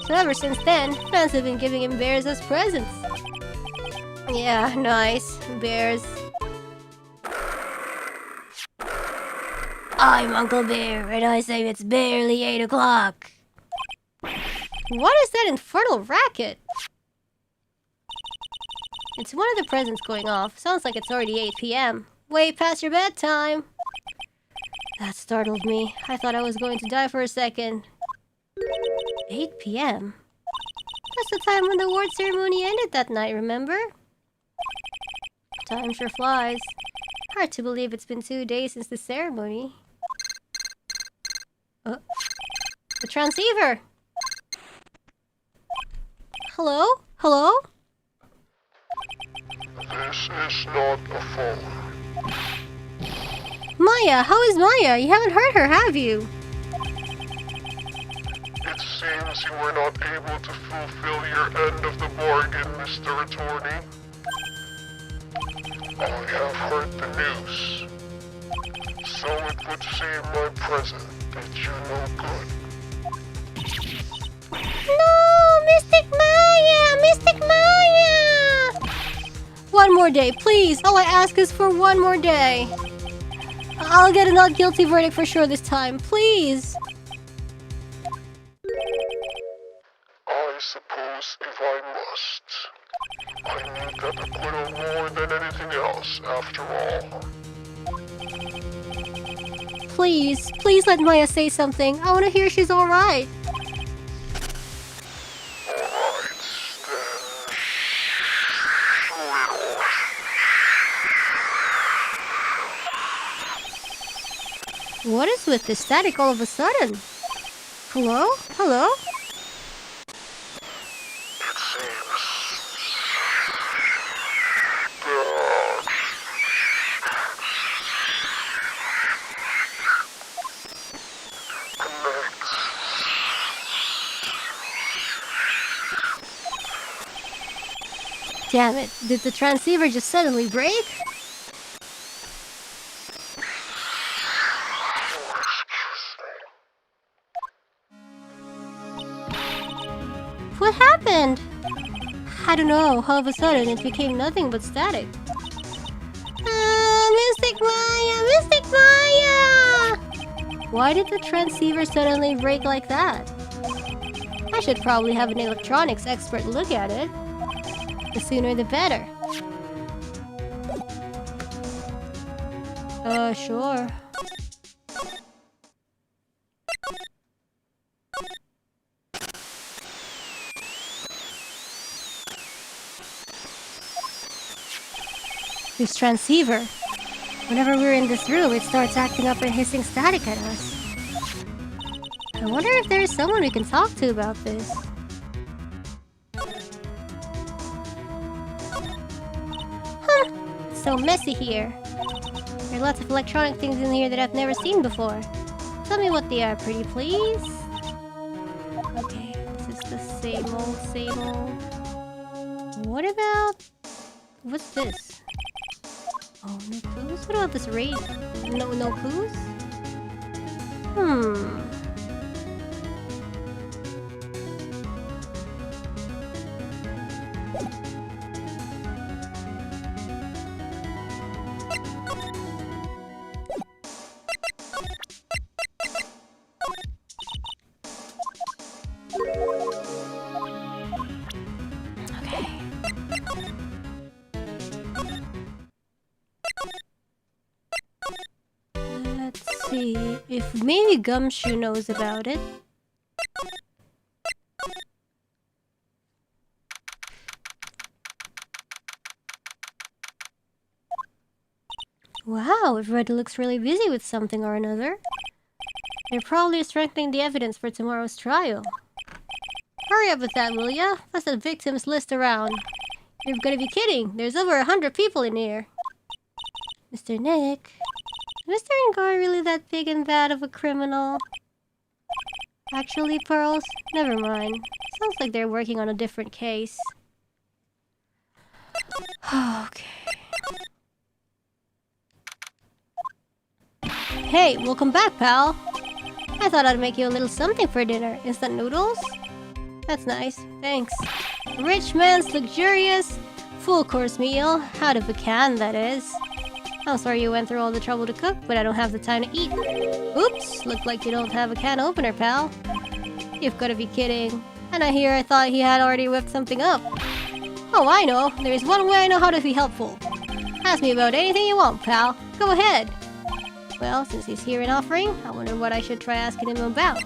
So ever since then, fans have been giving him bears as presents. Yeah, nice. Bears. I'm Uncle Bear, and I say it's barely 8 o'clock. What is that infernal racket? It's one of the presents going off. Sounds like it's already 8 p.m. Way past your bedtime. That startled me. I thought I was going to die for a second. 8 p.m.? That's the time when the award ceremony ended that night, remember? Time sure flies. Hard to believe it's been 2 days since the ceremony. The transceiver! Hello? Hello? This is not a phone. Maya! How is Maya? You haven't heard her, have you? It seems you were not able to fulfill your end of the bargain, Mr. Attorney. I have heard the news. So it would seem my present did you no good. No! Mystic Maya! Mystic Maya! One more day, please! All I ask is for one more day. I'll get a not guilty verdict for sure this time, please! I suppose if I must. I need that acquittal more than anything else, after all. Please, please let Maya say something. I want to hear she's alright. Alright, then. What is with this static all of a sudden? Hello? Hello? It seems that Damn it, did the transceiver just suddenly break? What happened? I don't know, all of a sudden it became nothing but static. Mystic Maya! Mystic Maya! Why did the transceiver suddenly break like that? I should probably have an electronics expert look at it. The sooner the better. Sure. This transceiver. Whenever we're in this room, it starts acting up and hissing static at us. I wonder if there is someone we can talk to about this. Huh! It's so messy here. There are lots of electronic things in here that I've never seen before. Tell me what they are, pretty please. Okay, this is the same old, same old. What about... What's this? Oh, no clues? What about this raid? No clues? If maybe Gumshoe knows about it. Wow, everybody looks really busy with something or another. They're probably strengthening the evidence for tomorrow's trial. Hurry up with that, will ya? Pass the victims list around. You're gonna be kidding. There's over 100 people in here. Mr. Nick... Mr. Ingar really that big and bad of a criminal? Actually, Pearls, never mind. Sounds like they're working on a different case. Okay. Hey, welcome back, pal. I thought I'd make you a little something for dinner. Instant noodles? That's nice, thanks. Rich man's luxurious, full-course meal. Out of a can, that is. I'm sorry you went through all the trouble to cook, but I don't have the time to eat. Oops, looked like you don't have a can opener, pal. You've gotta be kidding. And I thought he had already whipped something up. Oh, I know. There's one way I know how to be helpful. Ask me about anything you want, pal. Go ahead. Well, since he's here and offering, I wonder what I should try asking him about.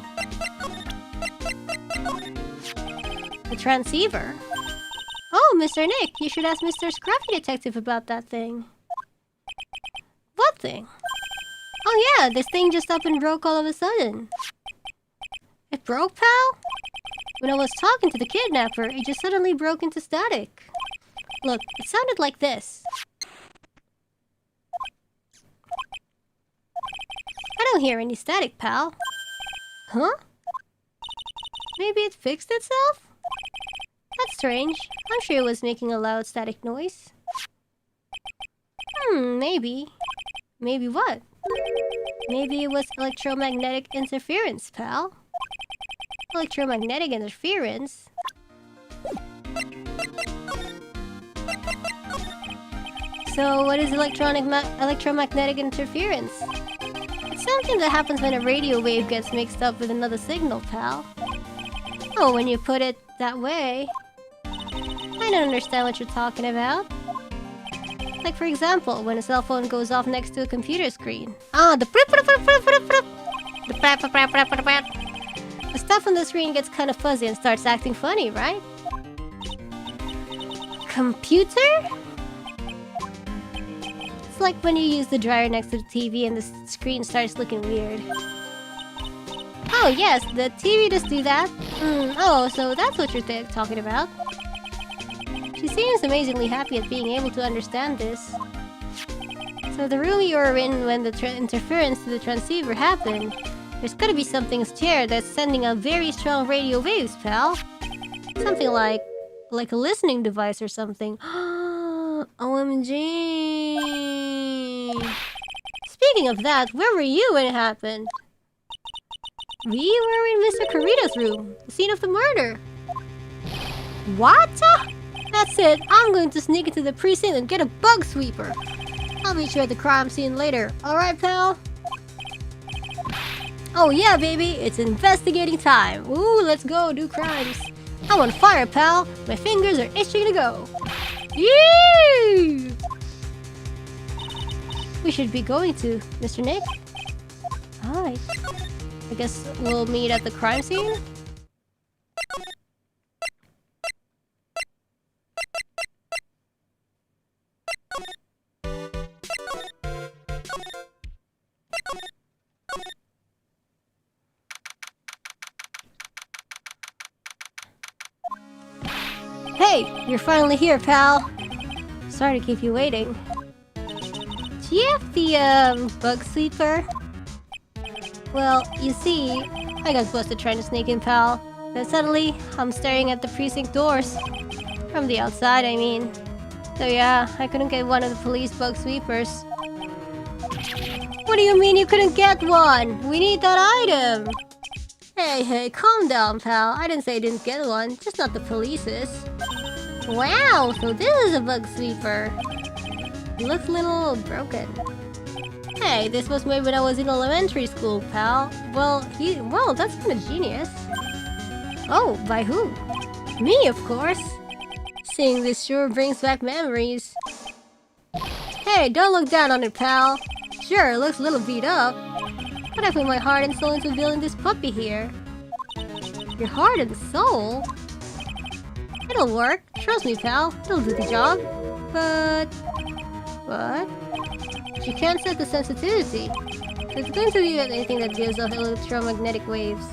The transceiver? Oh, Mr. Nick, you should ask Mr. Scruffy Detective about that thing. What thing? Oh yeah, this thing just up and broke all of a sudden. It broke, pal? When I was talking to the kidnapper, it just suddenly broke into static. Look, it sounded like this. I don't hear any static, pal. Huh? Maybe it fixed itself? That's strange. I'm sure it was making a loud static noise. Maybe. Maybe what? Maybe it was electromagnetic interference, pal. Electromagnetic interference? So, what is electromagnetic interference? It's something that happens when a radio wave gets mixed up with another signal, pal. Oh, when you put it that way... I don't understand what you're talking about. Like, for example, when a cell phone goes off next to a computer screen. The stuff on the screen gets kind of fuzzy and starts acting funny, right? Computer? It's like when you use the dryer next to the TV and the screen starts looking weird. Oh yes, the TV does do that. Oh, so that's what you're talking about. She seems amazingly happy at being able to understand this. So the room you were in when the interference to the transceiver happened, there's gotta be something there that's sending out very strong radio waves, pal. Something like like a listening device or something. OMG. Speaking of that, where were you when it happened? We were in Mr. Kurita's room, the scene of the murder. What? That's it. I'm going to sneak into the precinct and get a bug sweeper. I'll meet you at the crime scene later. Alright, pal? Oh yeah, baby. It's investigating time. Ooh, let's go do crimes. I'm on fire, pal. My fingers are itching to go. Yee! We should be going to, Mr. Nick. Alright. I guess we'll meet at the crime scene? Hey, you're finally here, pal. Sorry to keep you waiting. Do you have the, bug sweeper? Well, you see, I got busted trying to sneak in, pal. Then suddenly, I'm staring at the precinct doors. From the outside, I mean. So yeah, I couldn't get one of the police bug sweepers. What do you mean you couldn't get one? We need that item! Hey, calm down, pal. I didn't say I didn't get one, just not the police's. Wow, so this is a bug sweeper. It looks a little broken. Hey, this was made when I was in elementary school, pal. Well, that's kinda genius. Oh, by who? Me, of course. Seeing this sure brings back memories. Hey, don't look down on it, pal. Sure, it looks a little beat up. But I put my heart and soul into building this puppy here. Your heart and soul? It'll work. Trust me, pal. It'll do the job. But... what? You can't set the sensitivity. It's going to be anything that gives off electromagnetic waves.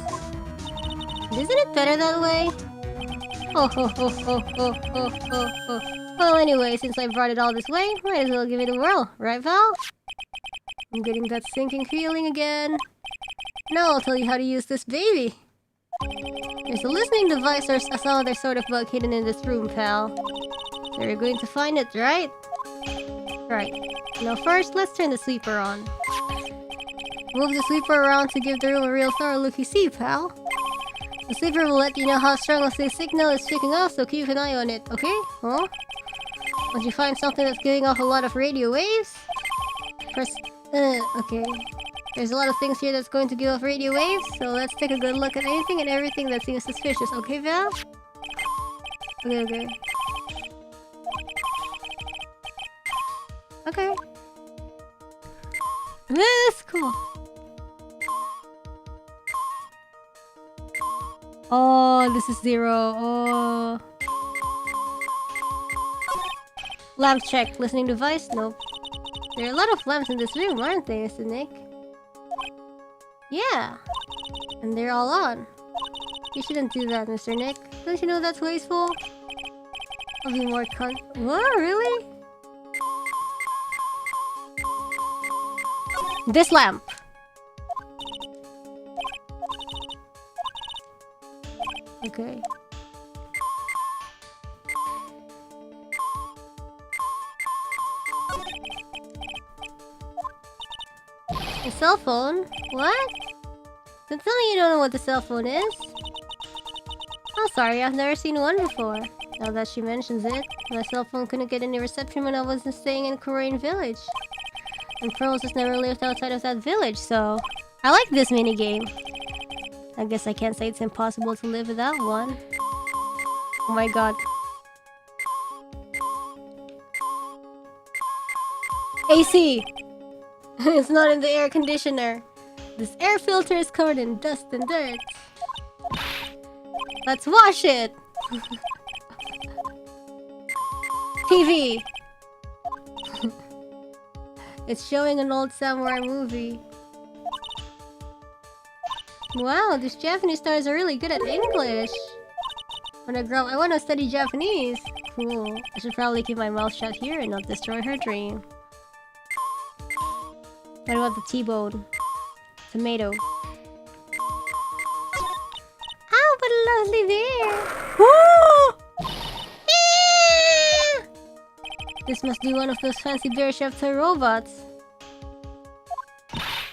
Isn't it better that way? Oh. Well, anyway, since I brought it all this way, might as well give it a whirl, right, pal? I'm getting that sinking feeling again. Now I'll tell you how to use this baby. There's a listening device or some other sort of bug hidden in this room, pal. So you're going to find it, right? Right. Now first, let's turn the sweeper on. Move the sweeper around to give the room a real thorough looky-see, pal. The sweeper will let you know how strong a signal is kicking off, so keep an eye on it, okay? Huh? Once you find something that's giving off a lot of radio waves, press... okay. There's a lot of things here that's going to give off radio waves, so let's take a good look at anything and everything that seems suspicious, okay, Val? Okay. Okay. That's cool. Oh, this is 0. Oh. Lamp check. Listening device? Nope. There are a lot of lamps in this room, aren't they, Mr. Nick? Yeah. And they're all on. You shouldn't do that, Mr. Nick. Don't you know that's wasteful? I'll be more What? Really? This lamp. Okay. A cell phone? What? Don't tell me you don't know what the cell phone is. Oh, sorry, I've never seen one before. Now that she mentions it, my cell phone couldn't get any reception when I wasn't staying in Korean village. And Pearls has never lived outside of that village, so... I like this minigame. I guess I can't say it's impossible to live without one. Oh my god. AC! It's not in the air conditioner. This air filter is covered in dust and dirt. Let's wash it! TV! It's showing an old samurai movie. Wow, these Japanese stars are really good at English. When I grow up, I want to study Japanese. Cool. I should probably keep my mouth shut here and not destroy her dream. What about the T-bone? Tomato. Oh, what a lovely bear! must be one of those fancy bear chef toy robots.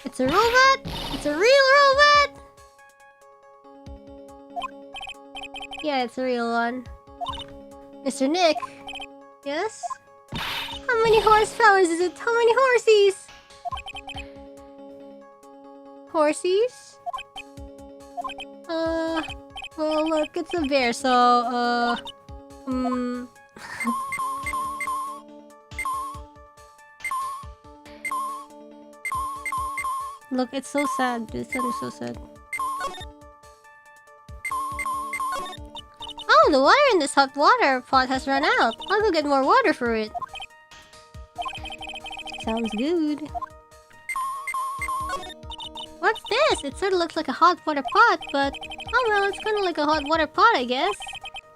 It's a robot? It's a real robot? Yeah, it's a real one. Mr. Nick? Yes? How many horsepowers is it? How many horsies? Horsies? Well, look, it's a bear, so, Look, it's so sad. This one is so sad. Oh, the water in this hot water pot has run out. I'll go get more water for it. Sounds good. What's this? It sort of looks like a hot water pot, but... Oh well, it's kind of like a hot water pot, I guess.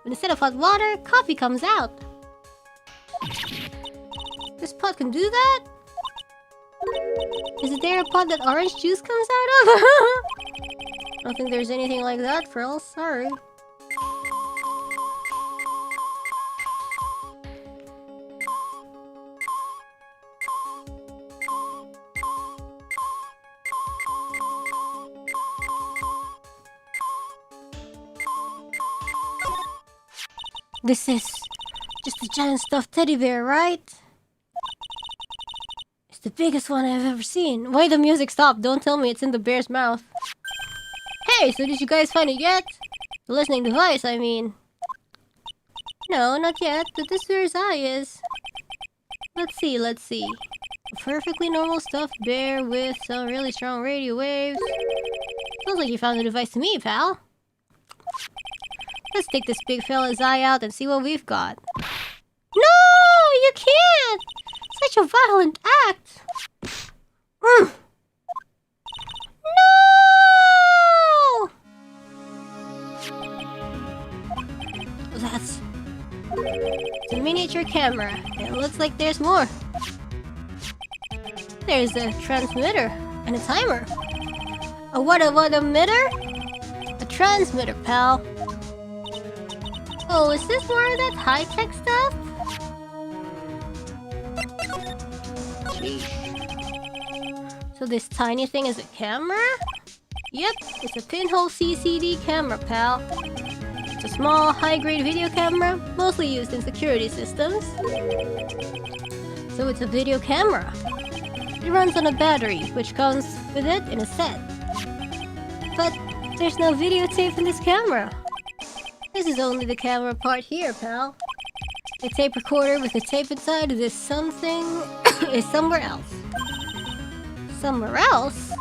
But instead of hot water, coffee comes out. This pot can do that? Is there a pot that orange juice comes out of? I don't think there's anything like that, Frill. Sorry. This is just a giant stuffed teddy bear, right? It's the biggest one I've ever seen. Why the music stopped? Don't tell me it's in the bear's mouth. Hey, so did you guys find it yet? The listening device, I mean. No, not yet, but this bear's eye is. Let's see. A perfectly normal stuffed bear with some really strong radio waves. Sounds like you found the device to me, pal. Let's take this big fella's eye out and see what we've got. No! You can't! Such a violent act! No! That's... It's a miniature camera. It looks like there's more. There's a transmitter and a timer. A what emitter? A transmitter, pal. Oh, is this more of that high-tech stuff? Sheesh. So this tiny thing is a camera? Yep, it's a pinhole CCD camera, pal. It's a small, high-grade video camera, mostly used in security systems. So it's a video camera. It runs on a battery, which comes with it in a set. But there's no videotape in this camera. This is only the camera part here, pal. The tape recorder with the tape inside of this something is somewhere else. Somewhere else?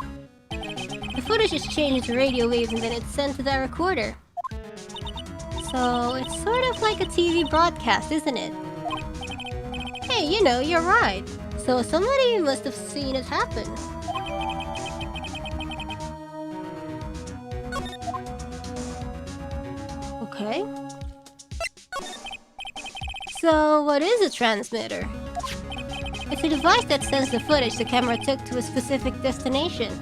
The footage is changed into radio waves and then it's sent to that recorder. So it's sort of like a TV broadcast, isn't it? Hey, you know, you're right. So somebody must have seen it happen. Okay. So, what is a transmitter? It's a device that sends the footage the camera took to a specific destination.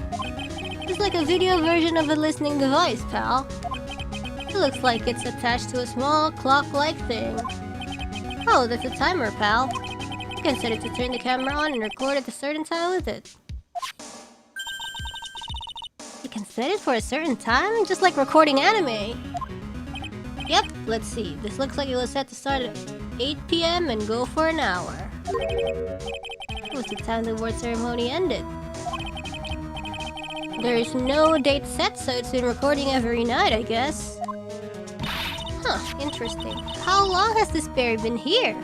It's like a video version of a listening device, pal. It looks like it's attached to a small clock-like thing. Oh, that's a timer, pal. You can set it to turn the camera on and record at a certain time with it. You can set it for a certain time? Just like recording anime. Yep, let's see. This looks like it was set to start at 8 PM and go for an hour. It was the time the award ceremony ended. There is no date set, so it's been recording every night, I guess. Huh, interesting. How long has this bear been here?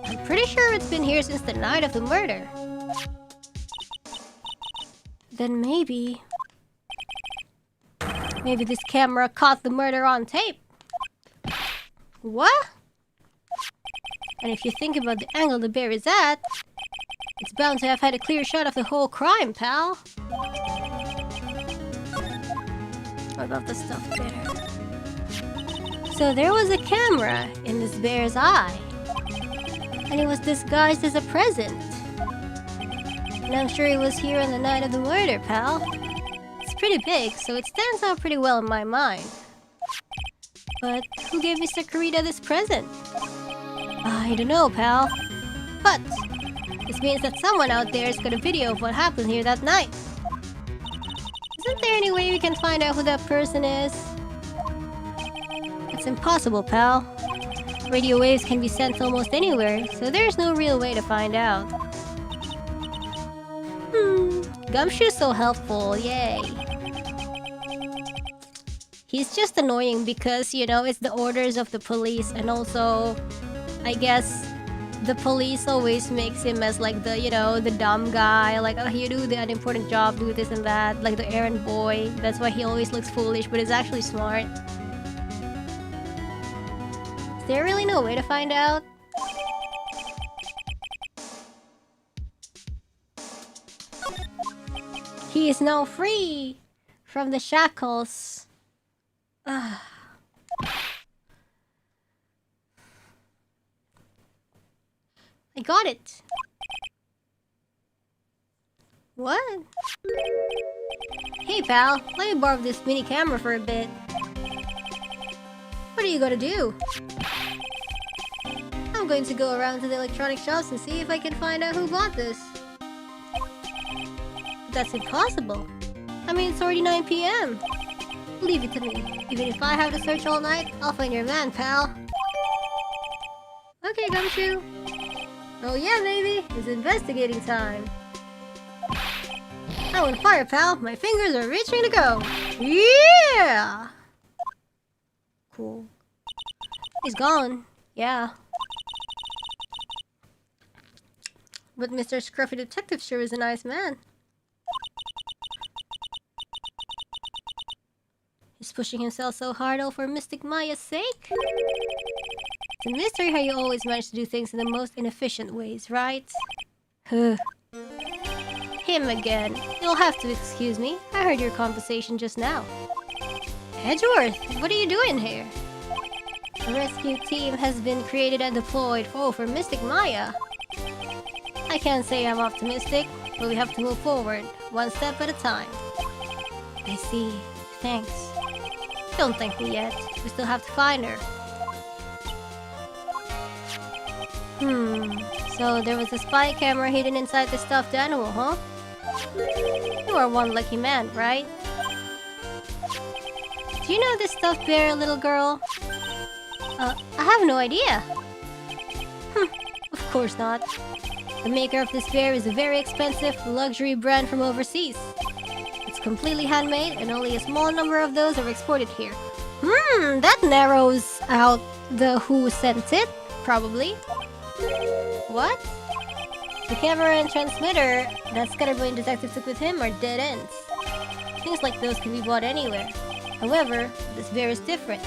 I'm pretty sure it's been here since the night of the murder. Then maybe this camera caught the murder on tape. What? And if you think about the angle the bear is at, it's bound to have had a clear shot of the whole crime, pal. What about the stuffed bear? So there was a camera in this bear's eye. And it was disguised as a present. And I'm sure it was here on the night of the murder, pal. It's pretty big, so it stands out pretty well in my mind. But who gave Mr. Kurita this present? I don't know, pal. But this means that someone out there has got a video of what happened here that night. Isn't there any way we can find out who that person is? It's impossible, pal. Radio waves can be sent almost anywhere, so there's no real way to find out. Gumshoe's so helpful, yay. He's just annoying because, you know, it's the orders of the police, and also, I guess, the police always makes him as like the, you know, the dumb guy, like, oh, you do the unimportant job, do this and that, like the errand boy. That's why he always looks foolish, but he's actually smart. Is there really no way to find out? He is now free from the shackles. I got it. What? Hey pal, let me borrow this mini camera for a bit. What are you gonna do? I'm going to go around to the electronic shops and see if I can find out who bought this. But that's impossible. I mean, it's already 9 PM. Leave it to me. Even if I have to search all night, I'll find your man, pal. Okay, Gumshoe. Oh yeah, baby. It's investigating time. I on fire, pal. My fingers are reaching to go. Yeah! Cool. He's gone. Yeah. But Mr. Scruffy Detective sure is a nice man. He's pushing himself so hard all for Mystic Maya's sake. It's a mystery how you always manage to do things in the most inefficient ways, right? Huh. Him again. You'll have to excuse me. I heard your conversation just now. Edgeworth, what are you doing here? A rescue team has been created and deployed for Mystic Maya. I can't say I'm optimistic, but we have to move forward, one step at a time. I see. Thanks. Don't thank me yet. We still have to find her. So there was a spy camera hidden inside the stuffed animal, huh? You are one lucky man, right? Do you know this stuffed bear, little girl? I have no idea. Of course not. The maker of this bear is a very expensive luxury brand from overseas. It's completely handmade and only a small number of those are exported here. That narrows out the who sent it, probably. What? The camera and transmitter that Scatterbrain Detective took with him are dead ends. Things like those can be bought anywhere. However, this bear is different.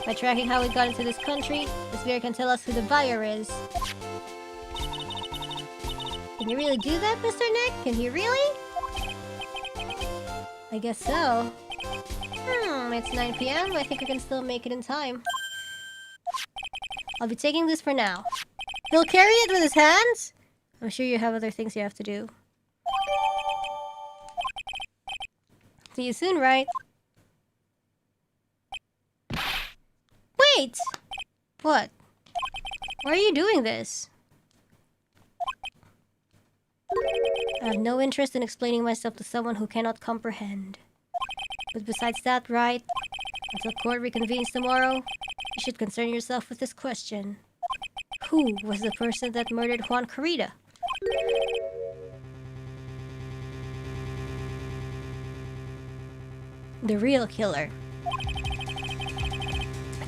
By tracking how it got into this country, this bear can tell us who the buyer is. Can you really do that, Mr. Nick? Can you really? I guess so. It's 9 PM. I think I can still make it in time. I'll be taking this for now. He'll carry it with his hands? I'm sure you have other things you have to do. See you soon, Wright. Wait! What? Why are you doing this? I have no interest in explaining myself to someone who cannot comprehend. But besides that, Wright, until court reconvenes tomorrow, you should concern yourself with this question. Who was the person that murdered Juan Carita? The real killer.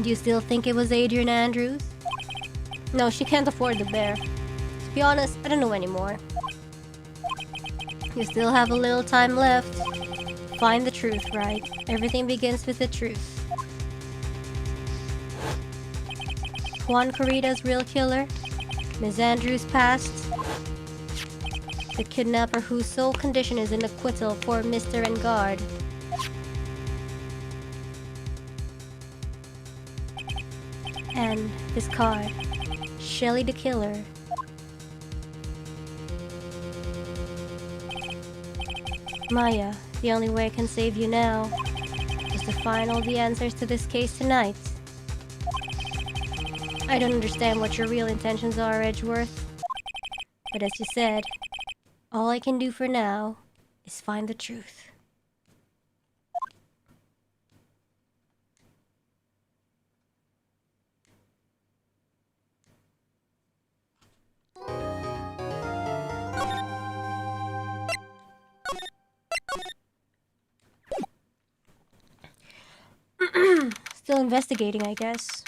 Do you still think it was Adrian Andrews? No, she can't afford the bear. To be honest, I don't know anymore. You still have a little time left. Find the truth, right? Everything begins with the truth. Juan Carita's real killer? Ms. Andrews' past? The kidnapper whose sole condition is an acquittal for Mr. Engard? And this card, Shelly the Killer. Maya, the only way I can save you now is to find all the answers to this case tonight. I don't understand what your real intentions are, Edgeworth. But as you said, all I can do for now is find the truth. Still investigating, I guess.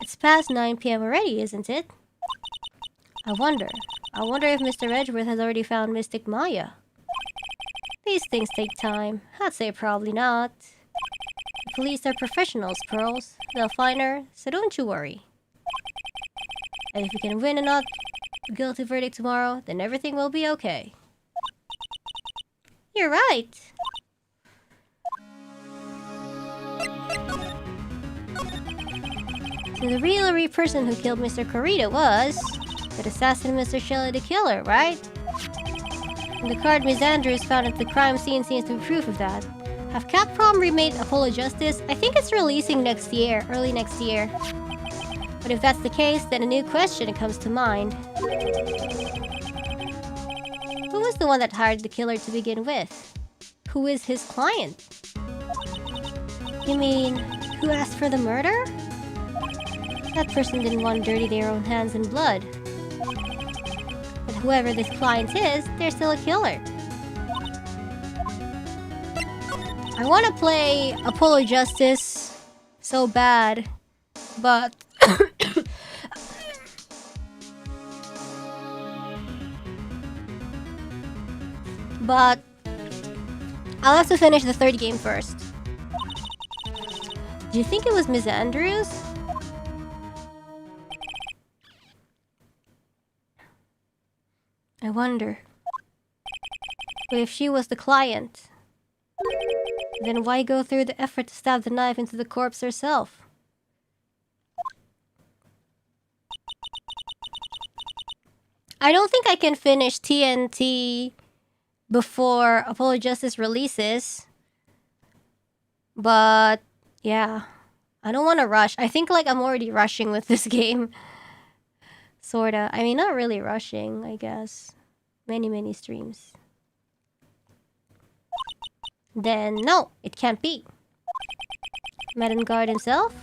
It's past 9 p.m. already, isn't it? I wonder if Mr. Edgeworth has already found Mystic Maya. These things take time. I'd say probably not. The police are professionals, Pearls. They'll find her, so don't you worry. And if we can win a not guilty verdict tomorrow, then everything will be okay. You're right. So the real person who killed Mr. Corrida was that assassin Mr. Shelley the Killer, right? And the card Miss Andrews found at the crime scene seems to be proof of that. Have Capcom remade Apollo Justice? I think it's releasing next year, early next year. But if that's the case, then a new question comes to mind. Who was the one that hired the killer to begin with? Who is his client? You mean, who asked for the murder? That person didn't want to dirty their own hands in blood. But whoever this client is, they're still a killer. I want to play Apollo Justice so bad, but... but... I'll have to finish the third game first. Do you think it was Miss Andrews? I wonder. But if she was the client, then why go through the effort to stab the knife into the corpse herself? I don't think I can finish TNT before Apollo Justice releases. But, yeah. I don't want to rush. I think, like, I'm already rushing with this game. Sorta. I mean, not really rushing, I guess. Many streams. Then, no, it can't be. Madden Guard himself?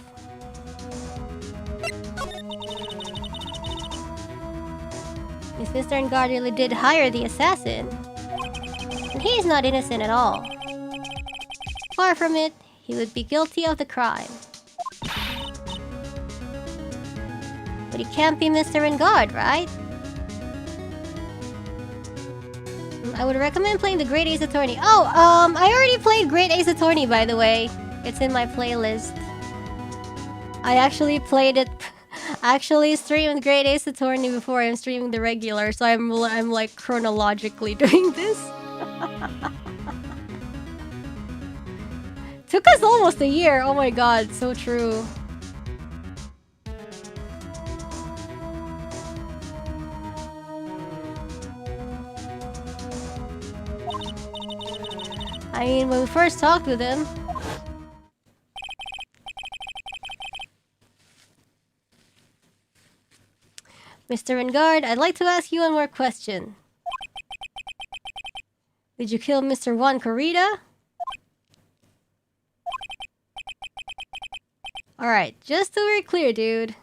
If Mr. Engard really did hire the assassin, then he's not innocent at all. Far from it, he would be guilty of the crime. But he can't be Mr. Engard, right? I would recommend playing the Great Ace Attorney. Oh, I already played Great Ace Attorney, by the way. It's in my playlist. I actually played it... actually streamed Great Ace Attorney before I'm streaming the regular, so I'm like chronologically doing this. Took us almost a year. Oh my god, so true. I mean, when we first talked with him... Mr. Engard, I'd like to ask you one more question. Did you kill Mr. Juan Corrida? Alright, just to be clear, dude.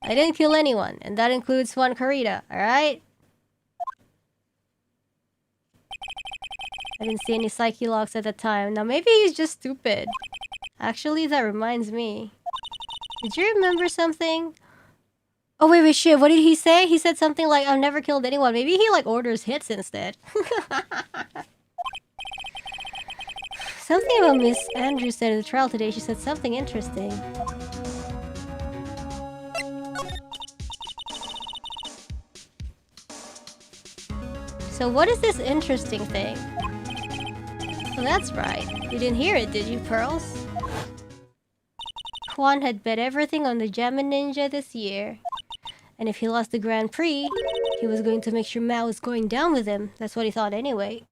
I didn't kill anyone, and that includes Juan Corrida, alright? I didn't see any psyche logs at the time. Now maybe he's just stupid. Actually, that reminds me. Did you remember something? Oh wait, shit, what did he say? He said something like, I've never killed anyone. Maybe he like orders hits instead. Something about Miss Andrews said in the trial today. She said something interesting. So what is this interesting thing? Oh, that's right. You didn't hear it, did you, Pearls? Juan had bet everything on the Jammin' Ninja this year. And if he lost the Grand Prix, he was going to make sure Mao was going down with him. That's what he thought anyway.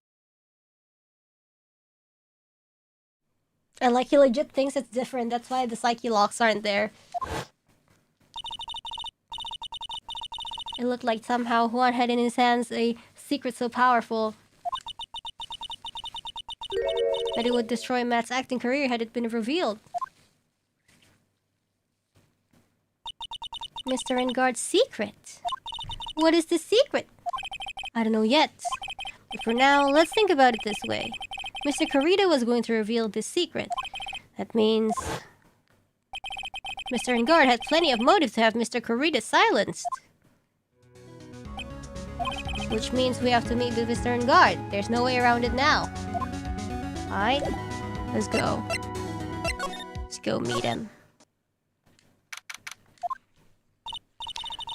And like he legit thinks it's different. That's why the psyche locks aren't there. It looked like somehow Juan had in his hands a secret so powerful that it would destroy Matt's acting career had it been revealed. Mr. Engard's secret? What is the secret? I don't know yet. But for now, let's think about it this way. Mr. Kurita was going to reveal this secret. That means Mr. Engard had plenty of motive to have Mr. Kurita silenced. Which means we have to meet with Mr. Engard. There's no way around it now. Alright, let's go. Let's go meet him.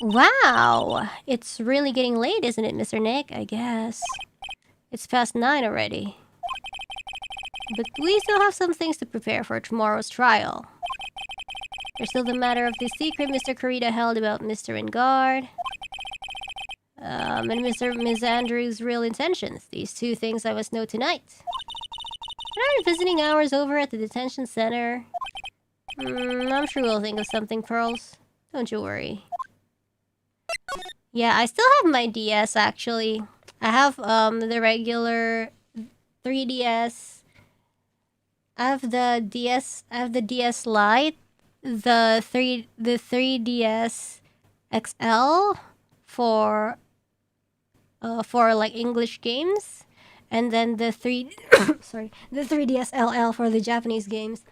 Wow! It's really getting late, isn't it, Mr. Nick? I guess. It's past 9 already. But we still have some things to prepare for tomorrow's trial. There's still the matter of the secret Mr. Kurita held about Mr. Engard. And Ms. Andrews' real intentions. These two things I must know tonight. Aren't visiting hours over at the detention center? I'm sure we'll think of something, Pearls. Don't you worry. Yeah, I still have my DS, actually. I have, the regular 3DS. I have the DS Lite. The 3DS XL for like English games. And then the 3DS LL for the Japanese games.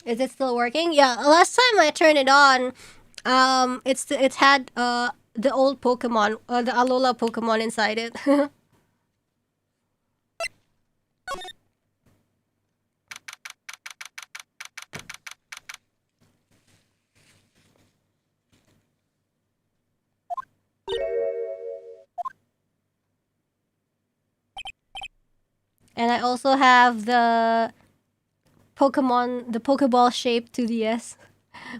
Is it still working? Yeah, last time I turned it on, it had the old Pokemon, the Alola Pokemon inside it. And I also have the Pokeball shaped 2DS,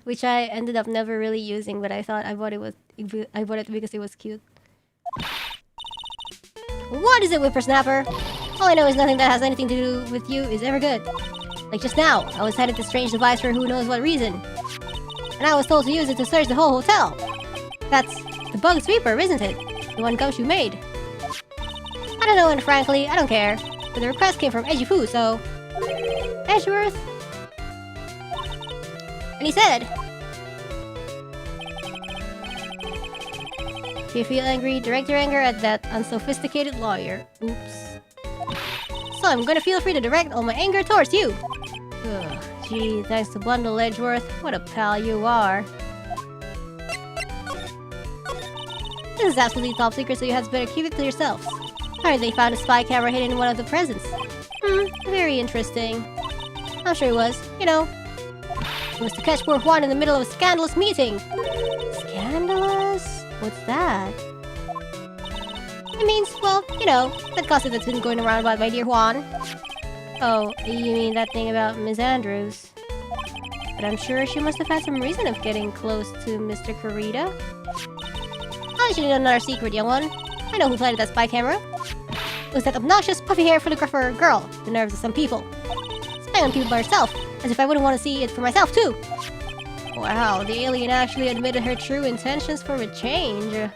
which I ended up never really using, but I thought I bought it because it was cute. What is it, whippersnapper? All I know is nothing that has anything to do with you is ever good. Like just now, I was handed this strange device for who knows what reason. And I was told to use it to search the whole hotel. That's the bug sweeper, isn't it? The one Gumshoe made. I don't know, and frankly, I don't care. But the request came from Edgefu, so... Edgeworth? And he said... If you feel angry, direct your anger at that unsophisticated lawyer. Oops. So I'm gonna feel free to direct all my anger towards you. Ugh, gee, thanks to Bundle Edgeworth. What a pal you are. This is absolutely top secret, so you had better keep it to yourselves. Apparently they found a spy camera hidden in one of the presents. Very interesting. I'm sure it was. You know, it was to catch poor Juan in the middle of a scandalous meeting. Scandalous? What's that? It means, well, you know, that gossip that's been going around about my dear Juan. Oh, you mean that thing about Ms. Andrews? But I'm sure she must have had some reason of getting close to Mr. Kurita. I should know another secret, young one. I know who planted that spy camera. It was that obnoxious, puffy-haired photographer girl. The nerves of some people. Spying on people by herself, as if I wouldn't want to see it for myself, too. Wow, the alien actually admitted her true intentions for a change. I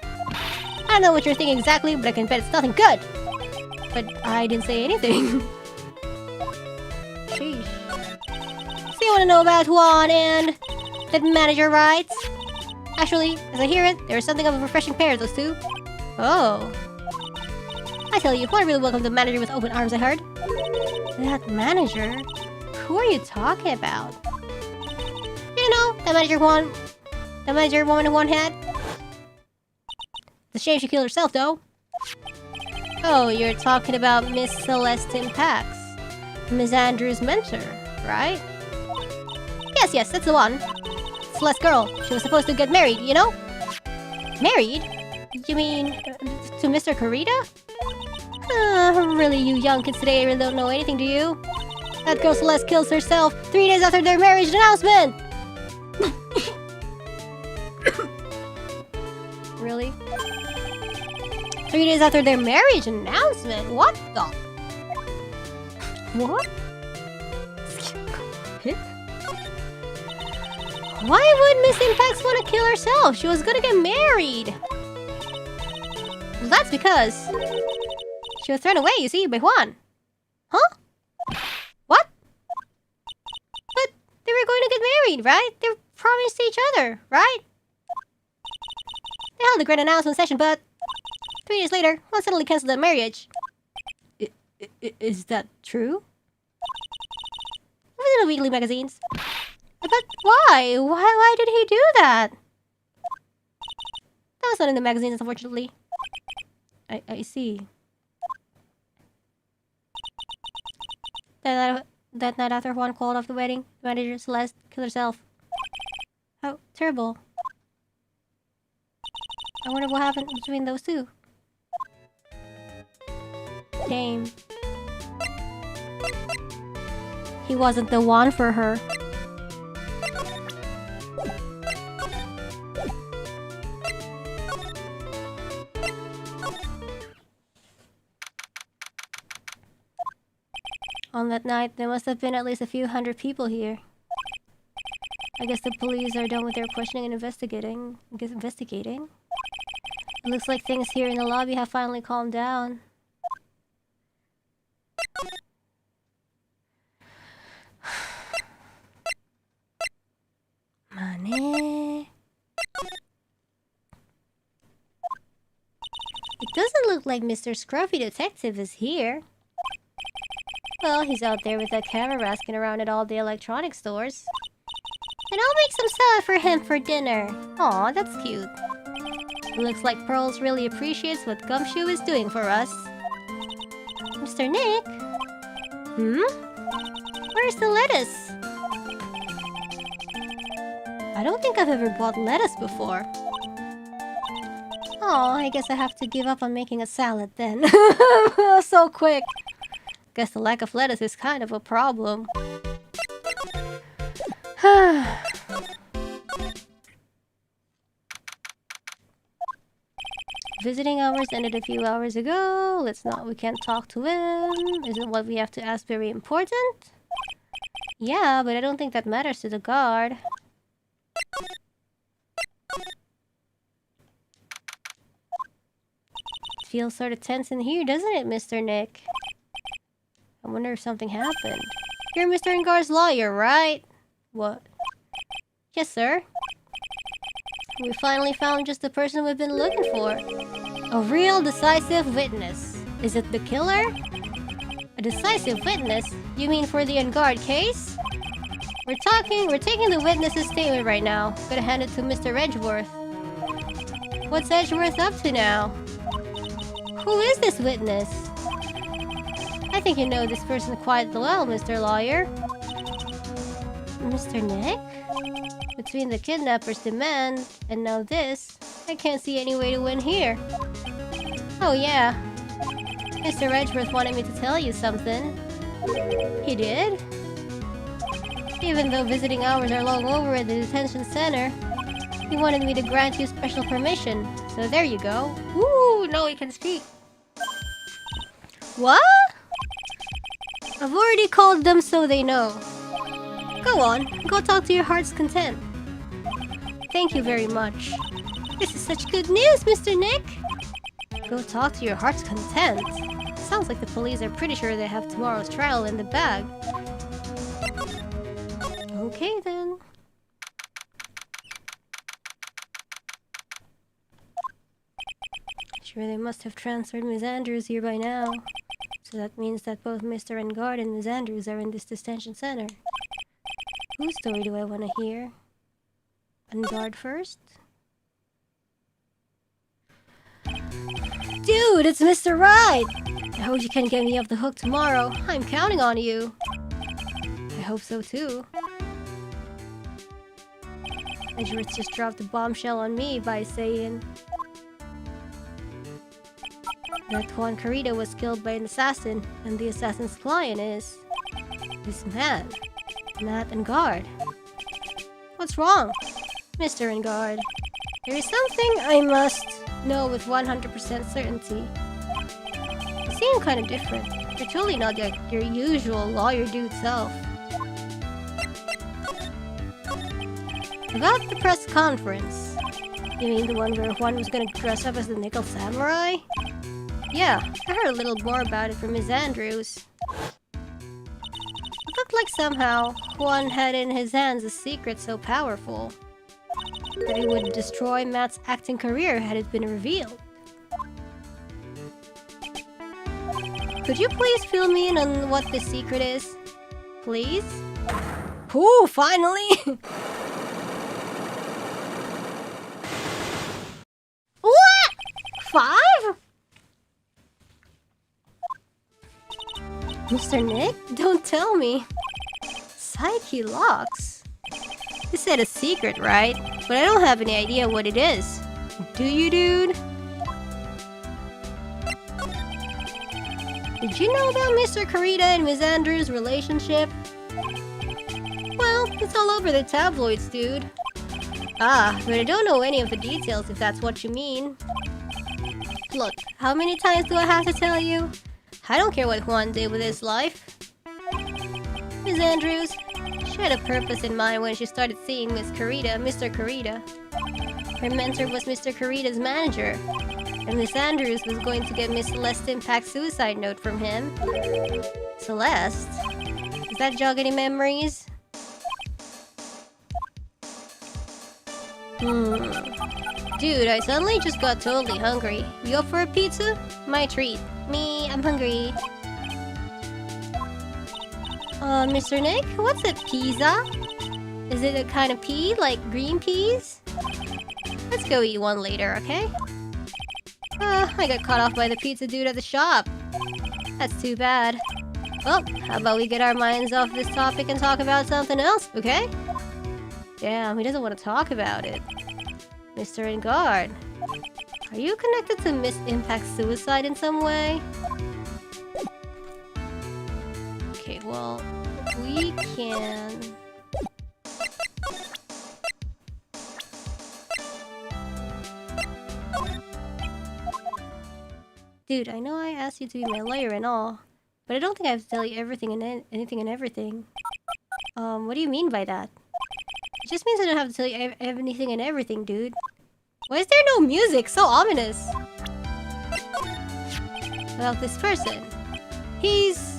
don't know what you're thinking exactly, but I can bet it's nothing good. But I didn't say anything. Sheesh. So you want to know about Juan and that manager, right? Actually, as I hear it, there is something of a refreshing pair, those two. Oh. I tell you, Juan really welcomed the manager with open arms, I heard. That manager? Who are you talking about? You know, that manager Juan... The manager woman Juan had? It's a shame she killed herself, though. Oh, you're talking about Miss Celestine Pax. Miss Andrews' mentor, right? Yes, that's the one. Celeste girl. She was supposed to get married, you know? Married? You mean... to Mr. Kurita? Really, you young kids today really don't know anything, do you? That girl Celeste kills herself 3 days after their marriage announcement! Really? 3 days after their marriage announcement. What the? What? Why would Miss Impax want to kill herself? She was gonna get married. Well, that's because she was thrown away, you see, by Juan. Huh? What? But they were going to get married, right? They promised to each other, right? They held a grand announcement session, but 3 days later, Juan suddenly canceled the marriage. Is that true? It was in the weekly magazines. But why? Why did he do that? That was not in the magazines, unfortunately. I see. That night after Juan called off the wedding, the manager Celeste killed herself. How terrible. I wonder what happened between those two. Shame. He wasn't the one for her. On that night, there must have been at least a few hundred people here. I guess the police are done with their questioning and investigating. It looks like things here in the lobby have finally calmed down. Money. It doesn't look like Mr. Scruffy Detective is here. Well, he's out there with that camera asking around at all the electronic stores. And I'll make some salad for him for dinner. Aw, that's cute. It looks like Pearls really appreciates what Gumshoe is doing for us. Mr. Nick? Where's the lettuce? I don't think I've ever bought lettuce before. Oh, I guess I have to give up on making a salad then. So quick. Guess the lack of lettuce is kind of a problem. Visiting hours ended a few hours ago. We can't talk to him. Isn't what we have to ask very important? Yeah, but I don't think that matters to the guard. It feels sort of tense in here, doesn't it, Mr. Nick? I wonder if something happened. You're Mr. Engar's lawyer, right? What? Yes, sir. We finally found just the person we've been looking for. A real decisive witness. Is it the killer? A decisive witness? You mean for the Engard case? We're taking the witness's statement right now. Gonna hand it to Mr. Edgeworth. What's Edgeworth up to now? Who is this witness? I think you know this person quite well, Mr. Lawyer. Mr. Nick? Between the kidnapper's demand and now this, I can't see any way to win here. Oh yeah. Mr. Edgeworth wanted me to tell you something. He did? Even though visiting hours are long over at the detention center, he wanted me to grant you special permission. So there you go. Ooh, now he can speak. What? I've already called them so they know. Go on, go talk to your heart's content. Thank you very much. This is such good news, Mr. Nick! Go talk to your heart's content? Sounds like the police are pretty sure they have tomorrow's trial in the bag. Okay then. Sure, they must have transferred Miss Andrews here by now. So that means that both Mr. Engard and Miss Andrews are in this detention center. Whose story do I want to hear? Engard first? Dude, it's Mr. Wright! I hope you can get me off the hook tomorrow. I'm counting on you. I hope so too. Edgeworth just dropped a bombshell on me by saying that Juan Carrito was killed by an assassin, and the assassin's client is this man, Matt Engard. What's wrong, Mr. Engard? There is something I must know with 100% certainty. You seem kind of different. You're totally not like your usual lawyer dude self. About the press conference. You mean the one where Juan was gonna dress up as the Nickel Samurai? Yeah, I heard a little more about it from Miss Andrews. It looked like somehow Juan had in his hands a secret so powerful that it would destroy Matt's acting career had it been revealed. Could you please fill me in on what the secret is? Please? Ooh, finally! What? 5? Mr. Nick? Don't tell me. Psyche locks. You said a secret, right? But I don't have any idea what it is. Do you, dude? Did you know about Mr. Kurita and Miss Andrews' relationship? Well, it's all over the tabloids, dude. Ah, but I don't know any of the details if that's what you mean. Look, how many times do I have to tell you? I don't care what Juan did with his life. Miss Andrews, she had a purpose in mind when she started seeing Mr. Kurita. Her mentor was Mr. Kurita's manager, and Miss Andrews was going to get Miss Celeste Impact's suicide note from him. Celeste? Does that jog any memories? Dude, I suddenly just got totally hungry. You up for a pizza? My treat. Me, I'm hungry. Mr. Nick, what's a pizza? Is it a kind of pea, like green peas? Let's go eat one later, okay? I got caught off by the pizza dude at the shop. That's too bad. Well, how about we get our minds off this topic and talk about something else, okay? Damn, he doesn't want to talk about it. Mr. Engard, are you connected to Miss Impact's suicide in some way? Okay, well, we can... Dude, I know I asked you to be my lawyer and all, but I don't think I have to tell you everything and anything and everything. What do you mean by that? It just means I don't have to tell you anything and everything, dude. Why is there no music? So ominous. About this person. He's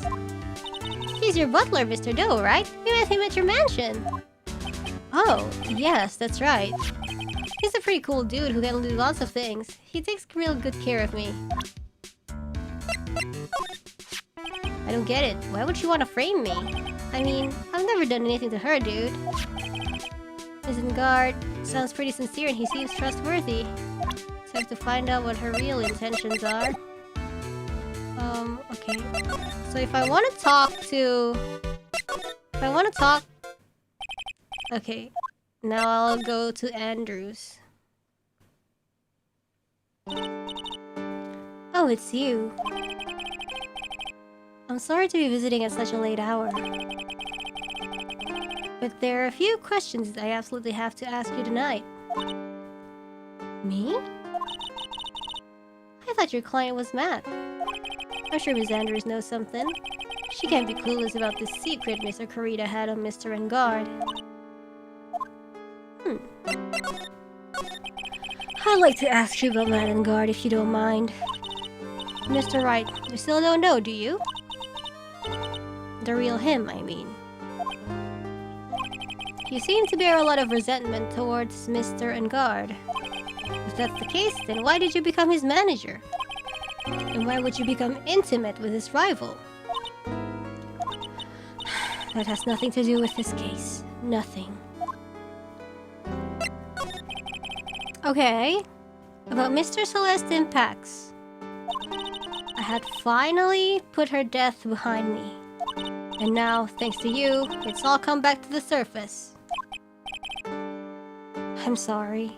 your butler, Mr. Doe, right? We met him at your mansion. Oh, yes, that's right. He's a pretty cool dude who can do lots of things. He takes real good care of me. I don't get it. Why would she want to frame me? I mean, I've never done anything to her, dude. Isengard sounds pretty sincere and he seems trustworthy. So I have to find out what her real intentions are. Okay. So if I want to talk to... Okay. Now I'll go to Andrews. Oh, it's you. I'm sorry to be visiting at such a late hour. But there are a few questions I absolutely have to ask you tonight. Me? I thought your client was Matt. I'm sure Miss Andrews knows something. She can't be clueless about the secret Mr. Kurita had on Mr. Engard. I'd like to ask you about Matt Engard if you don't mind. Mr. Wright, you still don't know, do you? The real him, I mean. You seem to bear a lot of resentment towards Mr. Engard. If that's the case, then why did you become his manager? And why would you become intimate with his rival? That has nothing to do with this case. Nothing. Okay. About Mr. Celeste Impacts. I had finally put her death behind me. And now, thanks to you, it's all come back to the surface. I'm sorry.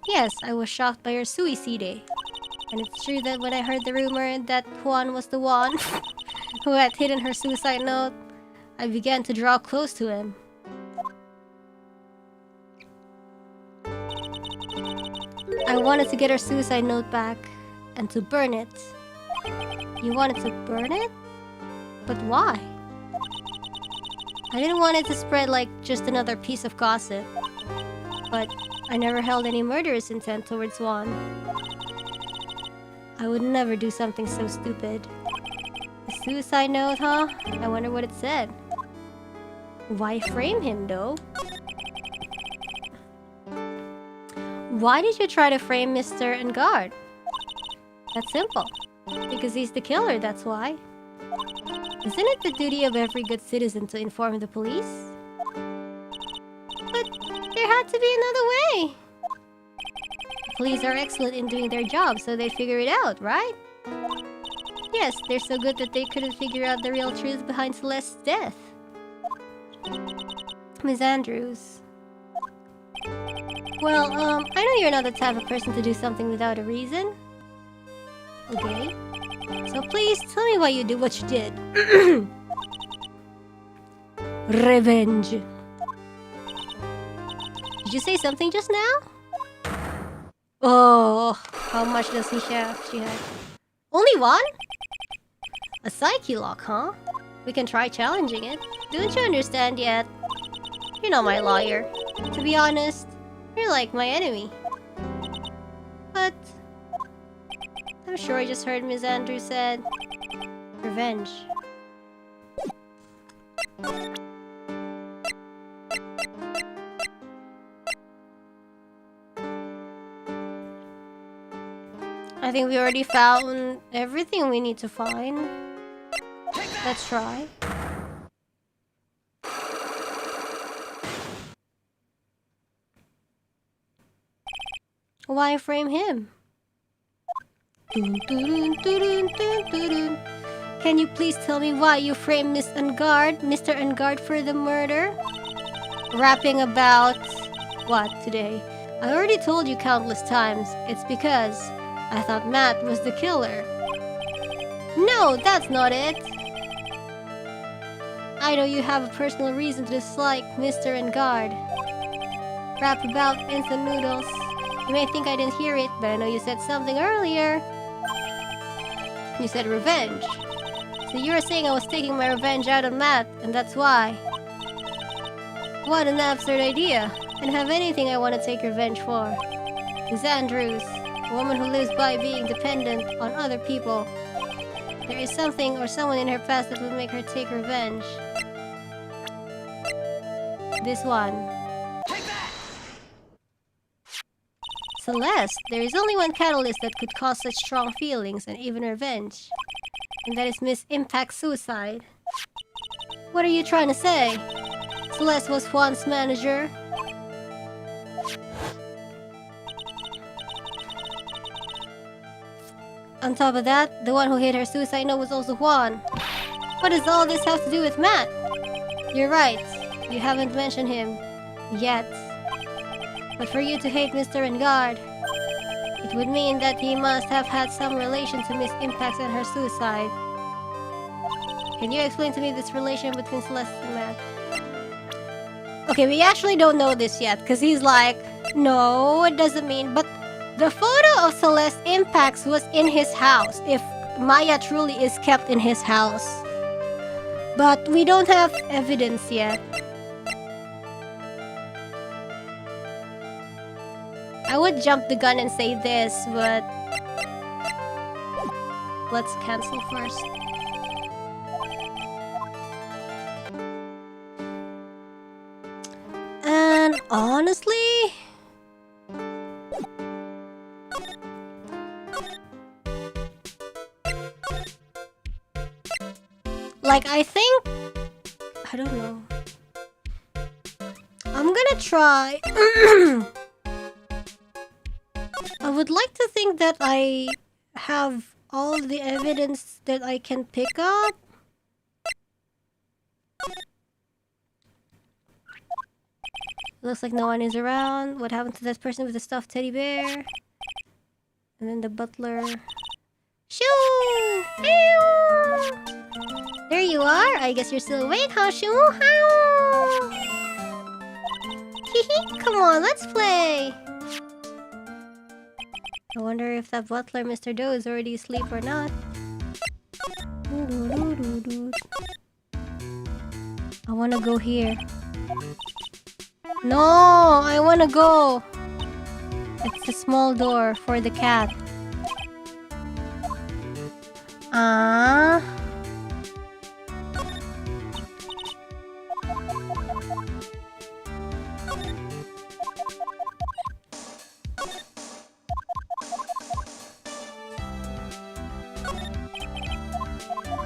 Yes, I was shocked by your suicide. And it's true that when I heard the rumor that Juan was the one who had hidden her suicide note, I began to draw close to him. I wanted to get her suicide note back and to burn it. You wanted to burn it? But why? I didn't want it to spread like just another piece of gossip. But I never held any murderous intent towards Juan. I would never do something so stupid. A suicide note, huh? I wonder what it said. Why frame him, though? Why did you try to frame Mr. Engard? That's simple. Because he's the killer, that's why. Isn't it the duty of every good citizen to inform the police? But there had to be another way. The police are excellent in doing their job, so they figure it out, right? Yes, they're so good that they couldn't figure out the real truth behind Celeste's death. Miss Andrews. Well, I know you're not the type of person to do something without a reason. Okay. So please, tell me why you did what you did. Revenge. Did you say something just now? Oh, how much does she have? Only one? A psyche lock, huh? We can try challenging it. Don't you understand yet? You're not my lawyer. To be honest, you're like my enemy. But I'm sure I just heard Miss Andrews said revenge. I think we already found everything we need to find. Let's try. Why frame him? Can you please tell me why you framed Mr. Engard for the murder? Rapping about what today? I already told you countless times. It's because I thought Matt was the killer. No, that's not it. I know you have a personal reason to dislike Mr. Engard. Rap about instant noodles. You may think I didn't hear it, but I know you said something earlier. You said revenge. So you were saying I was taking my revenge out on Matt, and that's why. What an absurd idea. I don't have anything I want to take revenge for. Miss Andrews, a woman who lives by being dependent on other people. There is something or someone in her past that would make her take revenge. This one. Celeste, there is only one catalyst that could cause such strong feelings and even revenge. And that is Miss Impact's suicide. What are you trying to say? Celeste was Juan's manager. On top of that, the one who hit her suicide note was also Juan. What does all this have to do with Matt? You're right. You haven't mentioned him. Yet. But for you to hate Mr. Engard, it would mean that he must have had some relation to Miss Impacts and her suicide. Can you explain to me this relation between Celeste and Matt? Okay, we actually don't know this yet, because he's like, no, it doesn't mean, but the photo of Celeste Impacts was in his house, if Maya truly is kept in his house. But we don't have evidence yet. I would jump the gun and say this, but let's cancel first. And honestly, like I think, I don't know. I'm gonna try. I would like to think that I have all the evidence that I can pick up. Looks like no one is around. What happened to that person with the stuffed teddy bear? And then the butler. Shoo! Ew! There you are. I guess you're still awake, huh, Shoo? Hehe, come on, let's play. I wonder if that butler, Mr. Doe, is already asleep or not. I wanna go here. No, I wanna go. It's a small door for the cat.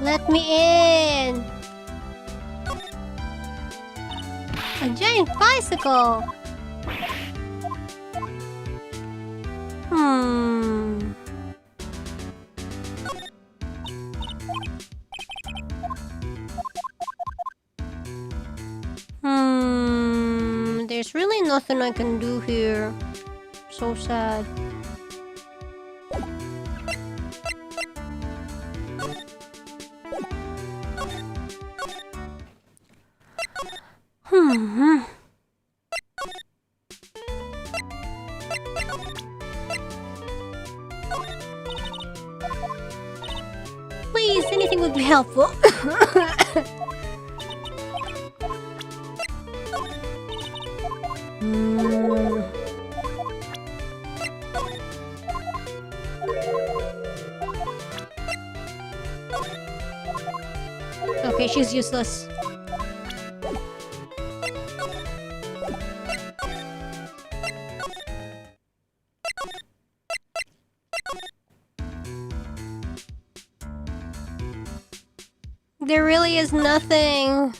Let me in. A giant bicycle. There's really nothing I can do here. So sad. Please, anything would be helpful. Okay, she's useless. There really is nothing.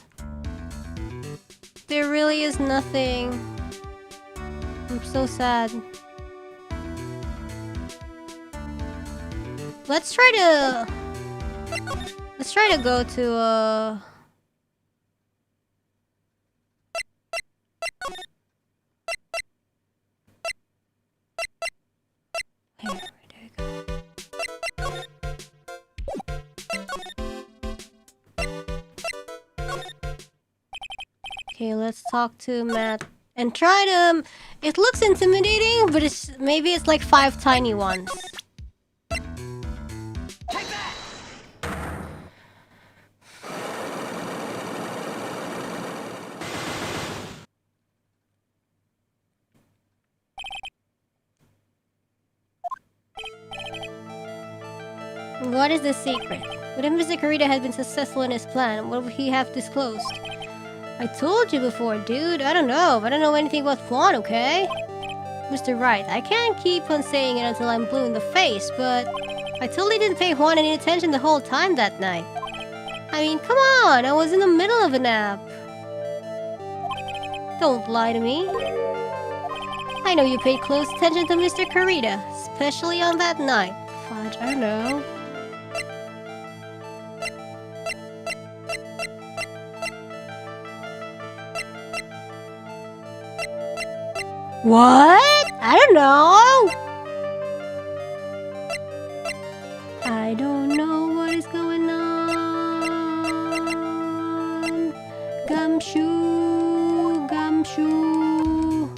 There really is nothing. I'm so sad. Let's try to go to here, there we go. Okay, let's talk to Matt and try to. It looks intimidating, but maybe it's like 5 tiny ones. What is the secret? What if Mr. Kurita had been successful in his plan? What would he have disclosed? I told you before, dude. I don't know. I don't know anything about Fawn, okay? Mr. Wright, I can't keep on saying it until I'm blue in the face, but I totally didn't pay Juan any attention the whole time that night. I mean, come on, I was in the middle of a nap. Don't lie to me. I know you paid close attention to Mr. Kurita, especially on that night. Fudge, I know. What? I don't know. I don't know what is going on. Gumshoe, gumshoe.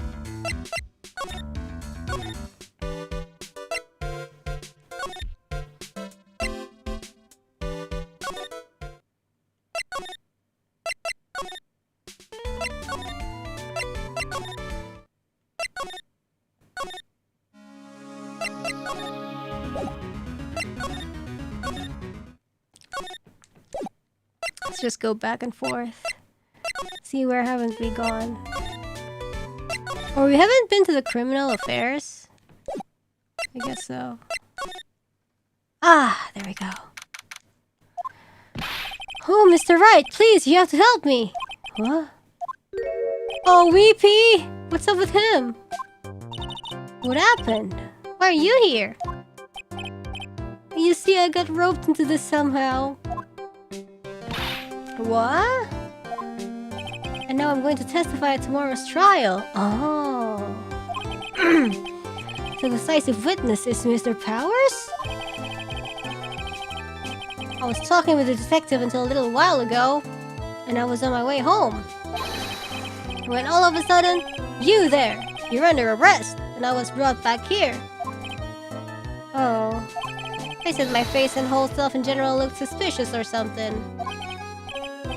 Let's just go back and forth. See, where haven't we gone? Or we haven't been to the criminal affairs? I guess so. Ah, there we go. Oh, Mr. Wright, please, you have to help me. What? Oh, Weepy! What's up with him? What happened? Why are you here? You see, I got roped into this somehow. What? And now I'm going to testify at tomorrow's trial. Oh. The decisive witness is Mr. Powers? I was talking with the detective until a little while ago, and I was on my way home. When all of a sudden, you there! You're under arrest, and I was brought back here. They said my face and whole self in general looked suspicious or something.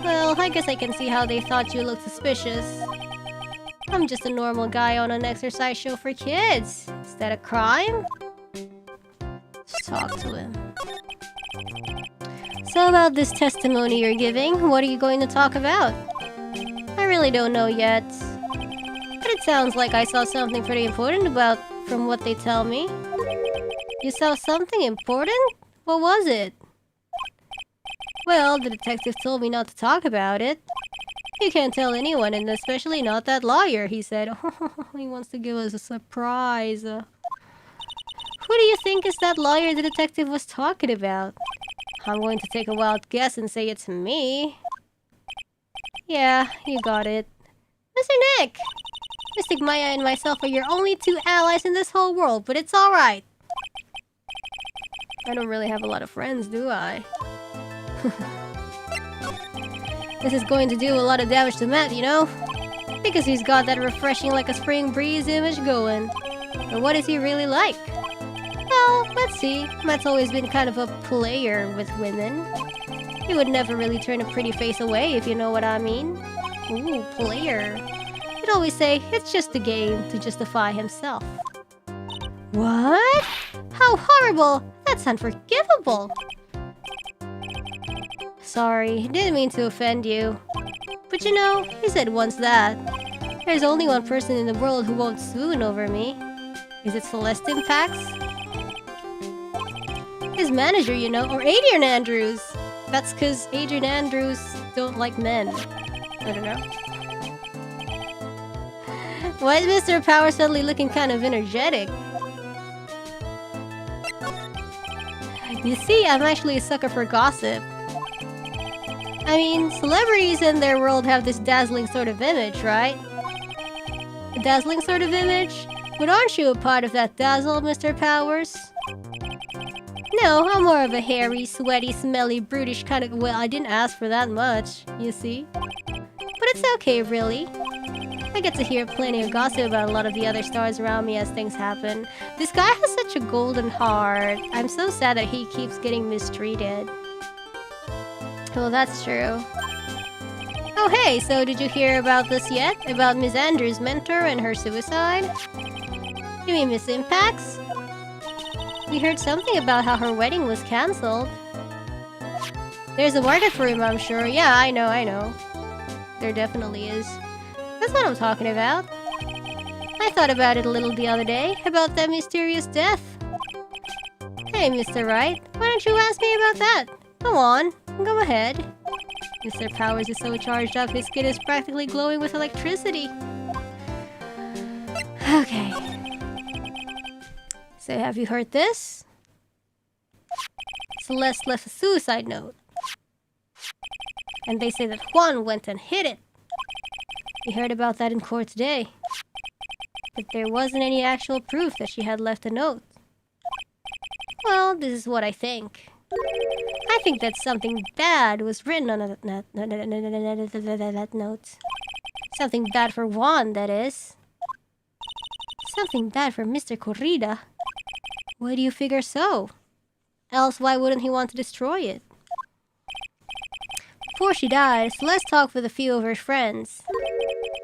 Well, I guess I can see how they thought you looked suspicious. I'm just a normal guy on an exercise show for kids. Is that a crime? Let's talk to him. So about this testimony you're giving, what are you going to talk about? I really don't know yet. But it sounds like I saw something pretty important from what they tell me. You saw something important? What was it? Well, the detective told me not to talk about it. You can't tell anyone, and especially not that lawyer, he said. He wants to give us a surprise. Who do you think is that lawyer the detective was talking about? I'm going to take a wild guess and say it's me. Yeah, you got it. Mr. Nick! Mystic Maya and myself are your only two allies in this whole world, but it's alright. I don't really have a lot of friends, do I? This is going to do a lot of damage to Matt, you know? Because he's got that refreshing like a spring breeze image going. But what is he really like? Well, let's see. Matt's always been kind of a player with women. He would never really turn a pretty face away, if you know what I mean. Ooh, player. He'd always say, it's just a game, to justify himself. What? How horrible! That's unforgivable! Sorry, didn't mean to offend you. But you know, he said once that there's only one person in the world who won't swoon over me. Is it Celestine Pax? His manager, you know, or Adrian Andrews. That's cause Adrian Andrews don't like men. I don't know. Why is Mr. Power suddenly looking kind of energetic? You see, I'm actually a sucker for gossip. I mean, celebrities in their world have this dazzling sort of image, right? A dazzling sort of image? But aren't you a part of that dazzle, Mr. Powers? No, I'm more of a hairy, sweaty, smelly, brutish kind of... Well, I didn't ask for that much, you see? But it's okay, really. I get to hear plenty of gossip about a lot of the other stars around me as things happen. This guy has such a golden heart. I'm so sad that he keeps getting mistreated. Well, that's true. Oh hey, so did you hear about this yet? About Miss Andrews' mentor and her suicide? You mean Miss Impax? We heard something about how her wedding was cancelled. There's a market for him, I'm sure. Yeah, I know. There definitely is. That's what I'm talking about. I thought about it a little the other day, about that mysterious death. Hey, Mr. Wright, why don't you ask me about that? Go on, go ahead. Mr. Powers is so charged up, his skin is practically glowing with electricity. Okay. So have you heard this? Celeste left a suicide note. And they say that Juan went and hid it. We heard about that in court today. But there wasn't any actual proof that she had left a note. Well, this is what I think. I think that something bad was written on that note. Something bad for Juan, that is. Something bad for Mr. Corrida. Why do you figure so? Else why wouldn't he want to destroy it? Before she died, Celeste talked with a few of her friends.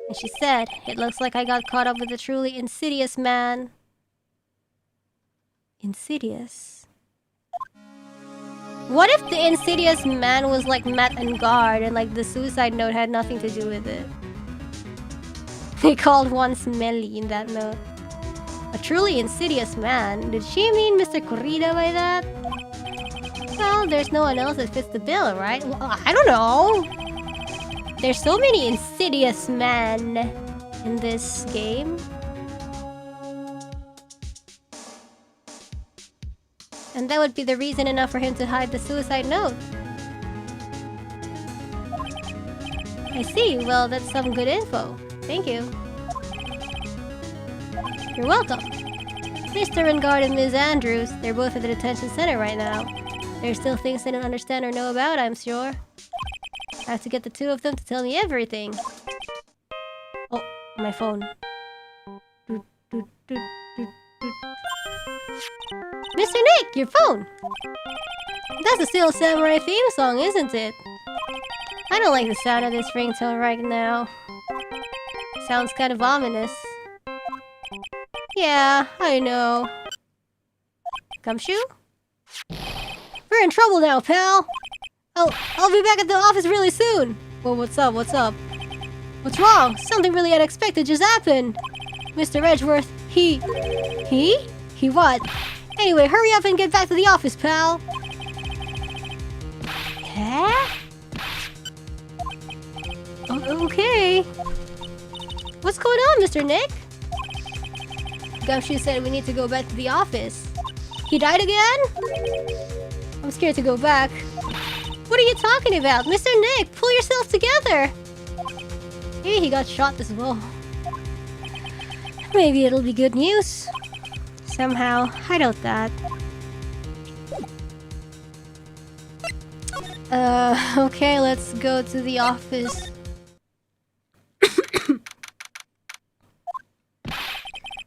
And she said, it looks like I got caught up with a truly insidious man. Insidious? What if the insidious man was like Matt and Guard and like the suicide note had nothing to do with it? They called one smelly in that note. A truly insidious man. Did she mean Mr. Corrida by that? Well, there's no one else that fits the bill, right? Well, I don't know. There's so many insidious men in this game. And that would be the reason enough for him to hide the suicide note. I see. Well, that's some good info. Thank you. You're welcome. Mr. Engard and Ms. Andrews, they're both at the detention center right now. There's still things they don't understand or know about, I'm sure. I have to get the two of them to tell me everything. Oh, my phone. Mr. Nick, your phone! That's the Steel Samurai theme song, isn't it? I don't like the sound of this ringtone right now. Sounds kind of ominous. Yeah, I know. Gumshoe? We're in trouble now, pal! I'll be back at the office really soon! Well, what's up, what's up? What's wrong? Something really unexpected just happened! Mr. Edgeworth, He what? Anyway, hurry up and get back to the office, pal! Huh? Okay. What's going on, Mr. Nick? Gumshoe said we need to go back to the office. He died again? I'm scared to go back. What are you talking about? Mr. Nick, pull yourself together! Maybe he got shot as well. Maybe it'll be good news. Somehow, I doubt that. Okay, let's go to the office.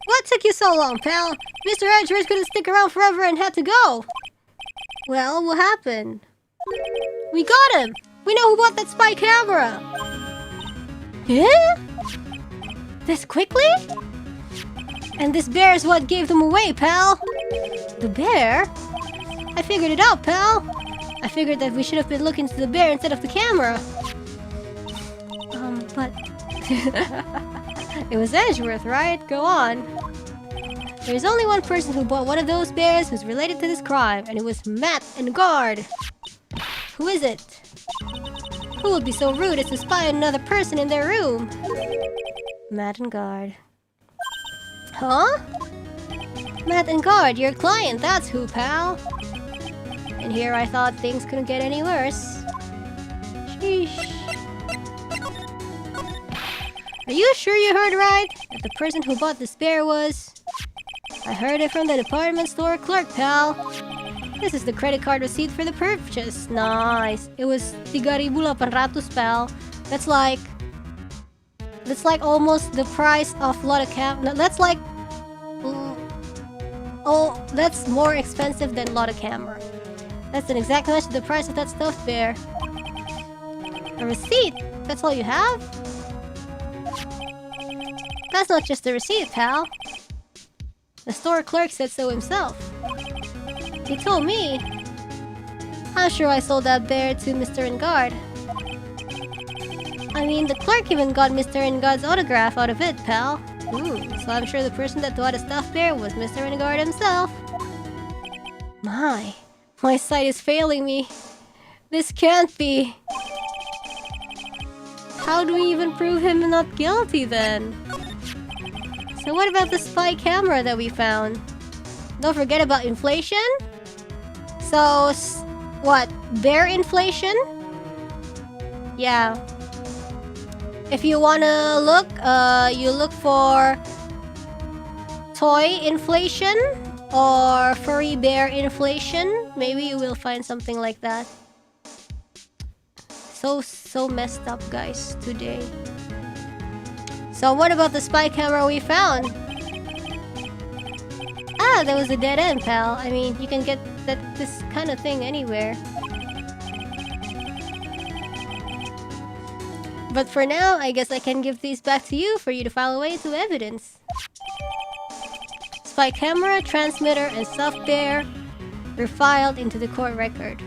What took you so long, pal? Mr. Edgeworth couldn't stick around forever and had to go. Well, what happened? We got him! We know who bought that spy camera! Yeah? This quickly? And this bear is what gave them away, pal! The bear? I figured it out, pal! I figured that we should have been looking to the bear instead of the camera. But... It was Edgeworth, right? Go on. There's only one person who bought one of those bears who's related to this crime, and it was Matt and Guard. Who is it? Who would be so rude as to spy on another person in their room? Matt and Guard. Huh? Matt and Guard, your client, that's who, pal. And here I thought things couldn't get any worse. Sheesh. Are you sure you heard right? That the person who bought this bear was... I heard it from the department store clerk, pal. This is the credit card receipt for the purchase. Nice. It was 3,800, pal. That's like almost the price of lot of cam. No, that's like... Oh, that's more expensive than lot of camera. That's an exact match to the price of that stuffed bear. A receipt? That's all you have? That's not just a receipt, pal. The store clerk said so himself. He told me. I'm sure I sold that bear to Mr. Engard. I mean, the clerk even got Mr. Engard's autograph out of it, pal. Ooh, so I'm sure the person that bought a stuffed bear was Mr. Engard himself. My sight is failing me. This can't be. How do we even prove him not guilty then? So what about the spy camera that we found? Don't forget about inflation? So, what? Bear inflation? Yeah. If you wanna look, you look for toy inflation or furry bear inflation. Maybe you will find something like that. So messed up, guys, today. So what about the spy camera we found? Ah, that was a dead end, pal. I mean, you can get this kind of thing anywhere. But for now, I guess I can give these back to you for you to file away to evidence. Spy camera, transmitter, and soft bear were filed into the court record.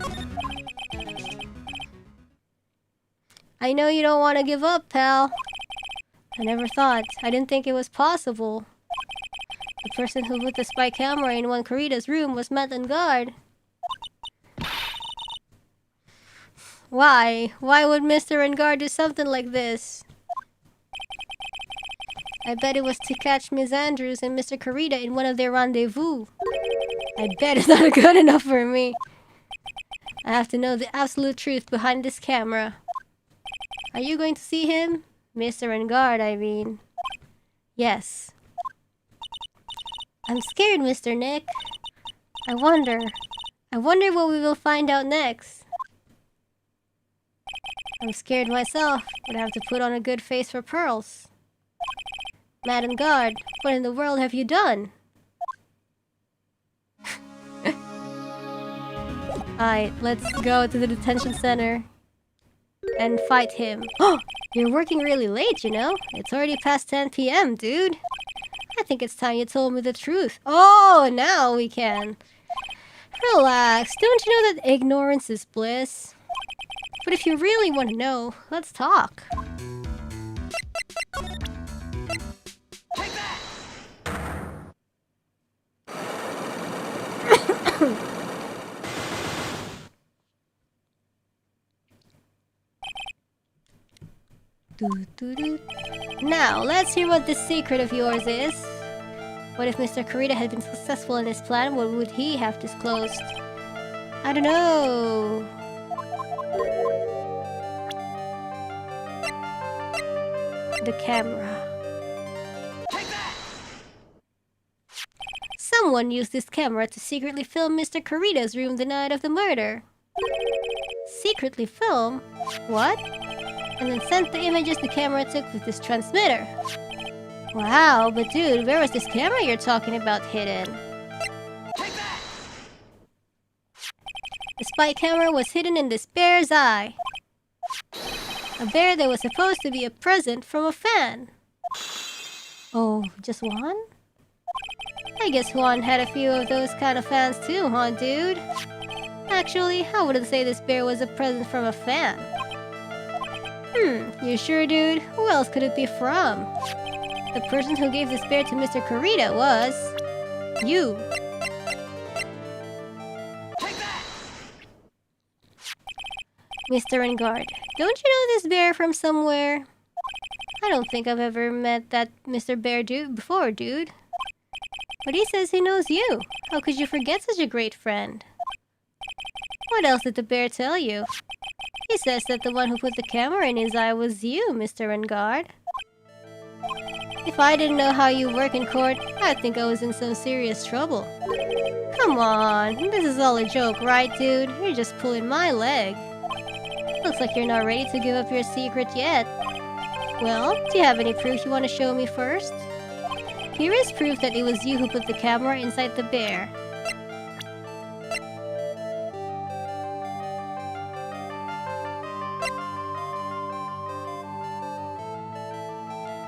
I know you don't want to give up, pal. I never thought. I didn't think it was possible. The person who put the spy camera in one Kurita's room was Matt and Guard. Why? Why would Mr. Engard do something like this? I bet it was to catch Miss Andrews and Mr. Kurita in one of their rendezvous. I bet it's not good enough for me. I have to know the absolute truth behind this camera. Are you going to see him? Mr. Engard, I mean. Yes. I'm scared, Mr. Nick. I wonder what we will find out next. I'm scared myself, but I have to put on a good face for pearls. Madam Guard, what in the world have you done? Alright, let's go to the detention center and fight him. Oh, you're working really late, you know? It's already past 10 p.m., dude. I think it's time you told me the truth. Oh, now we can. Relax. Don't you know that ignorance is bliss? But if you really want to know, let's talk. Take that! Now, let's hear what this secret of yours is. What if Mr. Kurita had been successful in his plan? What would he have disclosed? I don't know. The camera. Take that! Someone used this camera to secretly film Mr. Kurita's room the night of the murder. Secretly film? What? And then sent the images the camera took with this transmitter. Wow, but dude, where was this camera you're talking about hidden? Take that! The spy camera was hidden in this bear's eye. A bear that was supposed to be a present from a fan. Oh, just one? I guess Juan had a few of those kind of fans too, huh, dude? Actually, I wouldn't say this bear was a present from a fan. You sure, dude? Who else could it be from? The person who gave this bear to Mr. Kurita was... you. Take that! Mr. Engard, don't you know this bear from somewhere? I don't think I've ever met that Mr. Bear dude before, dude. But he says he knows you. How could you forget such a great friend? What else did the bear tell you? He says that the one who put the camera in his eye was you, Mr. Engard. If I didn't know how you work in court, I'd think I was in some serious trouble. Come on, this is all a joke, right, dude? You're just pulling my leg. Looks like you're not ready to give up your secret yet. Well, do you have any proof you want to show me first? Here is proof that it was you who put the camera inside the bear.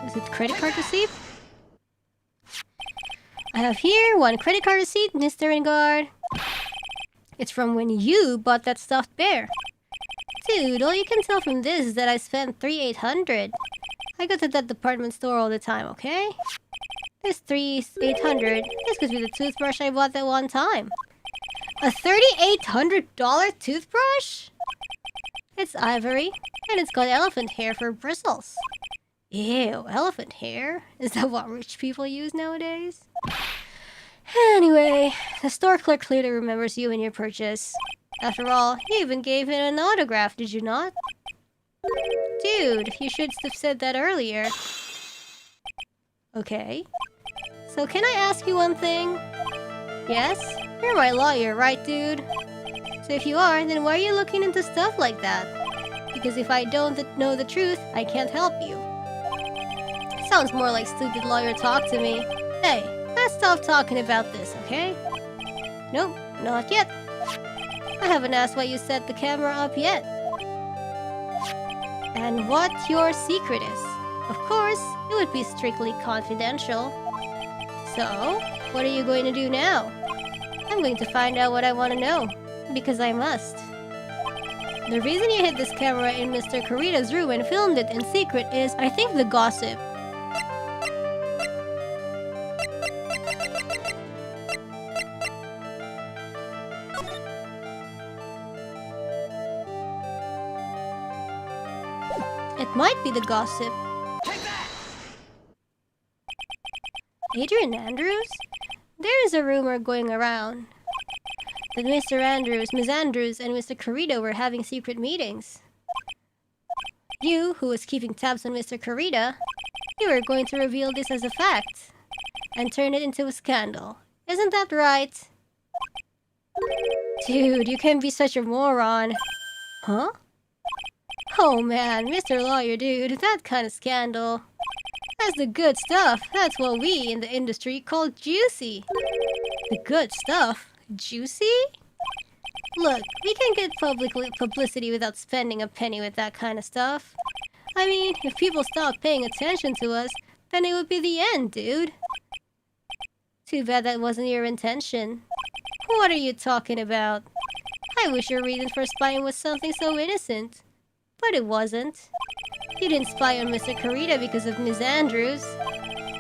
Is it credit card receipt? I have here one credit card receipt, Mr. Engard. It's from when you bought that stuffed bear. Dude, all you can tell from this is that I spent $3,800. I go to that department store all the time, okay? This $3,800, this could be the toothbrush I bought that one time. A $3,800 toothbrush? It's ivory, and it's got elephant hair for bristles. Ew, elephant hair? Is that what rich people use nowadays? Anyway, the store clerk clearly remembers you and your purchase. After all, you even gave him an autograph, did you not? Dude, you should have said that earlier. Okay. So can I ask you one thing? Yes? You're my lawyer, right, dude? So if you are, then why are you looking into stuff like that? Because if I don't know the truth, I can't help you. Sounds more like stupid lawyer talk to me. Hey, let's stop talking about this, okay? Nope, not yet. I haven't asked why you set the camera up yet. And what your secret is. Of course, it would be strictly confidential. So, what are you going to do now? I'm going to find out what I want to know. Because I must. The reason you hid this camera in Mr. Kurita's room and filmed it in secret is, I think, the gossip. It might be the gossip. Adrian Andrews? There is a rumor going around that Mr. Andrews, Ms. Andrews, and Mr. Kurita were having secret meetings. You, who was keeping tabs on Mr. Kurita, you were going to reveal this as a fact and turn it into a scandal. Isn't that right? Dude, you can't be such a moron. Huh? Oh man, Mr. Lawyer dude, that kind of scandal. That's the good stuff. That's what we in the industry call juicy. The good stuff? Juicy? Look, we can get publicity without spending a penny with that kind of stuff. I mean, if people stopped paying attention to us, then it would be the end, dude. Too bad that wasn't your intention. What are you talking about? I wish your reason for spying was something so innocent. But it wasn't. You didn't spy on Mr. Kurita because of Ms. Andrews.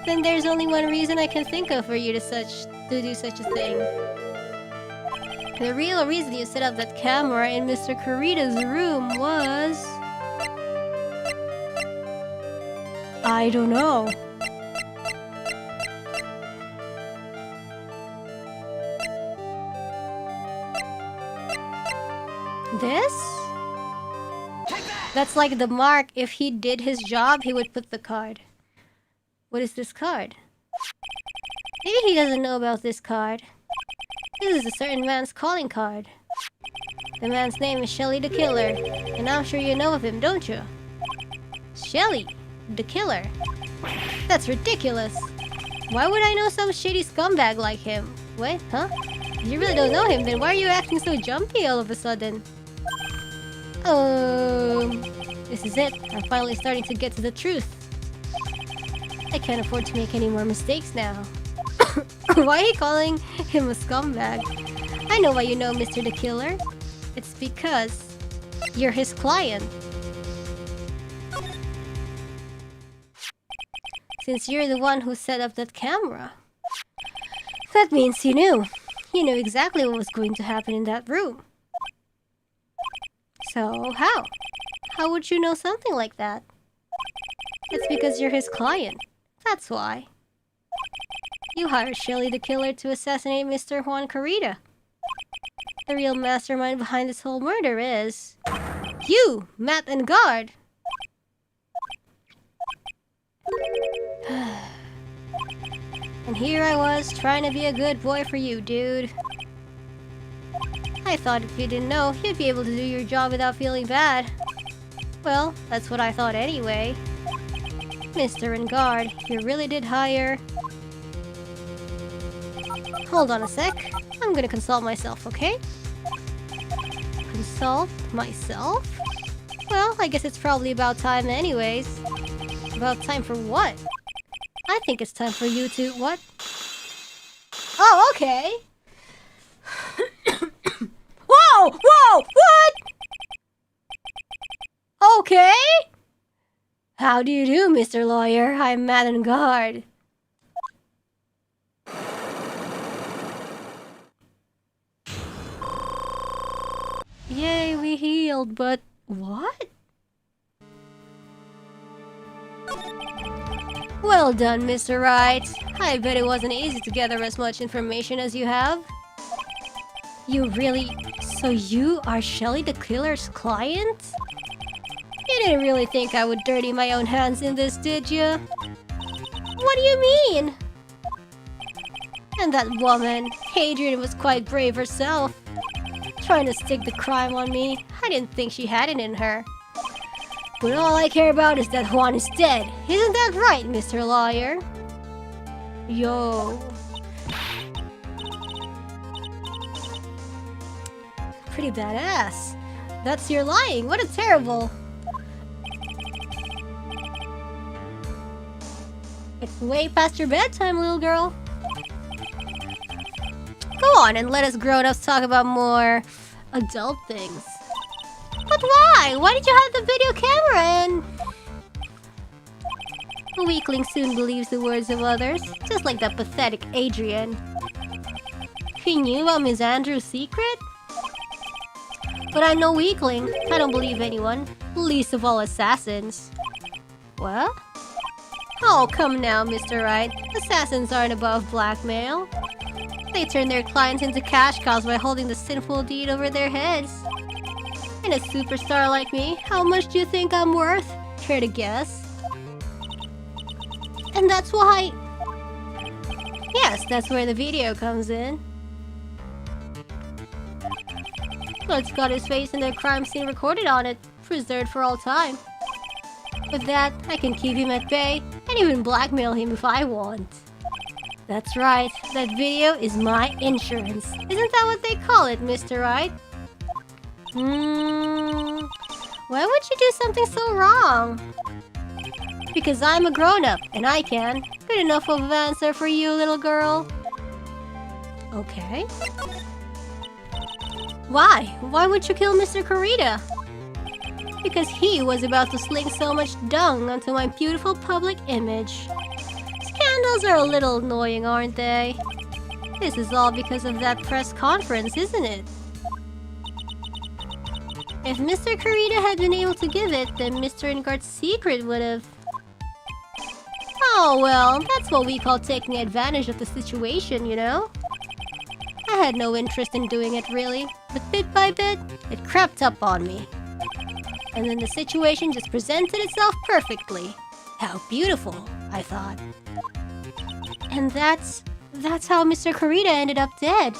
Then there's only one reason I can think of for you to do such a thing. The real reason you set up that camera in Mr. Kurita's room was... I don't know. This? That's like the mark. If he did his job, he would put the card. What is this card? Maybe he doesn't know about this card. This is a certain man's calling card. The man's name is Shelly the Killer, and I'm sure you know of him, don't you? Shelly the Killer? That's ridiculous. Why would I know some shady scumbag like him? Wait, huh? If you really don't know him, then why are you acting so jumpy all of a sudden? This is it. I'm finally starting to get to the truth. I can't afford to make any more mistakes now. Why are you calling him a scumbag? I know why you know Mr. the Killer. It's because you're his client. Since you're the one who set up that camera. That means you knew. You knew exactly what was going to happen in that room. So, how? How would you know something like that? It's because you're his client. That's why. You hired Shelly the Killer to assassinate Mr. Juan Kurita. The real mastermind behind this whole murder is... you, Matt and Guard! And here I was, trying to be a good boy for you, dude. I thought if you didn't know, you'd be able to do your job without feeling bad. Well, that's what I thought anyway. Mr. and Guard, you really did hire... Hold on a sec. I'm gonna consult myself, okay? Consult myself? Well, I guess it's probably about time anyways. About time for what? I think it's time for you to... what? Oh, okay! Whoa! Whoa! What? Okay? How do you do, Mr. Lawyer? I'm Matt and Guard. Yay, we healed, but what? Well done, Mr. Wright. I bet it wasn't easy to gather as much information as you have. You really... so you are Shelly the Killer's client? You didn't really think I would dirty my own hands in this, did you? What do you mean? And that woman, Adrian, was quite brave herself. Trying to stick the crime on me. I didn't think she had it in her. But all I care about is that Juan is dead. Isn't that right, Mr. Lawyer? Yo. Pretty badass. That's your lying. What a terrible... It's way past your bedtime, little girl. Go on and let us grown-ups talk about more adult things. But why? Why did you have the video camera in? A weakling soon believes the words of others, just like that pathetic Adrian. He knew about Miss Andrews' secret? But I'm no weakling. I don't believe anyone, least of all assassins. What? Oh, come now, Mr. Wright. Assassins aren't above blackmail. They turn their clients into cash cows by holding the sinful deed over their heads. And a superstar like me, how much do you think I'm worth? Care to guess? And that's why... Yes, that's where the video comes in. Well, it's got his face and the crime scene recorded on it, preserved for all time. With that, I can keep him at bay, and even blackmail him if I want. That's right, that video is my insurance. Isn't that what they call it, Mr. Wright? Why would you do something so wrong? Because I'm a grown-up, and I can. Good enough of an answer for you, little girl. Okay. Why? Why would you kill Mr. Kurita? Because he was about to sling so much dung onto my beautiful public image. Scandals are a little annoying, aren't they? This is all because of that press conference, isn't it? If Mr. Kurita had been able to give it, then Mr. Ingard's secret would have... Oh well, that's what we call taking advantage of the situation, you know? I had no interest in doing it really, but bit by bit, it crept up on me. And then the situation just presented itself perfectly. How beautiful, I thought. And that's how Mr. Kurita ended up dead.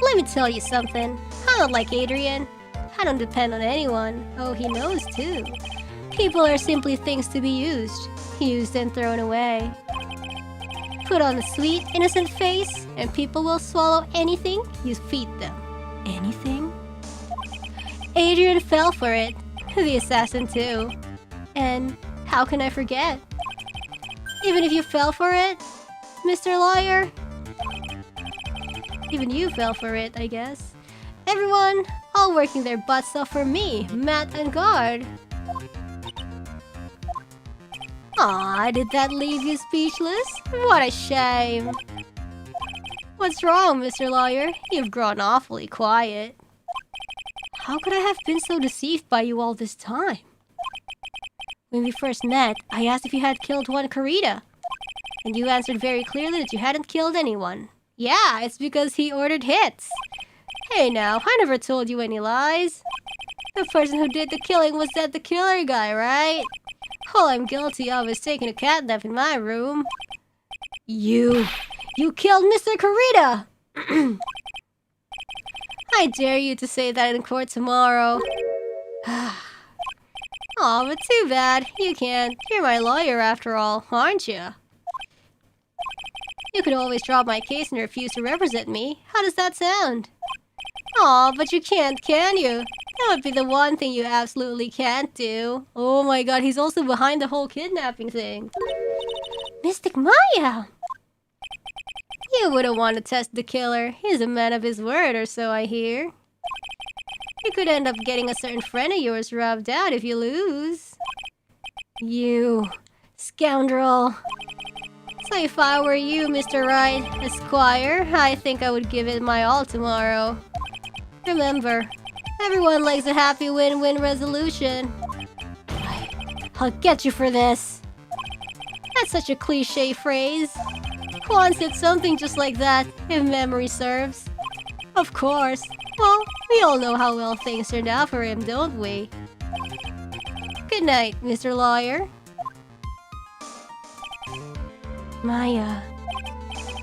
Let me tell you something. I don't like Adrian. I don't depend on anyone. Oh, he knows too. People are simply things to be used and thrown away. Put on a sweet, innocent face, and people will swallow anything you feed them. Anything? Adrian fell for it. The assassin too. And how can I forget? Even if you fell for it, Mr. Lawyer? Even you fell for it, I guess. Everyone, all working their butts off for me, Matt and Guard. Aw, did that leave you speechless? What a shame. What's wrong, Mr. Lawyer? You've grown awfully quiet. How could I have been so deceived by you all this time? When we first met, I asked if you had killed one Kurita. And you answered very clearly that you hadn't killed anyone. Yeah, it's because he ordered hits. Hey now, I never told you any lies. The person who did the killing was that the killer guy, right? All I'm guilty of is taking a cat nap in my room. You killed Mr. Kurita! I dare you to say that in court tomorrow. Aw, but too bad. You can't. You're my lawyer after all, aren't you? You could always drop my case and refuse to represent me. How does that sound? Aw, but you can't, can you? That would be the one thing you absolutely can't do. Oh my god, he's also behind the whole kidnapping thing. Mystic Maya! You wouldn't want to test the killer. He's a man of his word, or so I hear. You could end up getting a certain friend of yours rubbed out if you lose. You scoundrel. So if I were you, Mr. Wright, Esquire, I think I would give it my all tomorrow. Remember, everyone likes a happy win-win resolution. I'll get you for this. That's such a cliche phrase. Quan said something just like that, if memory serves. Of course. Well, we all know how well things turned out for him, don't we? Good night, Mr. Lawyer. Maya.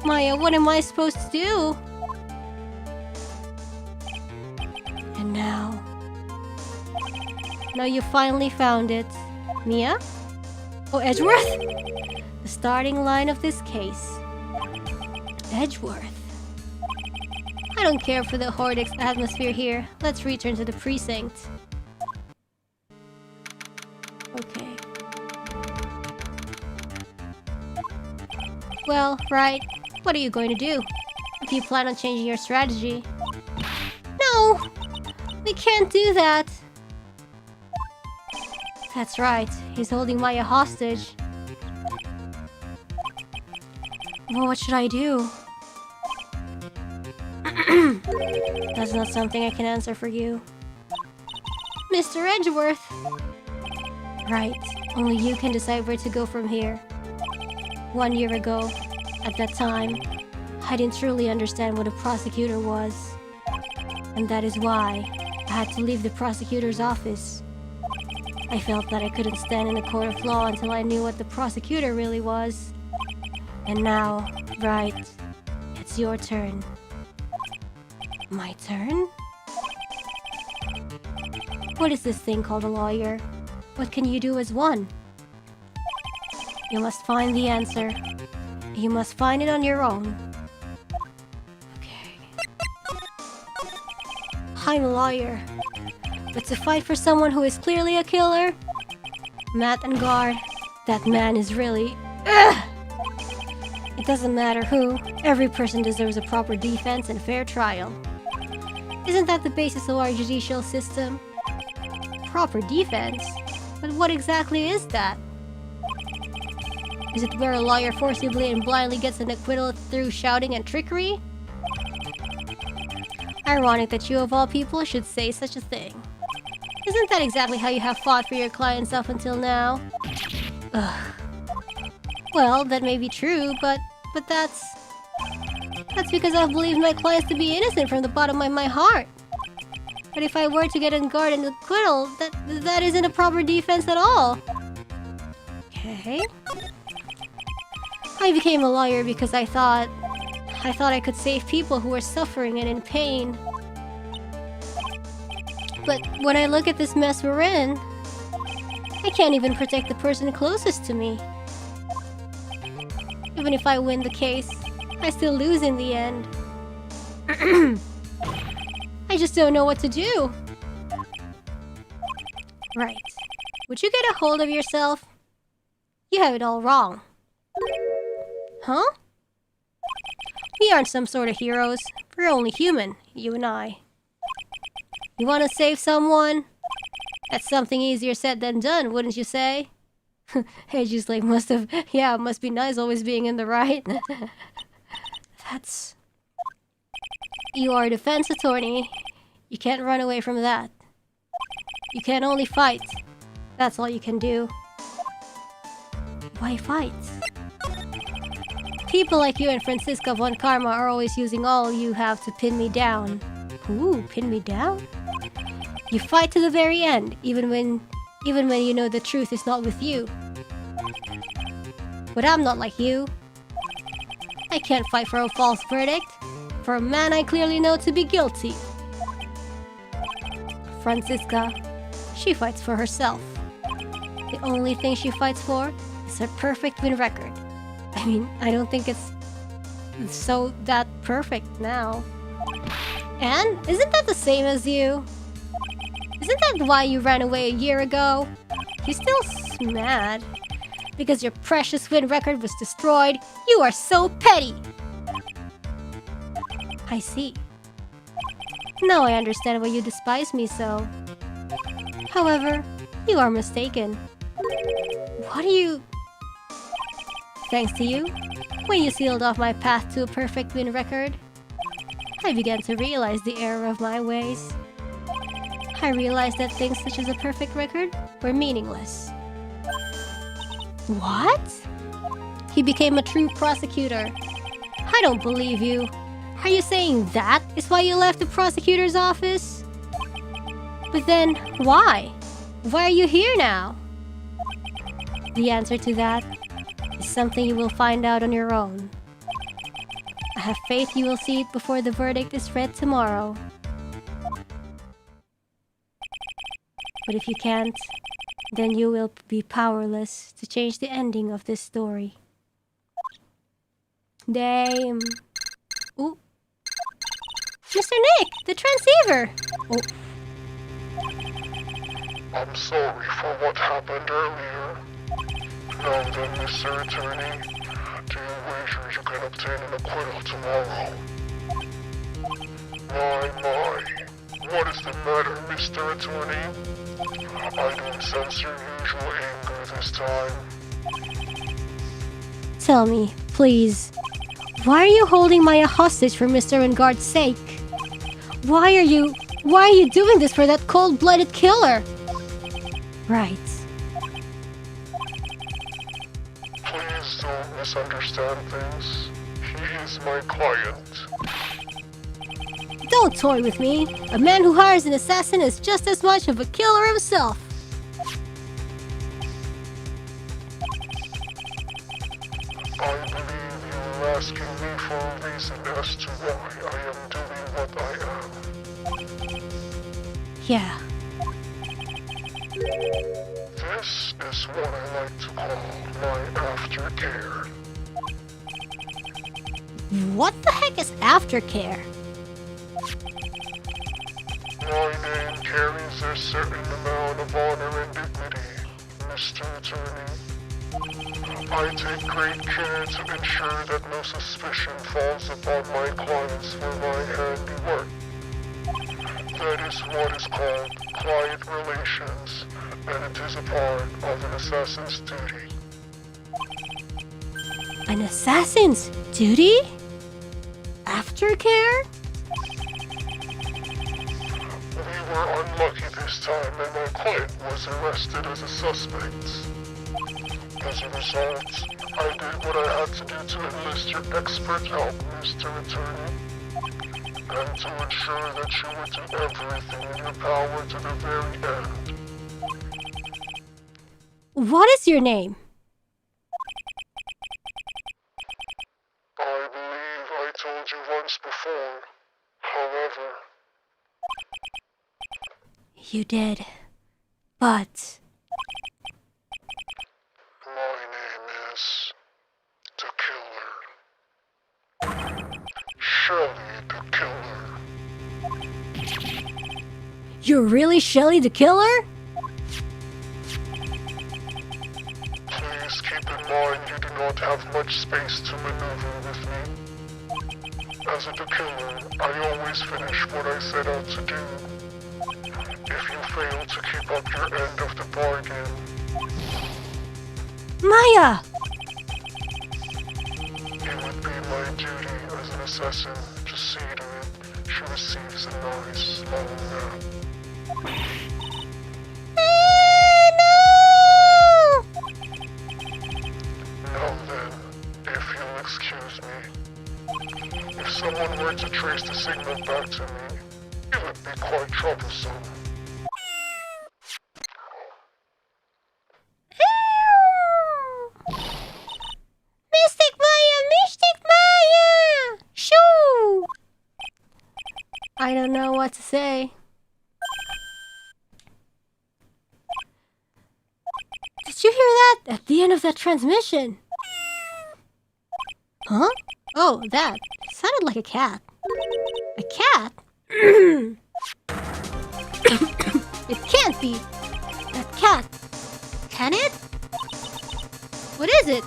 Maya, what am I supposed to do? And now... Now you finally found it. Mia? Oh, Edgeworth? The starting line of this case. Edgeworth. I don't care for the Hordix atmosphere here. Let's return to the precinct. Okay. Well, Wright, what are you going to do? If you plan on changing your strategy? No! We can't do that! That's right, he's holding Maya hostage. Well, what should I do? That's not something I can answer for you. Mr. Edgeworth! Right, only you can decide where to go from here. 1 year ago, at that time, I didn't truly understand what a prosecutor was. And that is why I had to leave the prosecutor's office. I felt that I couldn't stand in a court of law until I knew what the prosecutor really was. And now, Wright, it's your turn. My turn? What is this thing called a lawyer? What can you do as one? You must find the answer. You must find it on your own. Okay. I'm a lawyer. But to fight for someone who is clearly a killer? Matt and guard, that man is really... Ugh! It doesn't matter who, every person deserves a proper defense and fair trial. Isn't that the basis of our judicial system? Proper defense? But what exactly is that? Is it where a lawyer forcibly and blindly gets an acquittal through shouting and trickery? Ironic that you of all people should say such a thing. Isn't that exactly how you have fought for your clients up until now? Ugh. Well, that may be true, but that's because I've believed my clients to be innocent from the bottom of my heart. But if I were to get in guard and acquittal, that isn't a proper defense at all. Okay. I became a lawyer because I thought I could save people who were suffering and in pain. But when I look at this mess we're in, I can't even protect the person closest to me. Even if I win the case, I still lose in the end. I just don't know what to do. Right. Would you get a hold of yourself? You have it all wrong. Huh? We aren't some sort of heroes. We're only human, you and I. You want to save someone? That's something easier said than done, wouldn't you say? Hey, just like it must be nice always being in the right. That's... You are a defense attorney. You can't run away from that. You can only fight. That's all you can do. Why fight? People like you and Francisca von Karma are always using all you have to pin me down. Ooh, pin me down? You fight to the very end, even when you know the truth is not with you. But I'm not like you. I can't fight for a false verdict, for a man I clearly know to be guilty. Francisca, she fights for herself. The only thing she fights for is her perfect win record. I mean, I don't think it's so that perfect now. And isn't that the same as you? Isn't that why you ran away a year ago? You're still mad. Because your precious win record was destroyed. You are so petty! I see. Now I understand why you despise me so. However, you are mistaken. What do you... Thanks to you, when you sealed off my path to a perfect win record, I began to realize the error of my ways. I realized that things such as a perfect record were meaningless. What? He became a true prosecutor. I don't believe you. Are you saying that is why you left the prosecutor's office? But then, why? Why are you here now? The answer to that is something you will find out on your own. I have faith you will see it before the verdict is read tomorrow. But if you can't, then you will be powerless to change the ending of this story. Damn. Ooh. Mr. Nick, the transceiver! Oh. I'm sorry for what happened earlier. Now then, Mr. Attorney, do you wager you can obtain an acquittal tomorrow? My. What is the matter, Mr. Attorney? I don't sense your usual anger this time. Tell me, please, why are you holding Maya hostage for Mr. Wingard's sake? Why are you doing this for that cold-blooded killer? Right. Please don't misunderstand things. He is my client. Don't toy with me. A man who hires an assassin is just as much of a killer himself. I believe you're asking me for a reason as to why I am doing what I am. Yeah. This is what I like to call my aftercare. What the heck is aftercare? My name carries a certain amount of honor and dignity, Mr. Attorney. I take great care to ensure that no suspicion falls upon my clients for my handiwork. That is what is called client relations, and it is a part of an assassin's duty. An assassin's duty? Aftercare? We were unlucky this time and my client was arrested as a suspect. As a result, I did what I had to do to enlist your expert help, Mr. Attorney, and to ensure that you would do everything in your power to the very end. What is your name? I believe I told you once before. However, You did. But... my name is the Killer. Shelly the Killer. You're really Shelly the Killer? Please keep in mind you do not have much space to maneuver with me. As a killer, I always finish what I set out to do. If you fail to keep up your end of the bargain, Maya! it would be my duty as an assassin to see to it she receives a nice long nap. No! Now then, if you'll excuse me, if someone were to trace the signal back to me, it would be quite troublesome. Mystic Maya! Mystic Maya! Shoo! I don't know what to say. Did you hear that? At the end of that transmission. Huh? Oh, that. It sounded like a cat. A cat? It can't be. That cat. Can it? What is it?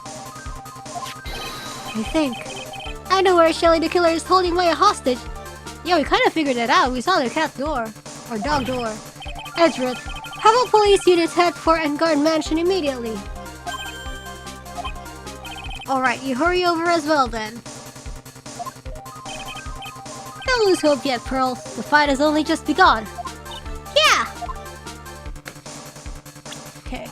I know where Shelly the Killer is holding Maya hostage. Yeah, we kind of figured that out. We saw the cat door. Or dog door. Edgeworth, have all police units head for Guard Mansion immediately. Alright, you hurry over as well then. Don't lose hope yet, Pearl. The fight has only just begun. Yeah! Okay.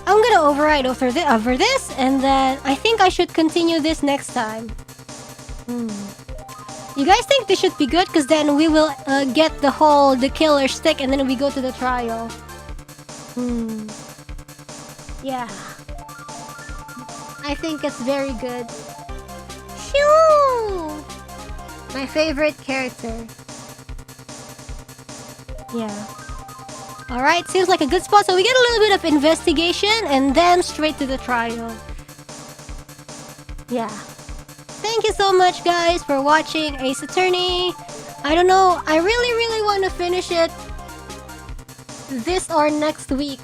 I'm gonna override over this, and then I think I should continue this next time. You guys think this should be good? Because then we will get the killer stick, and then we go to the trial. Yeah. I think it's very good. Shoo! My favorite character. Yeah. Alright, seems like a good spot. So we get a little bit of investigation and then straight to the trial. Yeah. Thank you so much, guys, for watching Ace Attorney. I don't know. I really want to finish it this or next week.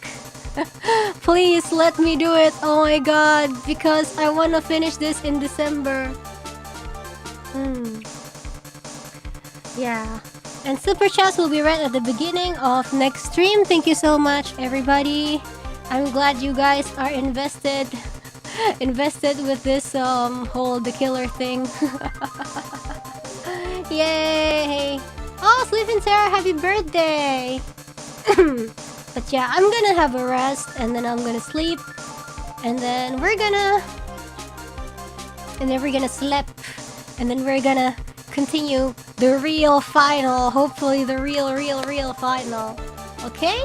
Please let me do it. Oh my god. Because I want to finish this in December. Yeah. And Super Chats will be right at the beginning of next stream. Thank you so much, everybody. I'm glad you guys are invested with this whole the killer thing. Yay! Oh, Sleeping Sarah, happy birthday! But yeah, I'm gonna have a rest and then I'm gonna sleep. And then we're gonna sleep. And then we're gonna continue the real final. Hopefully the real final. Okay?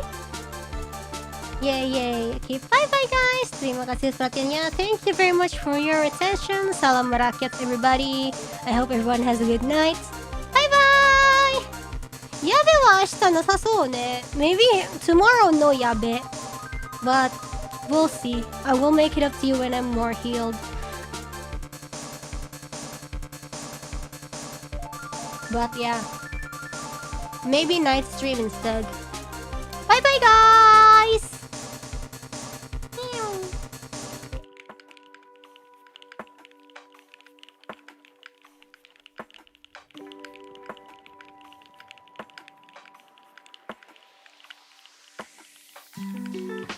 Yay! Okay, bye-bye guys! Terima kasih perhatiannya. Thank you very much for your attention. Salam merakyat, everybody. I hope everyone has a good night. Bye-bye! Yabe wa ashita nasasou ne. Maybe tomorrow no yabe. But we'll see. I will make it up to you when I'm more healed. But yeah. Maybe night stream instead. Bye bye, guys! Meow.